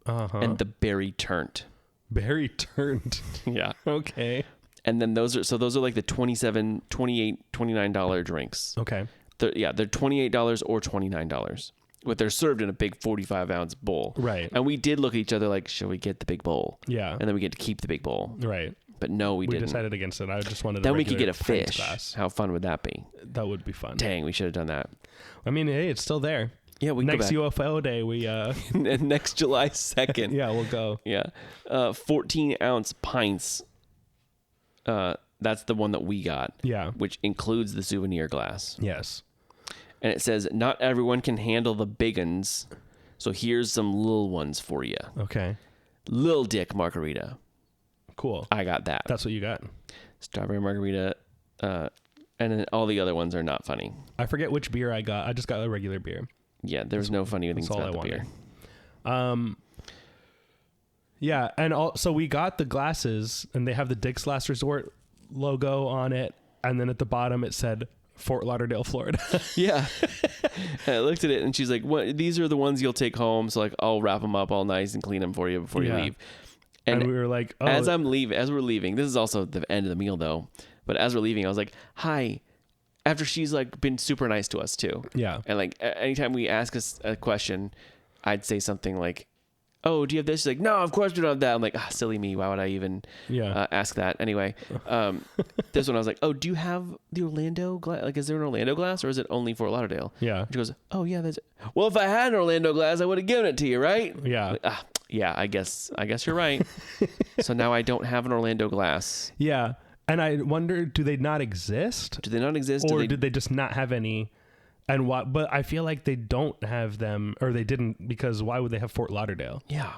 Uh-huh.
And the Berry Turnt.
Berry turned.
Yeah.
Okay.
And then those are like the $27, $28, $29 drinks.
Okay.
They're $28 or $29. But they're served in a big 45-ounce bowl.
Right.
And we did look at each other like, should we get the big bowl?
Yeah.
And then we get to keep the big bowl.
Right.
But no, we
We
didn't.
decided against it. I just wanted.
Then we could get a
regular pint
fish.
glass.
How fun would that be?
That would be fun.
Dang, we should have done that.
I mean, hey, it's still there.
Yeah, we can
Next
go
UFO day, we
back. Next July 2nd.
yeah, we'll go.
Yeah. 14-ounce pints. That's the one that we got.
Yeah.
Which includes the souvenir glass.
Yes.
And it says, not everyone can handle the big uns. So here's some little ones for you.
Okay.
Lil Dick Margarita.
Cool.
I got that.
That's what you got.
Strawberry Margarita. And then all the other ones are not funny.
I forget which beer I got. I just got a regular beer.
Yeah, there's no funny things
all
about
I
the beer.
wanted. Yeah, and so we got the glasses, and they have the Dick's Last Resort logo on it, and then at the bottom it said Fort Lauderdale, Florida.
Yeah. And I looked at it, and she's like, "What? These are the ones you'll take home. So like, I'll wrap them up all nice and clean them for you before you
Yeah.
leave."
And we were like, oh,
as we're leaving, this is also the end of the meal though. But as we're leaving, I was like, "Hi." After she's like been super nice to us too.
yeah.
And like anytime we ask us a question, I'd say something like, "Oh, do you have this?" She's like, "No, of course we don't have that." I'm like, silly me. Why would I even
Yeah.
ask that? Anyway, this one I was like, "Oh, do you have the Orlando glass? Like, is there an Orlando glass or is it only Fort Lauderdale?"
Yeah.
And she goes, "Oh yeah, there's." Well, if I had an Orlando glass, I would have given it to you, right?
Yeah.
Like, yeah, I guess you're right. So now I don't have an Orlando glass.
Yeah. And I wonder, do they not exist?
Do they not exist?
Or did they just not have any? And what? But I feel like they don't have them, or they didn't, because why would they have Fort Lauderdale?
Yeah.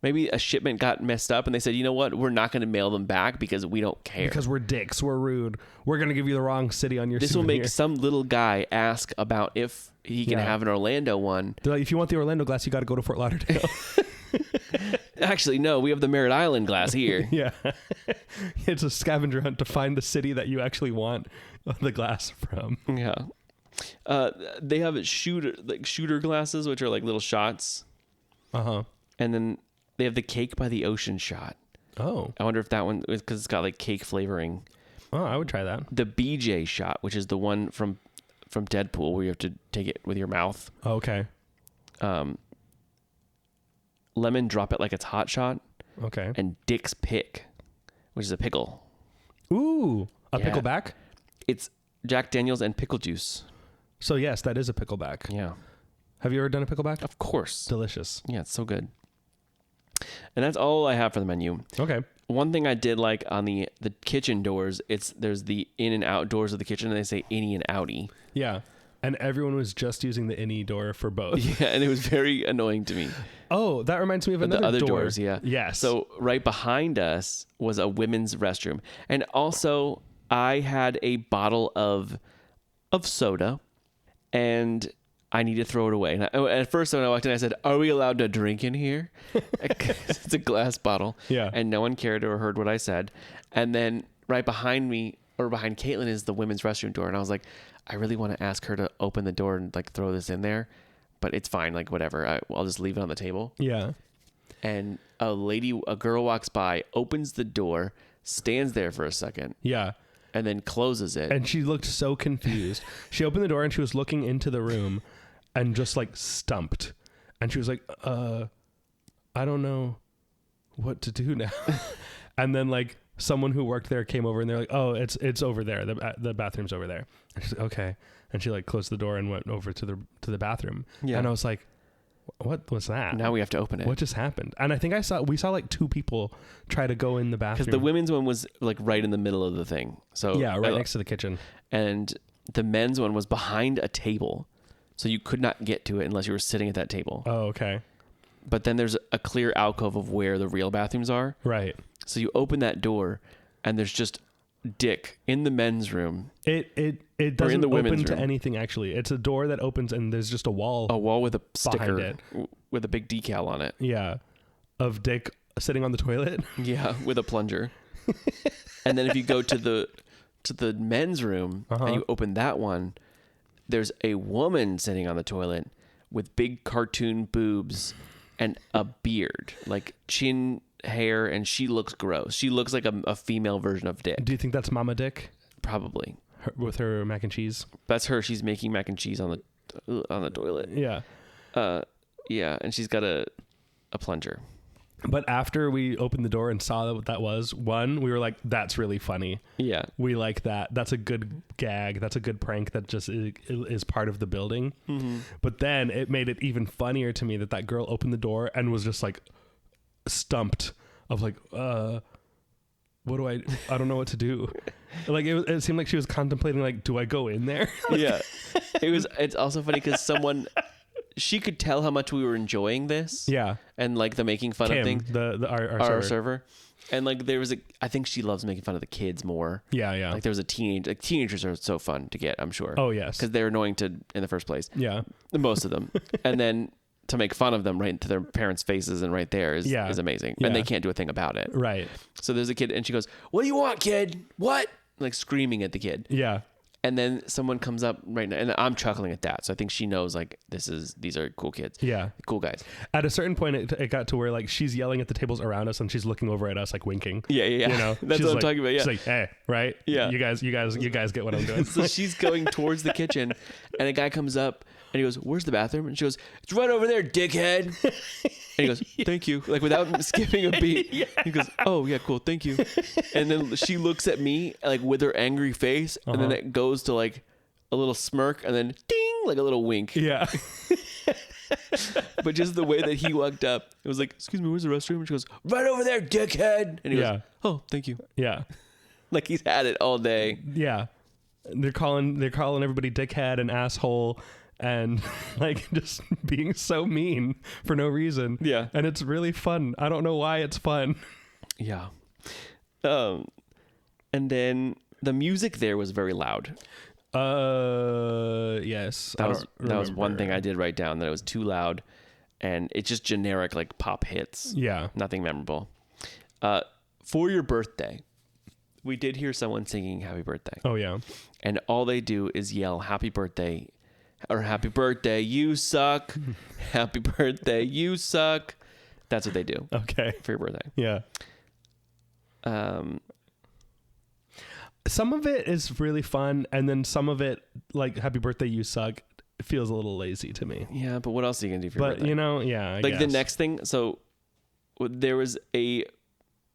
Maybe a shipment got messed up and they said, "You know what? We're not going to mail them back because we don't care."
Because we're dicks, we're rude. We're gonna give you the wrong city on your.
This will
souvenir.
make some little guy ask about if he can
Yeah.
have an Orlando one.
They're like, if you want the Orlando glass, you got to go to Fort Lauderdale.
Actually, no, we have the Merritt Island glass here.
Yeah. It's a scavenger hunt to find the city that you actually want the glass from.
Yeah. They have shooter glasses, which are like little shots.
Uh-huh.
And then they have the cake by the ocean shot.
Oh.
I wonder if that one is because it's got like cake flavoring.
Oh, I would try that.
The BJ shot, which is the one from Deadpool where you have to take it with your mouth.
Oh, okay.
Lemon drop it like it's hot shot.
Okay.
And Dick's Pick, which is a pickle.
Ooh, a
Yeah.
pickleback?
It's Jack Daniels and pickle juice.
So yes, that is a pickleback.
Yeah.
Have you ever done a pickleback?
Of course.
Delicious.
Yeah, it's so good. And that's all I have for the menu.
Okay.
One thing I did like on the kitchen doors, there's the in and out doors of the kitchen, and they say innie and outie.
Yeah. And everyone was just using the innie door for both.
Yeah, and it was very annoying to me.
Oh, that reminds me of
But
another
the other
door.
doors, yeah.
Yes.
So right behind us was a women's restroom. And also I had a bottle of soda and I need to throw it away. And at first when I walked in, I said, "Are we allowed to drink in here?" It's a glass bottle.
Yeah.
And no one cared or heard what I said. And then right behind me, or behind Caitlin, is the women's restroom door. And I was like, I really want to ask her to open the door and like throw this in there, but it's fine. Like whatever. I'll just leave it on the table.
Yeah.
And a girl walks by, opens the door, stands there for a second,
Yeah.
and then closes it.
And she looked so confused. She opened the door and she was looking into the room and just like stumped. And she was like, I don't know what to do now. And then like someone who worked there came over and they're like, "Oh, it's over there. The bathroom's over there." And she's like, "Okay." And she like closed the door and went over to the bathroom.
Yeah.
And I was like, "What was that?
Now we have to open it.
What just happened?" And I think we saw like two people try to go in the bathroom.
Because the women's one was like right in the middle of the thing. So
yeah, right next to the kitchen.
And the men's one was behind a table. So you could not get to it unless you were sitting at that table.
Oh, okay.
But then there's a clear alcove of where the real bathrooms are.
Right.
So you open that door and there's just Dick in the men's room.
It doesn't
the
open
women's
to
room.
anything actually. It's a door that opens and there's just a wall.
A wall with a sticker
it.
with a big decal on it.
Yeah. Of Dick sitting on the toilet.
Yeah, with a plunger. And then if you go to the men's room and you open that one, there's a woman sitting on the toilet with big cartoon boobs and a beard, like chin hair, and she looks gross. She looks like a female version of Dick.
Do you think that's Mama Dick
Probably.
with her mac and cheese?
That's her. She's making mac and cheese on the toilet.
Yeah.
Yeah, and she's got a plunger.
But after we opened the door and saw what that was, we were like, that's really funny.
Yeah.
We like that. That's a good gag. That's a good prank that just is part of the building. Mm-hmm. But then it made it even funnier to me that girl opened the door and was just like stumped of like, what do I don't know what to do. Like it seemed like she was contemplating like, do I go in there?
Yeah. It's also funny because she could tell how much we were enjoying this.
Yeah.
And like the making fun
Kim,
of things.
our server.
server. And like there was I think she loves making fun of the kids more.
Yeah, yeah.
Like there was teenagers are so fun to get, I'm sure.
Oh, yes.
Because they're annoying in the first place.
Yeah.
Most of them. And then to make fun of them right into their parents' faces and right there is amazing.
Yeah.
And they can't do a thing about it.
Right.
So there's a kid and she goes, "What do you want, kid? What?" Like screaming at the kid.
Yeah.
And then someone comes up right now, and I'm chuckling at that. So I think she knows like these are cool kids.
Yeah.
Cool guys.
At a certain point, it got to where like she's yelling at the tables around us and she's looking over at us like winking.
Yeah.
You know,
That's
She's
what I'm
like-
talking about. Yeah.
She's like, hey, right?
Yeah.
You guys get what I'm doing.
So she's going towards the kitchen, and a guy comes up and he goes, "Where's the bathroom?" And she goes, "It's right over there, dickhead." And he goes, "Thank you," like without skipping a beat. He goes, "Oh yeah, cool, thank you." And then she looks at me like with her angry face, and then it goes to like a little smirk, and then ding, like a little wink.
Yeah.
But just the way that he walked up, it was like, "Excuse me, where's the restroom?" And she goes, "Right over there, dickhead." And he
Yeah.
goes, "Oh, thank you."
Yeah.
Like he's had it all day.
Yeah. They're calling everybody dickhead and asshole and like just being so mean for no reason.
Yeah.
And it's really fun. I don't know why it's fun.
Yeah. And then the music there was very loud.
Yes.
That was one thing I did write down, that it was too loud, and it's just generic like pop hits.
Yeah.
Nothing memorable. For your birthday, we did hear someone singing "Happy Birthday,"
Oh yeah.
and all they do is yell "Happy Birthday" or "Happy Birthday, you suck," "Happy Birthday, you suck." That's what they do
Okay.
for your birthday.
Yeah. Some of it is really fun, and then some of it, like "Happy Birthday, You Suck," feels a little lazy to me.
Yeah, but what else are you gonna do for your
But
birthday?
you know, yeah. I
Like the
guess.
next thing, so there was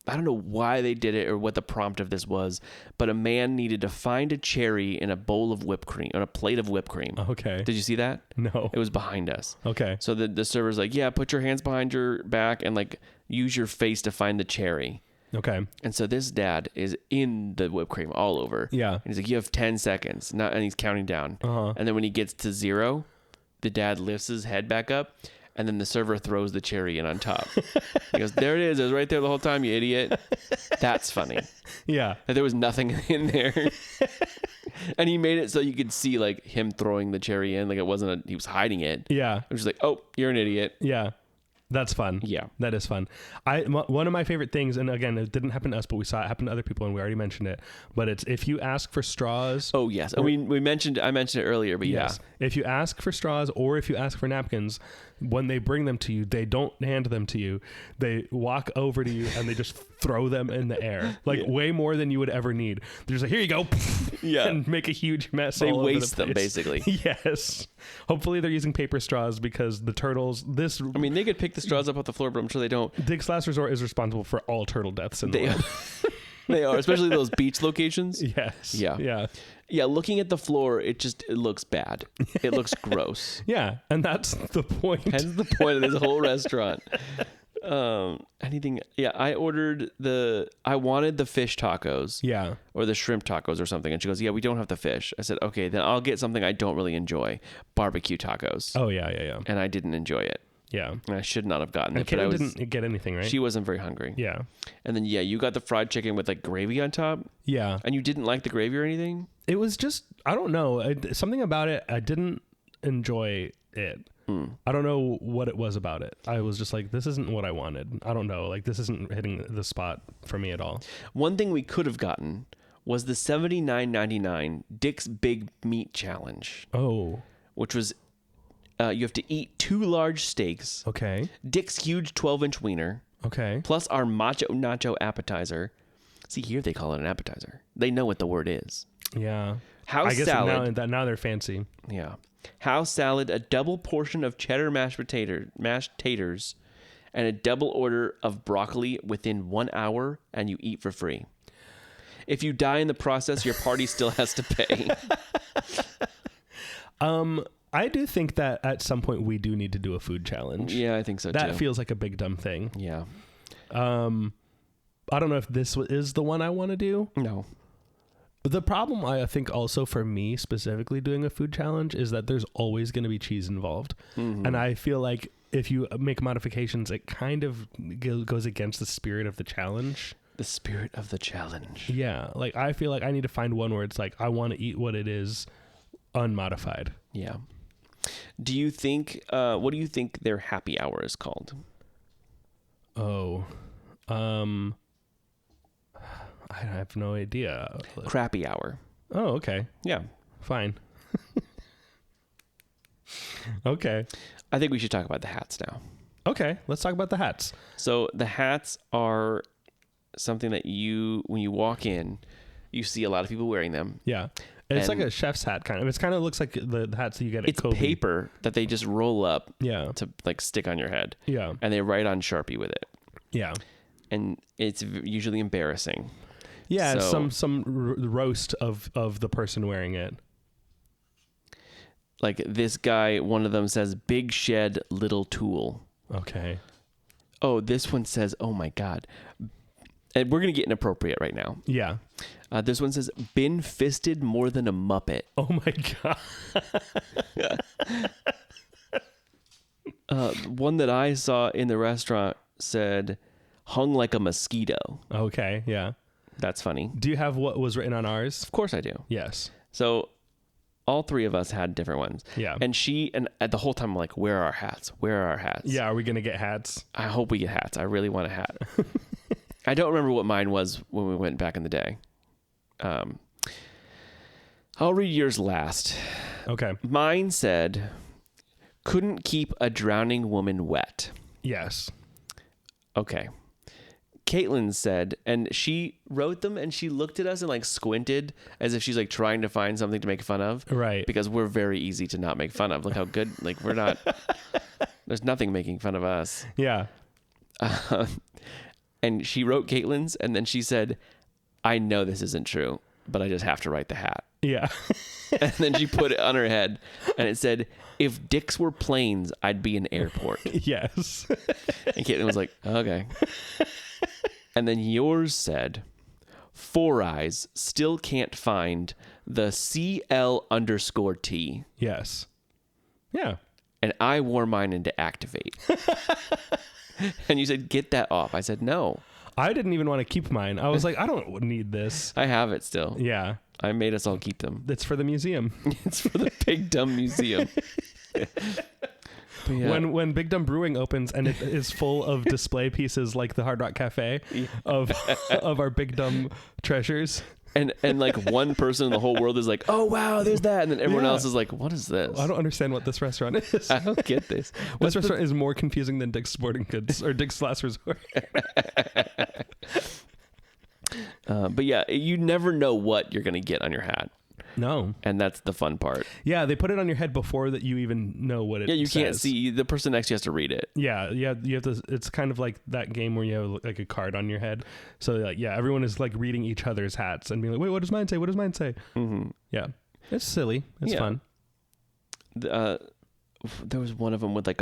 I don't know why they did it or what the prompt of this was, but a man needed to find a cherry in a bowl of whipped cream, on a plate of whipped cream.
Okay.
Did you see that?
No.
It was behind us.
Okay.
So the server's like, yeah, put your hands behind your back and like use your face to find the cherry.
Okay.
And so this dad is in the whipped cream all over.
Yeah.
And he's like, you have 10 seconds. And he's counting down.
Uh-huh.
And then when he gets to 0, the dad lifts his head back up, and then the server throws the cherry in on top. He goes, there it is. It was right there the whole time, you idiot. That's funny.
Yeah.
That there was nothing in there. And he made it so you could see like him throwing the cherry in. Like it wasn't he was hiding it.
Yeah.
It was just like, oh, you're an idiot.
Yeah. That's fun.
Yeah.
That is fun. One of my favorite things, and again, it didn't happen to us, but we saw it happen to other people, and we already mentioned it. But it's if you ask for straws.
Oh yes. I mentioned it earlier, but yeah.
Yes. If you ask for straws or if you ask for napkins, when they bring them to you, they don't hand them to you. They walk over to you and they just throw them in the air, like way more than you would ever need. They're just like, here you go.
Yeah.
And make a huge mess.
They
all over the
waste them,
place.
basically.
Yes. Hopefully they're using paper straws because the turtles,
I mean, they could pick the straws up off the floor, but I'm sure they don't.
Dick's Last Resort is responsible for all turtle deaths in the
They
world.
They are, especially those beach locations.
Yes.
Yeah.
Yeah.
Yeah, looking at the floor, it looks bad. It looks gross.
Yeah. And that's the point.
That's the point of this whole restaurant. Anything? Yeah, I wanted the fish tacos.
Yeah.
Or the shrimp tacos or something. And she goes, yeah, we don't have the fish. I said, okay, then I'll get something I don't really enjoy. Barbecue tacos.
Oh, yeah. Yeah. Yeah.
And I didn't enjoy it.
Yeah.
And I should not have gotten
And
it. But I
Kayla
was,
didn't get anything, right?
she wasn't very hungry.
Yeah.
And then, yeah, you got the fried chicken with like gravy on top.
Yeah.
And you didn't like the gravy or anything?
It was just, I don't know. Something about it, I didn't enjoy it. I don't know what it was about it. I was just like, this isn't what I wanted. I don't know. Like, this isn't hitting the spot for me at all.
One thing we could have gotten was the $79.99 Dick's Big Meat Challenge,
Oh,
which was you have to eat 2 large steaks,
okay.
Dick's huge 12-inch wiener,
Okay.
plus our macho nacho appetizer. See, here they call it an appetizer. They know what the word is.
Yeah.
House
I guess
salad.
now they're fancy.
Yeah. House salad, a double portion of cheddar mashed taters, and a double order of broccoli within 1 hour, and you eat for free. If you die in the process, your party still has to pay.
I do think that at some point we do need to do a food challenge.
Yeah, I think so
That
too.
feels like a big dumb thing.
Yeah.
I don't know if this is the one I want to do.
No.
The problem, I think, also for me specifically doing a food challenge is that there's always going to be cheese involved.
Mm-hmm.
And I feel like if you make modifications, it kind of goes against the spirit of the challenge.
The spirit of the challenge.
Yeah. Like, I feel like I need to find one where it's like, I want to eat what it is unmodified.
Yeah. Do you think, what do you think their happy hour is called?
Oh. I have no idea.
Crappy hour.
Oh, okay.
Yeah.
fine. Okay.
I think we should talk about the hats now.
Okay, let's talk about the hats.
So the hats are something that when you walk in, you see a lot of people wearing them.
Yeah. It's like
And-
a chef's hat kind of. It's kind of looks like the hats that you get at
It's
Kobe.
paper that they just roll up
Yeah.
to like stick on your head,
Yeah.
and they write on Sharpie with it,
Yeah.
and it's usually embarrassing.
Yeah, it's
So-
some roast of the person wearing it.
Like this guy, one of them says "Big Shed, Little Tool."
Okay.
Oh, this one says, "Oh my God," and we're gonna get inappropriate right now.
Yeah.
This one says, "Been fisted more than a Muppet."
Oh my god.
One that I saw in the restaurant said, "Hung like a mosquito."
Okay, yeah.
That's funny.
Do you have what was written on ours?
Of course I do.
Yes.
So all three of us had different ones.
Yeah.
And the whole time I'm like, where are our hats? Where are our hats?
Yeah, are we going to get hats?
I hope we get hats. I really want a hat. I don't remember what mine was when we went back in the day. I'll read yours last.
Okay.
Mine said, "Couldn't keep a drowning woman wet."
Yes.
Okay. Caitlin said, and she wrote them and she looked at us and like squinted as if she's like trying to find something to make fun of.
Right.
Because we're very easy to not make fun of. Look how good, like we're not, there's nothing making fun of us.
Yeah.
And she wrote Caitlin's and then she said, "I know this isn't true, but I just have to write the hat."
Yeah.
And then she put it on her head and it said, "If dicks were planes, I'd be an airport."
Yes.
And Caitlin was like, "Okay." And then yours said, "Four Eyes still can't find the CL_T."
Yes. Yeah.
And I wore mine into Activate. And you said, "Get that off." I said, "No,
I didn't even want to keep mine. I was like, I don't need this.
I have it still."
Yeah.
I made us all keep them.
It's for the museum.
It's for the Big Dumb Museum. But yeah.
When Big Dumb Brewing opens and it is full of display pieces like the Hard Rock Cafe of our Big Dumb treasures.
and like one person in the whole world is like, "Oh wow, there's that," and then everyone
Yeah.
else is like, "What is this?
I don't understand what this restaurant is.
I don't get this."
This restaurant is more confusing than Dick's Sporting Goods or Dick's Last Resort.
But yeah, you never know what you're gonna get on your hat,
No.
and that's the fun part.
Yeah, they put it on your head before that you even know what it
Yeah, you can't
says.
see the person next to you has to read it.
Yeah, you have to. It's kind of like that game where you have like a card on your head. So like, yeah, everyone is like reading each other's hats and being like, "Wait, what does mine say? What does mine say?"
Mm-hmm.
Yeah, it's silly. It's
Yeah.
fun.
There was one of them with like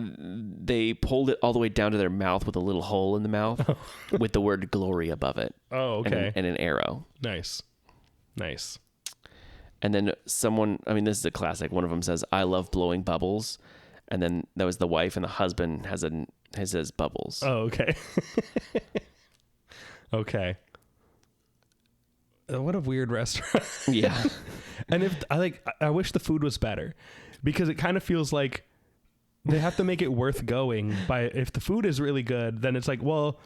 they pulled it all the way down to their mouth with a little hole in the mouth with the word "glory" above it.
Oh, okay.
And an arrow.
Nice.
And then someone, I mean, this is a classic. One of them says, "I love blowing bubbles," and then that was the wife, and the husband says bubbles.
Oh, okay. Okay. What a weird restaurant.
Yeah.
And if I wish the food was better, because it kind of feels like they have to make it worth going by. If the food is really good, then it's like, well,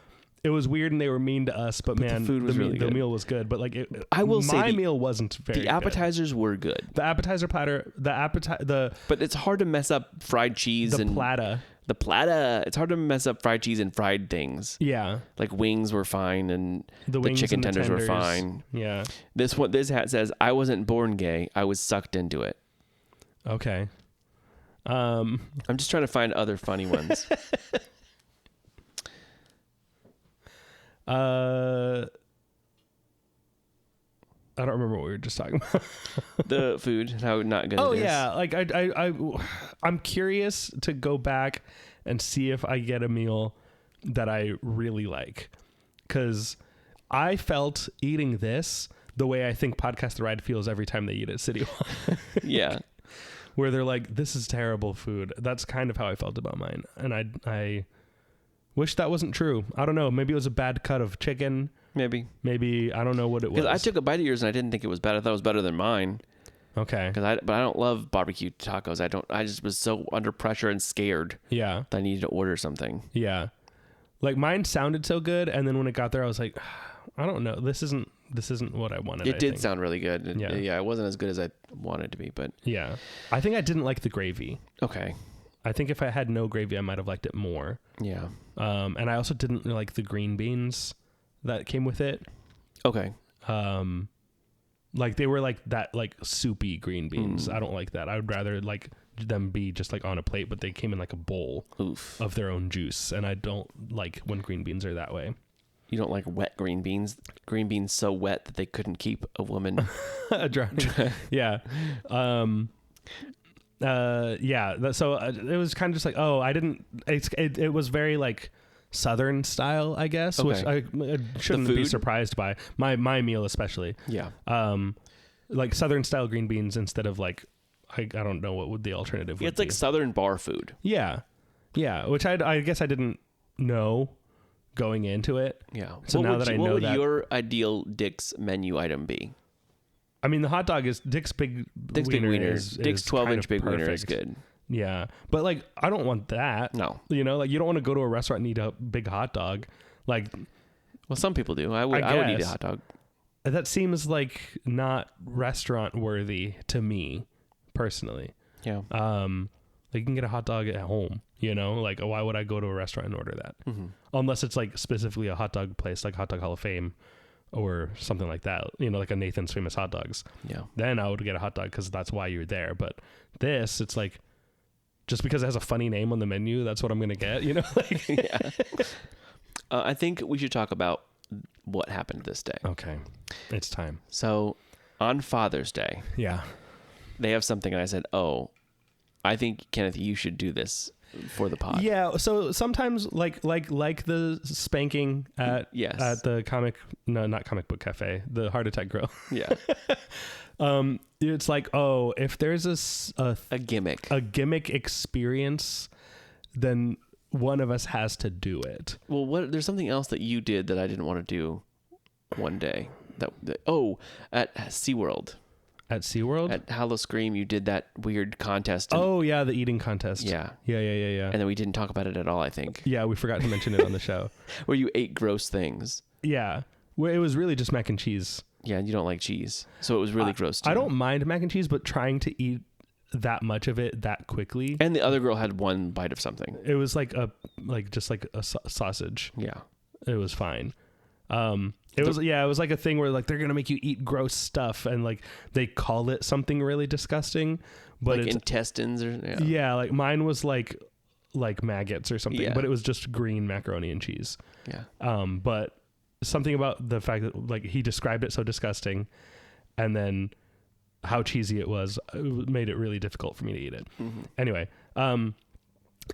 it was weird and they were mean to us, but man,
food was really
the
good.
meal was good. But like,
I will say
my
the-
meal wasn't very
The
good.
appetizers were good,
The appetizer platter, the
but it's hard to mess up fried cheese and
plata.
the plata. It's hard to mess up fried cheese and fried things.
Yeah,
Like wings were fine and the
wings
chicken
and the
tenders were fine.
Yeah.
This hat says, "I wasn't born gay. I was sucked into it."
Okay.
I'm just trying to find other funny ones.
I don't remember what we were just talking about.
The food, how not good
Oh
it is.
yeah, like I'm curious to go back and see if I get a meal that I really like, because I felt eating this the way I think Podcast The Ride feels every time they eat at City Hall,
Yeah.
where they're like, "This is terrible food." That's kind of how I felt about mine, and I wish that wasn't true. I don't know. Maybe it was a bad cut of chicken.
Maybe.
Maybe I don't know what it was.
Because I took a bite of yours and I didn't think it was bad. I thought it was better than mine.
Okay.
But I don't love barbecue tacos. I just was so under pressure and scared
Yeah.
that I needed to order something.
Yeah. Like mine sounded so good, and then when it got there I was like, I don't know. This isn't this isn't what I wanted.
It
I
did
think.
sound really good.
Yeah.
Yeah, it wasn't as good as I wanted it to be, but
Yeah. I think I didn't like the gravy.
okay.
I think if I had no gravy, I might have liked it more.
Yeah.
And I also didn't like the green beans that came with it.
Okay.
Like they were like that, like soupy green beans. I don't like that. I would rather like them be just like on a plate, but they came in like a bowl
Oof.
of their own juice. And I don't like when green beans are that way.
You don't like wet green beans? Green beans so wet that they couldn't keep a woman.
Yeah. So it was kind of just like, oh, I didn't, it was very like Southern style, I guess, which I shouldn't be
food?
surprised by. My meal especially.
Yeah.
Like Southern style green beans instead of like, I don't know what would the alternative would
It's like
be.
Southern bar food.
Yeah, which I guess I didn't know going into it.
Yeah.
So now that I know
what would
that-
your ideal Dick's menu item be?
I mean, the hot dog is Dick's big wiener.
Dick's 12-inch big wiener is
perfect.
good.
Yeah, but like I don't want that.
No.
You know, like you don't want to go to a restaurant and eat a big hot dog. Like
Well, some people do. I would eat a
guess.
hot dog.
that seems like not restaurant worthy to me personally.
Yeah.
Like you can get a hot dog at home, you know, like why would I go to a restaurant and order that? Unless it's like specifically a hot dog place like Hot Dog Hall of Fame or something like that, you know, like a Nathan's Famous Hot Dogs.
Yeah.
Then I would get a hot dog because that's why you're there. But this, it's like, just because it has a funny name on the menu, that's what I'm going to get, you know? Like,
Yeah. I think we should talk about what happened this day.
okay, it's time.
So on Father's Day,
Yeah.
they have something, and I said, "Oh, I think Kenneth, you should do this for the pod."
Yeah, so sometimes like the spanking at
Yes.
at the not comic book cafe, the Heart Attack Grill.
Yeah.
It's like, oh, if there's
A gimmick.
a gimmick experience, then one of us has to do it.
Well, there's something else that you did that I didn't want to do one day. At SeaWorld.
At SeaWorld?
At Howl-O-Scream, you did that weird contest.
Oh yeah, the eating contest.
Yeah.
Yeah.
And then we didn't talk about it at all, I think.
Yeah, we forgot to mention it on the show.
Where you ate gross things.
Yeah. Where it was really just mac and cheese.
Yeah, and you don't like cheese. So it was really gross too.
I don't mind mac and cheese, but trying to eat that much of it that quickly,
And the other girl had one bite of something.
it was like a sausage.
Yeah.
It was fine. It was like a thing where like they're gonna make you eat gross stuff, and like they call it something really disgusting, but
Like
it's
intestines or
yeah, like mine was like maggots or something,
Yeah.
but it was just green macaroni and cheese.
Yeah.
But something about the fact that like he described it so disgusting, and then how cheesy it was, made it really difficult for me to eat it. Anyway,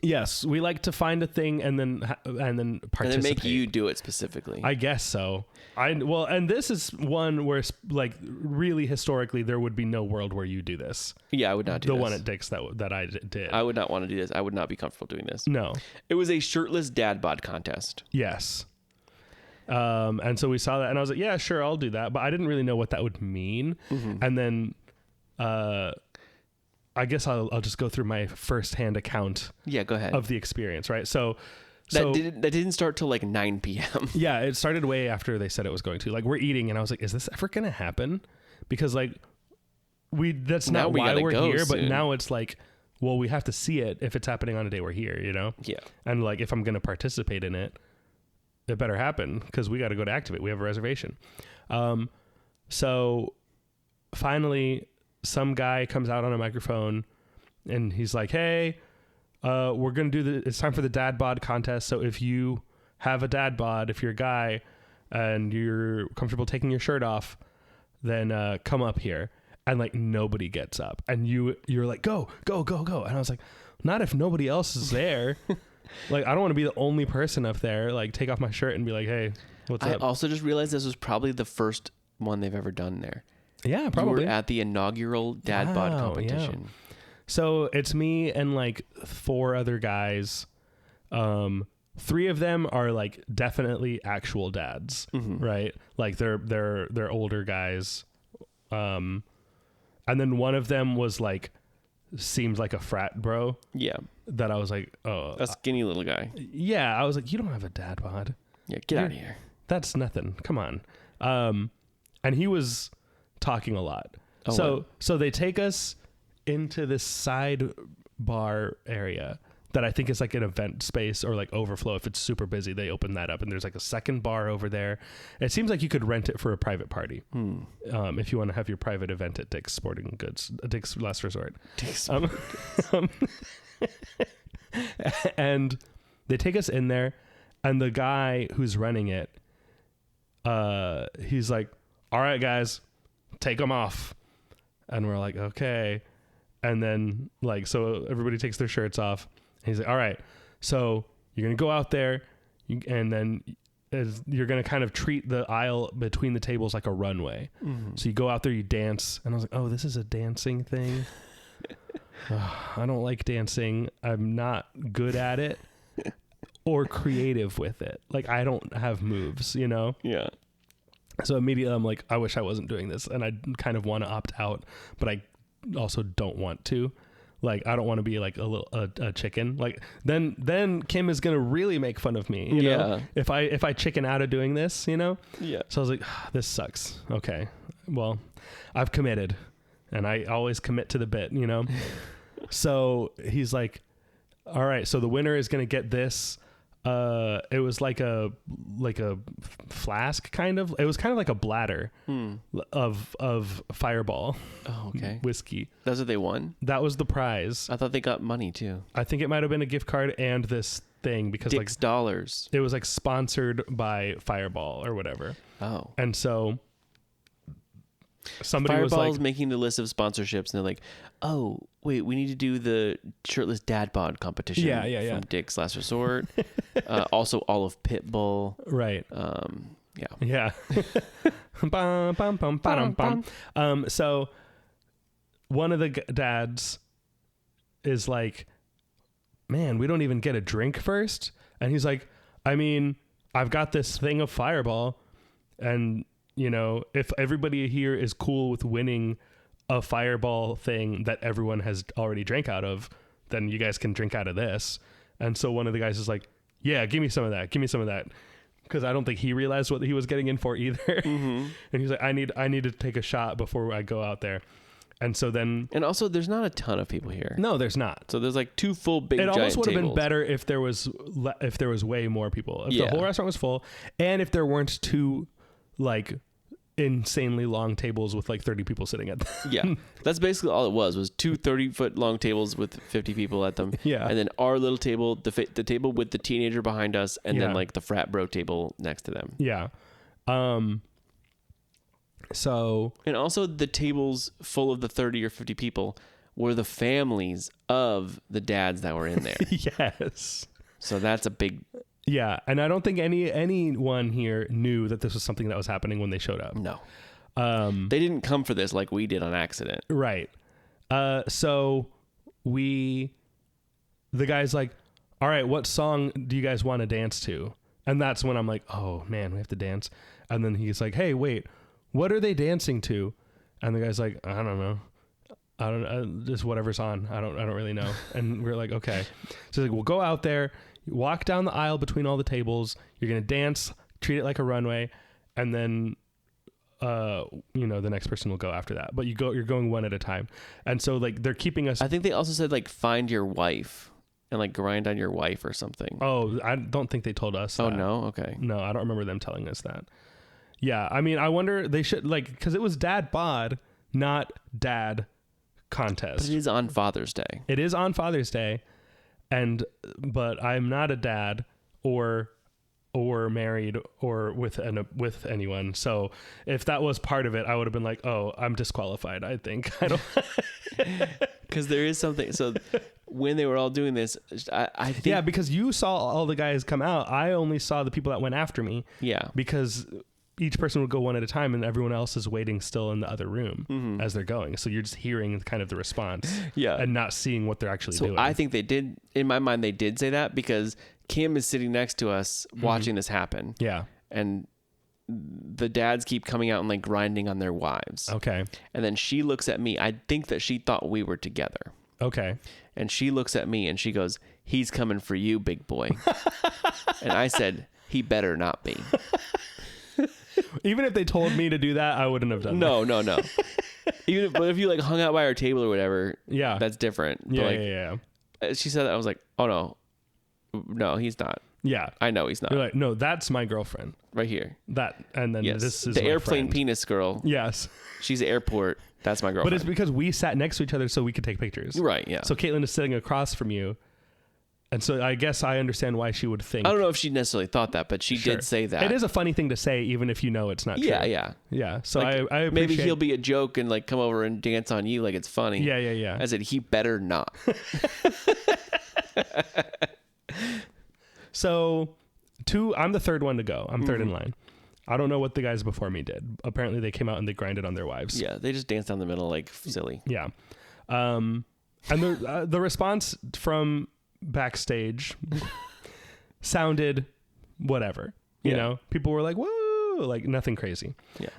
yes, we like to find a thing and then
And
participate.
then make you do it specifically.
I guess so. And this is one where like really historically there would be no world where you do this.
Yeah, I would not do
The
this.
one at Dick's that I did.
I would not want to do this. I would not be comfortable doing this.
No.
It was a shirtless dad bod contest.
Yes. And so we saw that and I was like, yeah, sure, I'll do that. But I didn't really know what that would mean. And then I guess I'll just go through my firsthand account
Yeah, go ahead.
of the experience, right? So
that didn't start till like 9 p.m.
yeah, it started way after they said it was going to. Like we're eating and I was like, is this ever going to happen? Because like that's
Now
not
we
why
gotta
we're
go
here, but
soon.
now it's like, well, we have to see it if it's happening on a day we're here, you know?
Yeah.
And like if I'm going to participate in it, it better happen because we got to go to Activate. We have a reservation. So finally some guy comes out on a microphone and he's like, hey, we're going to do it's time for the dad bod contest. So if you have a dad bod, if you're a guy and you're comfortable taking your shirt off, then come up here. And like nobody gets up and you're like, go. And I was like, not if nobody else is there. Like, I don't want to be the only person up there, like take off my shirt and be like, hey, what's
I
up?
also just realized this was probably the first one they've ever done there.
Yeah, probably.
You were at the inaugural dad bod
Wow,
competition.
yeah. So it's me and like 4 other guys. 3 of them are like definitely actual dads, right? Like they're older guys. And then one of them was like, seems like a frat bro
Yeah.
that I was like, oh,
A skinny little guy.
yeah. I was like, you don't have a dad bod.
Yeah, get out of here.
That's nothing. Come on. and he was talking a lot.
Oh,
So they take us into this side bar area that I think is like an event space or like overflow. If it's super busy, they open that up, and there's like a second bar over there. It seems like you could rent it for a private party if you want to have your private event at Dick's Sporting Goods, Dick's Last Resort. And they take us in there, and the guy who's running it, he's like, "All right, guys, take them off." And we're like, "Okay." And then like, so everybody takes their shirts off. And he's like, "All right, so you're going to go out there and then you're going to kind of treat the aisle between the tables like a runway." So you go out there, you dance. And I was like, "Oh, this is a dancing thing." I don't like dancing. I'm not good at it or creative with it. Like, I don't have moves, you know?
Yeah.
So immediately I'm like, I wish I wasn't doing this. And I kind of want to opt out, but I also don't want to. Like, I don't want to be like a chicken. Like, then Kim is going to really make fun of me, you know? If I chicken out of doing this, you know?
Yeah.
So I was like, this sucks. Okay. Well, I've committed, and I always commit to the bit, you know? So he's like, all right, so the winner is going to get this. It was like a flask kind of. It was kind of like a bladder of Fireball.
Oh, okay.
Whiskey.
That's what they won?
That was the prize.
I thought they got money too.
I think it might have been a gift card and this thing because
Dick's dollars.
it was like sponsored by Fireball or whatever.
Oh.
And so somebody
Fireball's
was like,
making the list of sponsorships, and they're like, "Oh, wait, we need to do the shirtless dad bod competition."
Yeah.
From Dick's Last Resort. Also, all of Pitbull.
right.
Yeah.
Yeah. Bum, bum, bum, ba-dum, bum. So one of the dads is like, "Man, we don't even get a drink first." And he's like, "I mean, I've got this thing of Fireball, and you know, if everybody here is cool with winning a Fireball thing that everyone has already drank out of, then you guys can drink out of this." And so one of the guys is like, "Yeah, give me some of that. Give me some of that." Because I don't think he realized what he was getting in for either. And he's like, I need to take a shot before I go out there. And so then,
And also, there's not a ton of people here.
no, there's not.
So there's like two full big
It
giant
almost would have been
tables.
better if there was way more people. If
Yeah.
the whole restaurant was full, and if there weren't two like insanely long tables with like 30 people sitting at them.
Yeah. That's basically all it was 2 30-foot long tables with 50 people at them.
Yeah.
And then our little table, the table with the teenager behind us, and then
Yeah.
like the frat bro table next to them.
Yeah. So
And also the tables full of the 30 or 50 people were the families of the dads that were in there.
yes.
So that's a big...
Yeah, and I don't think anyone here knew that this was something that was happening when they showed up.
No. They didn't come for this like we did on accident.
Right. So the guy's like, "All right, what song do you guys want to dance to?" And that's when I'm like, "Oh man, we have to dance." And then he's like, "Hey, wait, what are they dancing to?" And the guy's like, "I don't know. Just whatever's on. I don't really know." And we're like, "Okay." So he's like, "We'll go out there, walk down the aisle between all the tables. You're going to dance, treat it like a runway, and then the next person will go after that. But you're going one at a time." And so like they're keeping us.
I think they also said like find your wife and like grind on your wife or something.
Oh, I don't think they told us.
Oh
that.
no? Okay.
No, I don't remember them telling us that. Yeah, I mean, I wonder they should because it was dad bod, not dad contest.
But it is on Father's Day.
It is on Father's Day, but I'm not a dad or married or with anyone. So if that was part of it, I would have been like, "Oh, I'm disqualified." I think I don't.
Because there is something. So when they were all doing this, I think.
Yeah, because you saw all the guys come out. I only saw the people that went after me.
Yeah.
Because each person would go one at a time, and everyone else is waiting still in the other room as they're going. So you're just hearing kind of the response, and not seeing what they're actually doing.
I think they did. In my mind, they did say that because Kim is sitting next to us watching this happen.
Yeah.
And the dads keep coming out and like grinding on their wives.
Okay.
And then she looks at me. I think that she thought we were together.
Okay.
And she looks at me and she goes, "He's coming for you, big boy." And I said, "He better not be."
Even if they told me to do that, I wouldn't have done
No. But if you like hung out by our table or whatever,
Yeah.
that's different. But
that.
like,
Yeah.
she said that, I was like, oh no, he's not.
Yeah.
I know he's not.
You're like, no, that's my girlfriend.
Right here.
That, and then
Yes.
this is
the
my
airplane
friend.
penis girl.
Yes.
She's airport. That's my girlfriend.
But it's because we sat next to each other so we could take pictures.
right. Yeah.
So Caitlin is sitting across from you. And so I guess I understand why she would think.
I don't know if she necessarily thought that, but she
Sure.
did say that.
It is a funny thing to say, even if you know it's not true.
Yeah.
Yeah. So
Like,
I appreciate.
maybe he'll be a joke and like come over and dance on you like it's funny.
Yeah.
I said he better not.
So I'm the third one to go. I'm 3rd in line. I don't know what the guys before me did. Apparently they came out and they grinded on their wives.
Yeah, they just dance down the middle like silly.
Yeah. And the response from backstage sounded whatever. You
Yeah.
know, people were like, whoa, like nothing crazy.
Yeah.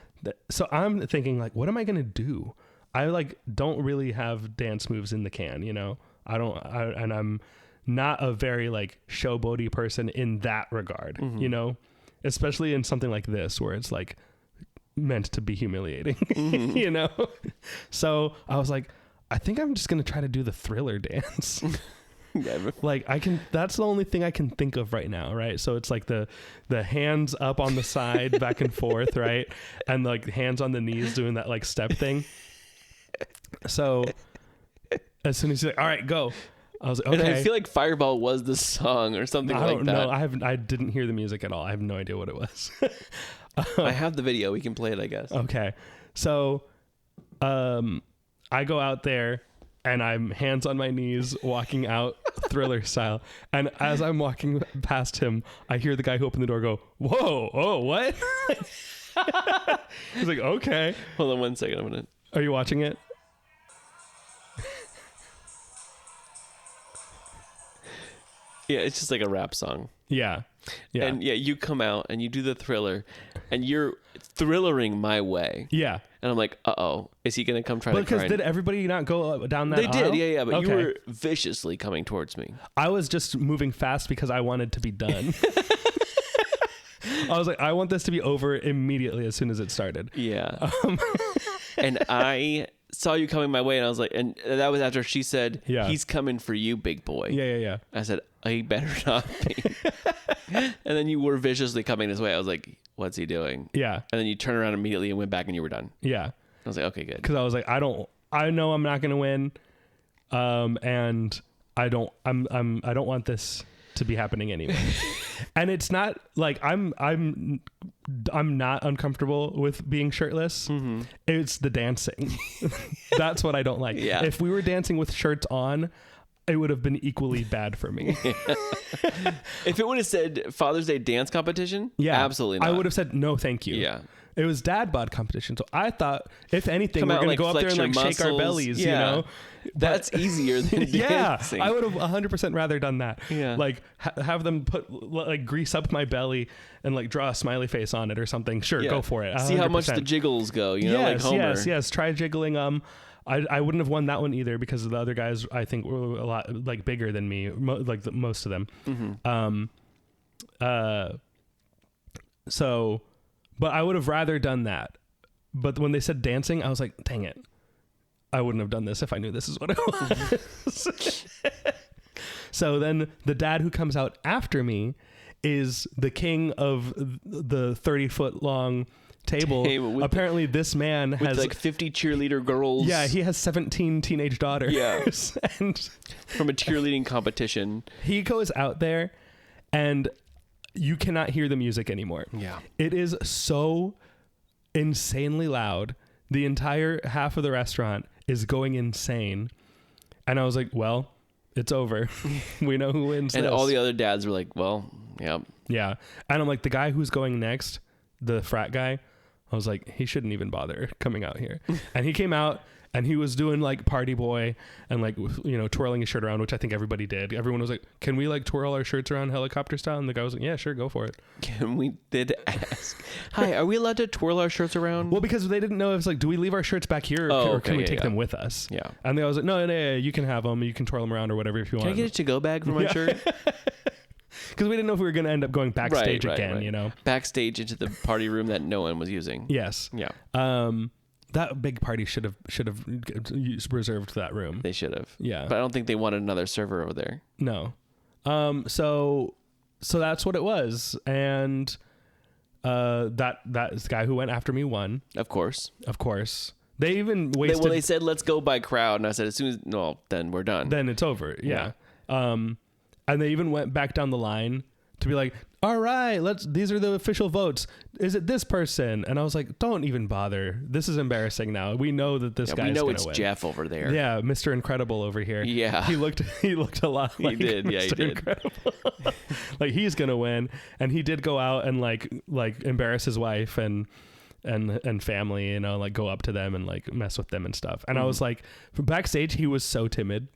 So I'm thinking like, what am I going to do? I like don't really have dance moves in the can, you know, and I'm not a very like showboaty person in that regard, you know, especially in something like this where it's like meant to be humiliating, you know? So I was like, I think I'm just going to try to do the Thriller dance. Like that's the only thing I can think of right now. Right. So it's like the hands up on the side, back and forth. Right. And like hands on the knees doing that like step thing. So as soon as he's like, all right, go. I was like, okay.
And I feel like Fireball was the song or something
I
like
don't
that.
know. I didn't hear the music at all. I have no idea what it was.
I have the video. We can play it, I guess.
Okay. So, I go out there and I'm hands on my knees walking out Thriller style. And as I'm walking past him, I hear the guy who opened the door go, whoa, oh, what? He's like, okay.
Hold on 1 second. I'm gonna.
Are you watching it?
Yeah, it's just like a rap song.
Yeah. Yeah.
And yeah, you come out and you do the Thriller, and you're thrillering my way.
yeah.
And I'm like, is he gonna come try to
Because
grind?
did everybody not go down that
They did,
aisle?
yeah. But
Okay.
you were viciously coming towards me.
I was just moving fast because I wanted to be done. I was like, I want this to be over immediately as soon as it started.
Yeah. And I saw you coming my way, and I was like, and that was after she said,
Yeah.
he's coming for you, big boy.
Yeah.
I said, he better not be. And then you were viciously coming this way. I was like, what's he doing?
Yeah.
And then you turned around immediately and went back, and you were done.
Yeah.
I was like, okay, good.
Because I was like, I know I'm not gonna win, and I don't want this to be happening anyway. And it's not like I'm not uncomfortable with being shirtless. It's the dancing. That's what I don't like.
Yeah.
If we were dancing with shirts on, it would have been equally bad for me.
If it would have said Father's Day dance competition,
Yeah,
absolutely not.
I would have said no, thank you.
Yeah.
It was dad bod competition, so I thought if anything,
Come
we're
out,
gonna
like,
go up there and
flex
like
your
shake our
muscles.
bellies,
Yeah.
you know.
That's easier than
Yeah,
dancing.
I would have 100% rather done that.
Yeah.
Like have them put like grease up my belly and like draw a smiley face on it or something. Sure,
Yeah.
go for it.
See how much
100%.
the jiggles go, you know, like Homer.
Yes. Try jiggling. I wouldn't have won that one either because the other guys I think were a lot like bigger than me, most of them. So, but I would have rather done that. But when they said dancing, I was like, dang it. I wouldn't have done this if I knew this is what it was. So then the dad who comes out after me is the king of the 30-foot long table.
With
Apparently this man
With
has
like 50 cheerleader girls.
yeah, he has 17 teenage daughters.
Yeah.
And
From a cheerleading competition.
he goes out there and you cannot hear the music anymore.
Yeah.
It is so insanely loud. The entire half of the restaurant is going insane. And I was like, well, it's over. We know who wins
And
this.
all the other dads were like, well, yeah.
Yeah. And I'm like, the guy who's going next, the frat guy, I was like, he shouldn't even bother coming out here. And he came out and he was doing like party boy and like, you know, twirling his shirt around, which I think everybody did. Everyone was like, can we like twirl our shirts around helicopter style? And the guy was like, yeah, sure, go for it.
And we did ask, hi, are we allowed to twirl our shirts around?
Well, because they didn't know if it's like, do we leave our shirts back here or can we take them with us?
Yeah.
And they was like, no, you can have them. You can twirl them around or whatever if you
Can I
want.
get a to-go bag for my shirt?
Because we didn't know if we were going to end up going backstage again, you know?
Backstage into the party room that no one was using.
Yes.
Yeah.
That big party should have reserved that room.
They should have.
Yeah.
But I don't think they wanted another server over there.
No. So that's what it was. And that guy who went after me won,
Of course.
of course. They even wasted.
They said, let's go by crowd. And I said, as soon as, no, then we're done.
Then it's over. Yeah. And they even went back down the line to be like, all right, these are the official votes. Is it this person? And I was like, don't even bother. This is embarrassing now. We know that this guy
we
is
know
going
it's
to win.
Jeff over there.
Yeah, Mr. Incredible over here.
Yeah.
He looked a lot like
did.
Mr.
Yeah, he did.
Incredible. Like he's going to win, and he did go out and like embarrass his wife and family, you know, like go up to them and like mess with them and stuff. And I was like, from backstage he was so timid.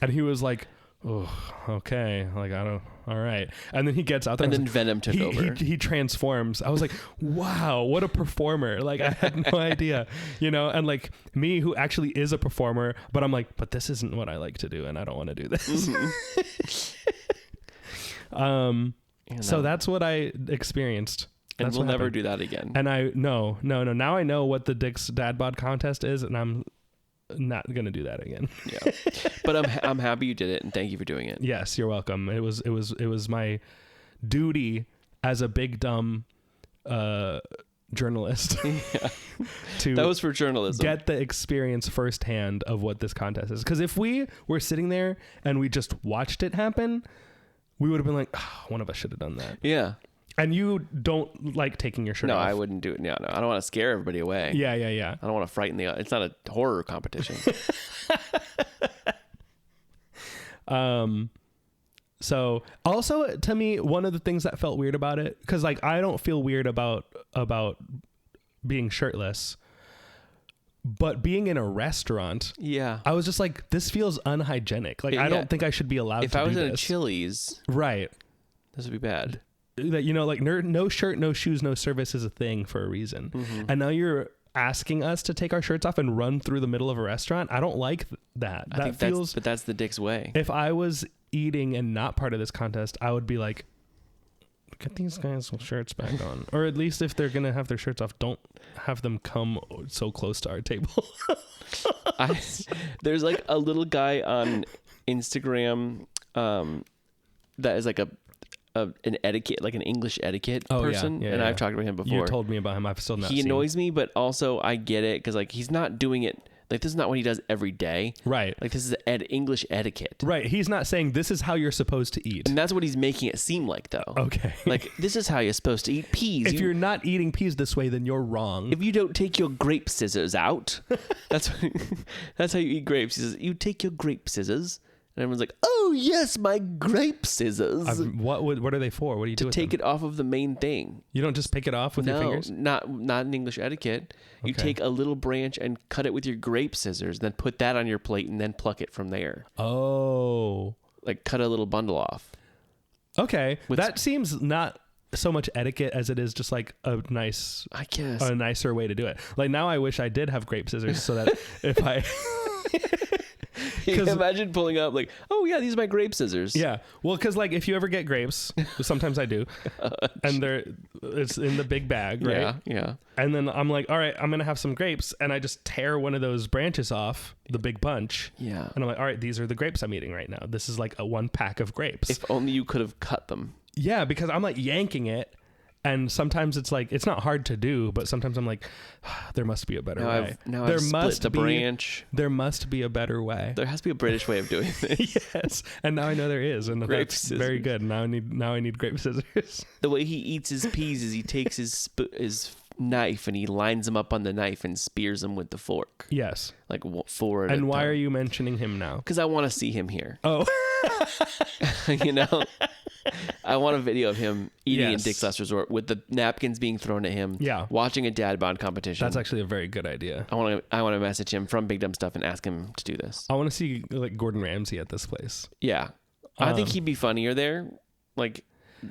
And he was like, oh, okay. Like, I don't, all right. And then he gets out there.
And
I was
then
like,
Venom took over.
He transforms. I was like, wow, what a performer. Like, I had no idea, you know, and like me who actually is a performer, but I'm like, but this isn't what I like to do. And I don't want to do this. So that's what I experienced.
And
That's
we'll
what
never
happened.
do that again.
And no. Now I know what the Dick's Dad Bod contest is, and I'm not gonna do that again.
Yeah. But I'm happy you did it, and thank you for doing it.
Yes, you're welcome. It was my duty as a big dumb journalist to
That was for journalism.
get the experience firsthand of what this contest is. Because if we were sitting there and we just watched it happen, we would have been like, oh, one of us should have done that.
Yeah.
And you don't like taking your shirt
No,
off.
I wouldn't do it. No, I don't want to scare everybody away.
Yeah.
I don't want to frighten it's not a horror competition.
So also to me, one of the things that felt weird about it, because like I don't feel weird about being shirtless, but being in a restaurant,
Yeah.
I was just like, this feels unhygienic. Like I don't think I should be allowed
If
to
I was
do
in a
this.
Chili's,
Right.
this would be bad.
That, you know, like no shirt, no shoes, no service is a thing for a reason. And now you're asking us to take our shirts off and run through the middle of a restaurant. I don't like that.
I
That
think
feels.
but that's the Dick's way.
If I was eating and not part of this contest, I would be like, get these guys some shirts back on. Or at least if they're going to have their shirts off, don't have them come so close to our table.
There's like a little guy on Instagram that is like an etiquette, like an English etiquette person.
Yeah,
and
yeah.
I've talked about him before.
You told me about him. I've still not
He
seen
annoys me, but also I get it because like he's not doing it. Like this is not what he does every day.
Right.
Like this is English etiquette.
Right. He's not saying this is how you're supposed to eat.
And that's what he's making it seem like, though.
Okay.
Like this is how you're supposed to eat peas.
If you're not eating peas this way, then you're wrong.
If you don't take your grape scissors out, that's how you eat grapes. He says, you take your grape scissors. And everyone's like, oh, yes, my grape scissors.
What are they for? What do you do
to
with
take
them?
it off of the main thing.
You don't just pick it off with your
No,
fingers?
not in English etiquette. You
Okay.
take a little branch and cut it with your grape scissors, then put that on your plate and then pluck it from there.
Oh.
Like cut a little bundle off.
Okay.
With-
That seems not so much etiquette as it is just like a nicer way to do it. Like now I wish I did have grape scissors so that if I...
You can imagine pulling up like, oh yeah, these are my grape scissors.
Yeah. Well, because like if you ever get grapes, sometimes I do, and it's in the big bag, right?
Yeah, yeah.
And then I'm like, all right, I'm gonna have some grapes, and I just tear one of those branches off, the big bunch.
Yeah.
And I'm like, all right, these are the grapes I'm eating right now. This is like a 1 pack of grapes.
If only you could have cut them.
Yeah, because I'm like yanking it. And sometimes it's like, it's not hard to do, but sometimes I'm like, there must be a better way.
I've split the branch.
There must be a better way.
There has to be a British way of doing this.
Yes. And now I know there is. And
Grape
that's very
scissors.
good. Now I need grape scissors.
The way he eats his peas is he takes his knife and he lines them up on the knife and spears them with the fork.
Yes.
Like forward.
And why are you mentioning him now?
Because I want to see him here.
Oh.
You know? I want a video of him eating in
Yes.
Dick's Last Resort with the napkins being thrown at him.
Yeah.
Watching a dad bod competition.
That's actually a very good idea.
I want to message him from Big Dumb Stuff and ask him to do this.
I want to see like Gordon Ramsay at this place.
Yeah. I think he'd be funnier there. Like,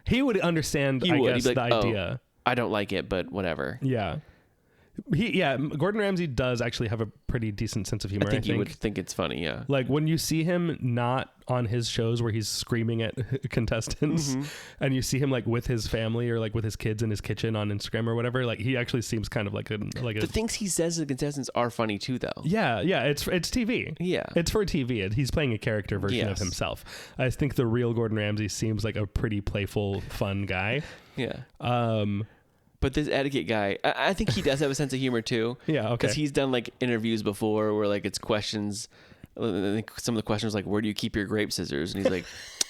He would understand,
He
I
would.
guess,
He'd be like,
the
"Oh,
idea.
I don't like it, but whatever.
Yeah. Gordon Ramsay does actually have a pretty decent sense of humor.
I think you would think it's funny, yeah.
Like when you see him not on his shows where he's screaming at contestants, and you see him like with his family or like with his kids in his kitchen on Instagram or whatever, like he actually seems kind of like
The things he says to the contestants are funny too, though.
yeah, it's TV.
Yeah.
It's for TV. He's playing a character version of
Yes.
himself. I think the real Gordon Ramsay seems like a pretty playful, fun guy.
Yeah.
Um,
But this etiquette guy, I think he does have a sense of humor too.
Yeah, okay.
Because he's done like interviews before where like it's questions. Some of the questions like, where do you keep your grape scissors? And he's like,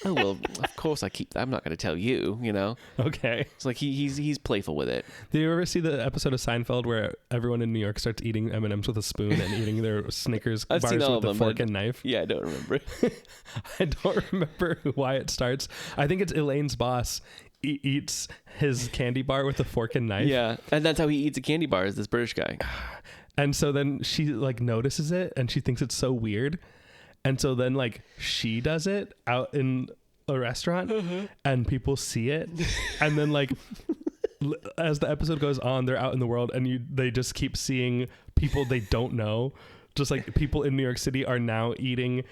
oh well, of course I'm not going to tell you. You know.
okay.
It's like he's playful with it.
Do you ever see the episode of Seinfeld where everyone in New York starts eating M&Ms with a spoon and eating their Snickers
I've
bars
seen all
with
of
a
them,
fork
but-
and knife?
Yeah, I don't remember.
I don't remember why it starts. I think it's Elaine's boss eats his candy bar with a fork and knife.
Yeah, and that's how he eats a candy bar. Is this British guy?
And so then she like notices it and she thinks it's so weird. And so then like she does it out in a restaurant and people see it. And then like as the episode goes on, they're out in the world and they just keep seeing people they don't know. Just like people in New York City are now eating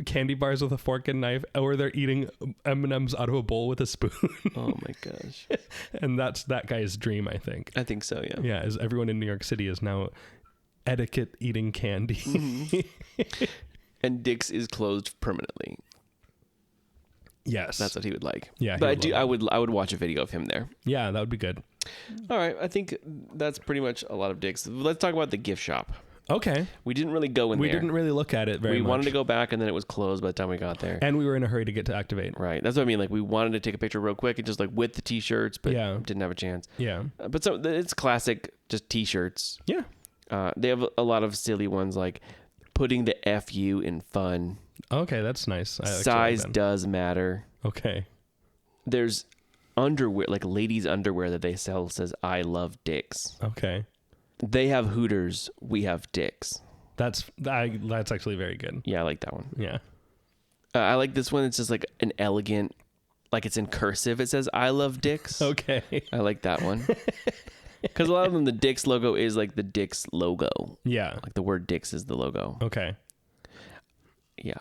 candy bars with a fork and knife, or they're eating M&Ms out of a bowl with a spoon.
Oh my gosh.
And that's that guy's dream, I think.
I think so, yeah.
Yeah, is everyone in New York City is now etiquette eating candy.
And Dick's is closed permanently.
Yes.
That's what he would like.
Yeah, he
But
would love
I would watch a video of him there.
Yeah, that would be good.
All right, I think that's pretty much a lot of Dick's. Let's talk about the gift shop.
Okay.
We didn't really go in
We
there.
didn't really look at it very
We
much.
wanted to go back and then it was closed by the time we got there.
And we were in a hurry to get to Activate.
Right. That's what I mean. Like we wanted to take a picture real quick and just like with the t-shirts, but
Yeah.
didn't have a chance.
Yeah.
But so it's classic, just t-shirts.
Yeah.
They have a lot of silly ones like putting the FU in fun.
Okay, that's nice. I actually like
Size
that.
does matter.
Okay.
There's underwear, like ladies' underwear that they sell says I love Dick's.
Okay.
They have Hooters. We have Dick's.
That's actually very good.
Yeah, I like that one.
Yeah.
I like this one. It's just like an elegant, like it's in cursive. It says I love Dick's.
Okay.
I like that one. Because a lot of them, the Dick's logo is like the Dick's logo.
Yeah.
Like the word Dick's is the logo.
Okay.
Yeah.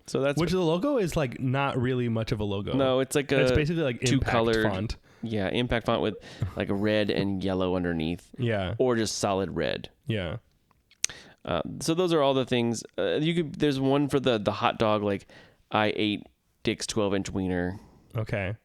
So that's
Which the logo is like not really much of a logo.
no, it's like a
It's basically like impact
two-colored
font.
Yeah, impact font with like a red and yellow underneath,
Yeah.
or just solid red.
Yeah.
So those are all the things. There's one for the hot dog. Like I ate Dick's 12-inch wiener.
Okay.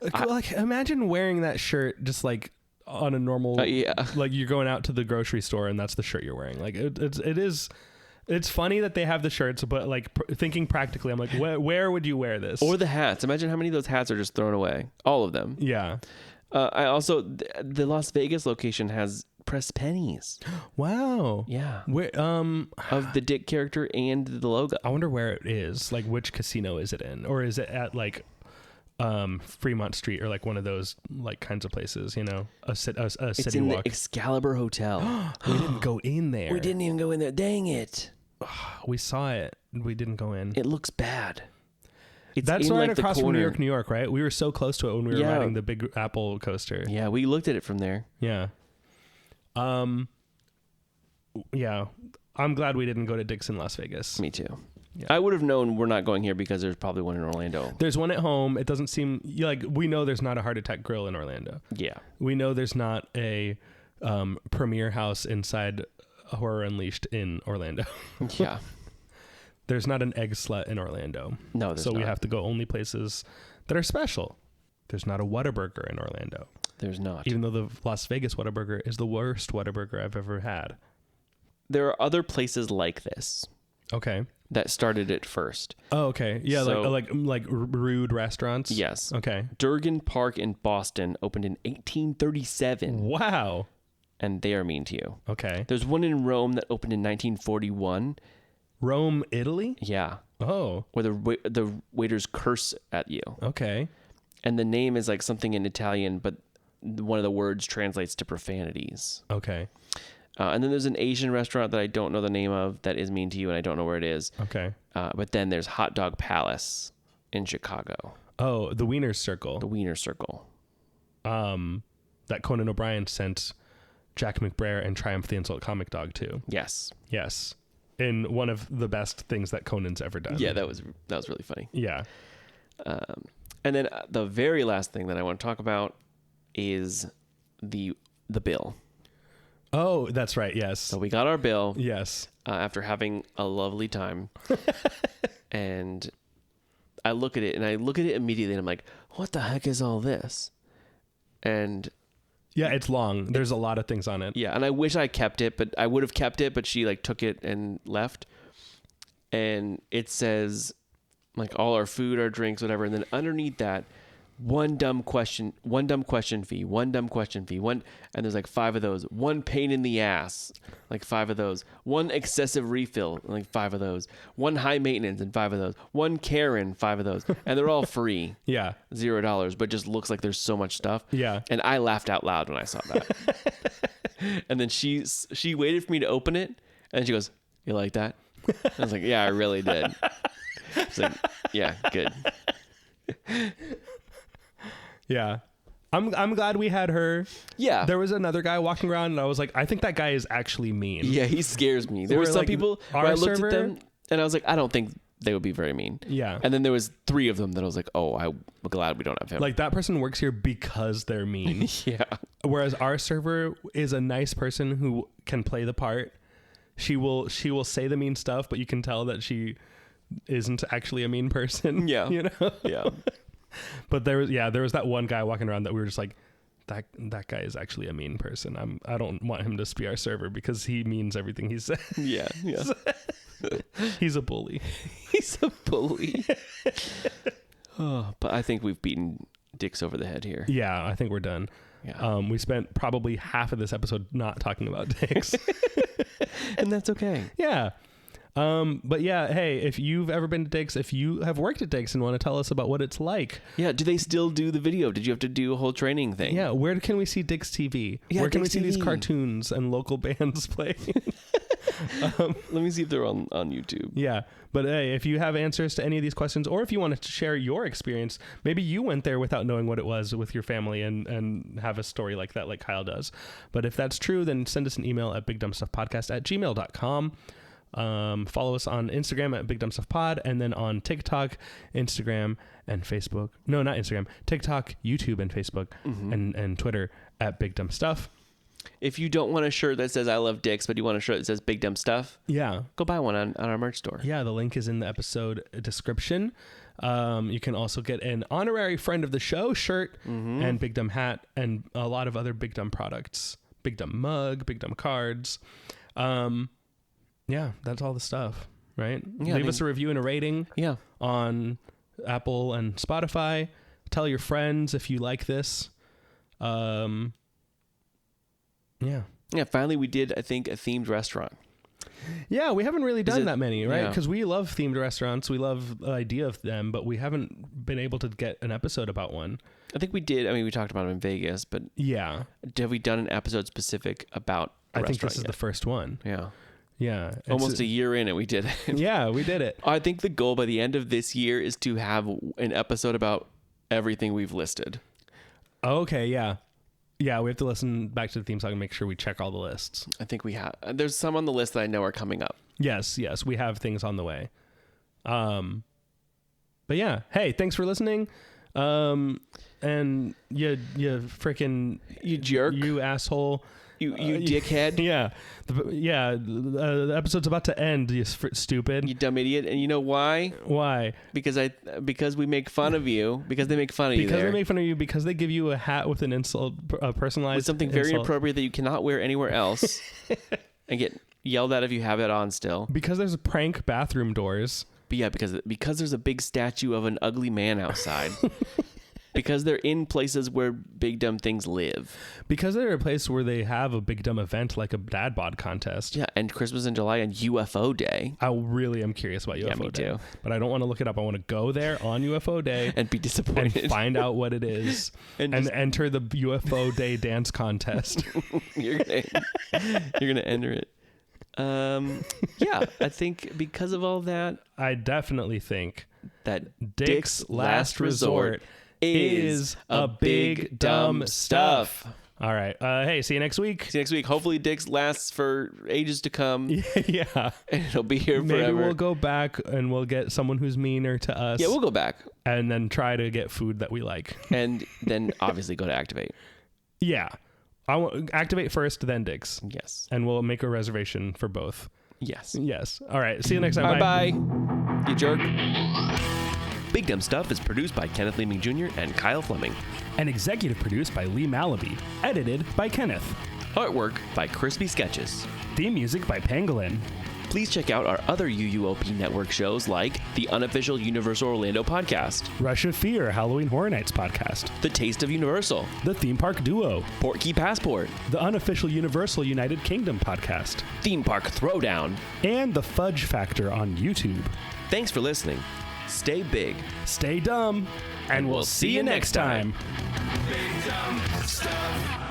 Like imagine wearing that shirt just like on a normal
Yeah.
like you're going out to the grocery store and that's the shirt you're wearing. Like it's funny that they have the shirts, but like thinking practically, I'm like, where would you wear this?
Or the hats. Imagine how many of those hats are just thrown away. All of them.
Yeah.
I also the Las Vegas location has pressed pennies.
Wow.
Yeah.
Where
Of the Dick character and the logo.
I wonder where it is. Like which casino is it in? Or is it at like Fremont Street or like one of those like kinds of places, you know? A city
It's in
walk.
the Excalibur Hotel.
We didn't go in there.
We didn't even go in there. Dang it.
We saw it. We didn't go in.
It looks bad. It's
That's
in,
right
like, the
across from New
corner.
York, right? We were so close to it when we were
Yeah.
riding the Big Apple coaster.
Yeah, we looked at it from there.
Yeah. Yeah. I'm glad we didn't go to Dick's in Las Vegas.
Me too.
Yeah.
I would have known we're not going here because there's probably one in Orlando.
There's one at home. It doesn't seem like we know there's not a Heart Attack Grill in Orlando.
Yeah.
We know there's not a premiere house inside Horror Unleashed in Orlando.
Yeah.
There's not an Egg Slut in Orlando.
No, there's
So we
not.
have to go only places that are special. There's not a Whataburger in Orlando.
There's not.
Even though the Las Vegas Whataburger is the worst Whataburger I've ever had.
There are other places like this
Okay.
that started it first.
Oh, okay. Yeah,
So-
like rude restaurants.
Yes.
Okay.
Durgan Park in Boston opened in 1837,
Wow.
and they are mean to you.
Okay.
There's one in Rome that opened in 1941.
Rome, Italy?
Yeah.
Oh,
Where the waiters curse at you.
okay.
And the name is like something in Italian, but one of the words translates to profanities.
Okay.
And then there's an Asian restaurant that I don't know the name of that is mean to you, and I don't know where it is.
Okay.
But then there's Hot Dog Palace in Chicago,
Oh, the Wiener Circle.
the Wiener Circle.
That Conan O'Brien sent Jack McBrayer and Triumph the Insult Comic Dog too.
Yes.
Yes. In one of the best things that Conan's ever done.
Yeah, that was really funny.
Yeah.
And then the very last thing that I want to talk about is the bill.
Oh, that's right. Yes.
So we got our bill
Yes.
after having a lovely time, and I look at it immediately, and I'm like, "What the heck is all this?" And
Yeah, it's long. There's a lot of things on it.
yeah, and I wish I kept it, but I would have kept it, but she like took it and left. And it says like all our food, our drinks, whatever, and then underneath that, one dumb question fee, and there's like 5 of those. One pain in the ass, like 5 of those. One excessive refill, like 5 of those. One high maintenance, and 5 of those. One Karen, 5 of those, and they're all free.
Yeah.
$0, but just looks like there's so much stuff.
Yeah.
And I laughed out loud when I saw that. And then she waited for me to open it, and she goes, "You like that?" I was like, "Yeah, I really did." She's like, "Yeah, good."
Yeah. I'm glad we had her.
Yeah.
There was another guy walking around and I was like, I think that guy is actually mean.
Yeah, he scares me. There were
Where,
some
like,
people
our
where I looked
server-
at them and I was like, I don't think they would be very mean.
Yeah.
And then there was 3 of them that I was like, oh, I'm glad we don't have him.
Like that person works here because they're mean.
yeah.
Whereas our server is a nice person who can play the part. She will say the mean stuff, but you can tell that she isn't actually a mean person.
Yeah.
You know?
Yeah.
But there was that one guy walking around that we were just like, that guy is actually a mean person. I don't want him to be our server because he means everything he says.
Yeah. Yeah.
He's a bully.
He's a bully. Oh, but I think we've beaten dicks over the head here.
Yeah, I think we're done.
Yeah.
We spent probably half of this episode not talking about dicks.
And that's okay.
Yeah. But yeah, hey, if you've ever been to Dick's, if you have worked at Dick's and want to tell us about what it's like,
Yeah. Do they still do the video? Did you have to do a whole training thing?
yeah, where can we see Dick's TV?
Yeah,
where can
Dick's
we see these
TV.
cartoons and local bands play?
Let me see if they're on YouTube.
Yeah. But hey, if you have answers to any of these questions, or if you want to share your experience, maybe you went there without knowing what it was with your family and have a story like that, like Kyle does. But if that's true, then send us an email at bigdumbstuffpodcast@gmail.com. Follow us on Instagram at bigdumbstuffpod, and then on TikTok, Instagram, and Facebook. No, not Instagram. TikTok, YouTube, and Facebook, and Twitter at bigdumbstuff.
If you don't want a shirt that says I love dicks, but you want a shirt that says big dumb stuff,
Yeah.
go buy one on our merch store.
Yeah, the link is in the episode description. You can also get an honorary friend of the show shirt and Big Dumb hat and a lot of other Big Dumb products. Big Dumb mug, Big Dumb cards. Yeah, that's all the stuff, right?
Yeah,
Leave us a review and a rating
Yeah.
on Apple and Spotify. Tell your friends if you like this. Yeah.
Yeah, finally we did, I think, a themed restaurant.
Yeah, we haven't really done
it-
that many, right?
yeah.
Because we love themed restaurants. We love the idea of them, but we haven't been able to get an episode about one.
I think we did. I mean, we talked about them in Vegas, but
Yeah.
have we done an episode specific about a
I think
restaurant
this is
yet?
the first one.
Yeah.
Yeah. It's-
Almost a year in and we did it.
Yeah, we did it.
I think the goal by the end of this year is to have an episode about everything we've listed.
Okay, yeah. Yeah, we have to listen back to the theme song and make sure we check all the lists.
I think we have. There's some on the list that I know are coming up.
Yes, we have things on the way. But yeah, hey, thanks for listening. And you freaking
You jerk.
you asshole.
You dickhead.
Yeah, the episode's about to end. You stupid.
You dumb idiot. And you know why?
Why?
Because we make fun of you. Because they make fun of you
Because
there.
they make fun of you. Because they give you a hat with an insult, a personalized
with something very
insult.
appropriate that you cannot wear anywhere else. And get yelled at if you have it on still.
Because there's prank bathroom doors.
But yeah, because there's a big statue of an ugly man outside. Because they're in places where big dumb things live.
Because they're a place where they have a big dumb event like a dad bod contest.
Yeah, and Christmas in July and UFO Day.
I really am curious about UFO
me
Day.
too.
But I don't want to look it up. I want to go there on UFO Day
And be disappointed.
and find out what it is
And
and
just-
enter the UFO Day dance contest.
you're gonna enter it. Yeah, I think because of all that,
I definitely think
that
Dick's Last Resort is a big dumb stuff. All right. Hey, see you next week.
See you next week. Hopefully Dick's lasts for ages to come.
Yeah.
And it'll be here
Maybe
forever.
we'll go back and we'll get someone who's meaner to us.
Yeah, we'll go back.
And then try to get food that we like.
And then obviously go to Activate.
Yeah. I want Activate first, then Dick's.
Yes.
And we'll make a reservation for both.
Yes.
Yes. All right. See you next time.
Bye. You jerk. Big Dumb Stuff is produced by Kenneth Leeming Jr. and Kyle Fleming.
And executive produced by Lee Malaby. Edited by Kenneth.
Artwork by Crispy Sketches.
Theme music by Pangolin.
Please check out our other UUOP network shows like the unofficial Universal Orlando podcast,
Rush of Fear, Halloween Horror Nights podcast.
The Taste of Universal,
The Theme Park Duo.
Portkey Passport,
The unofficial Universal United Kingdom podcast.
Theme Park Throwdown.
And The Fudge Factor on YouTube.
Thanks for listening. Stay big.
Stay dumb. And we'll see you next time.
Big dumb stuff.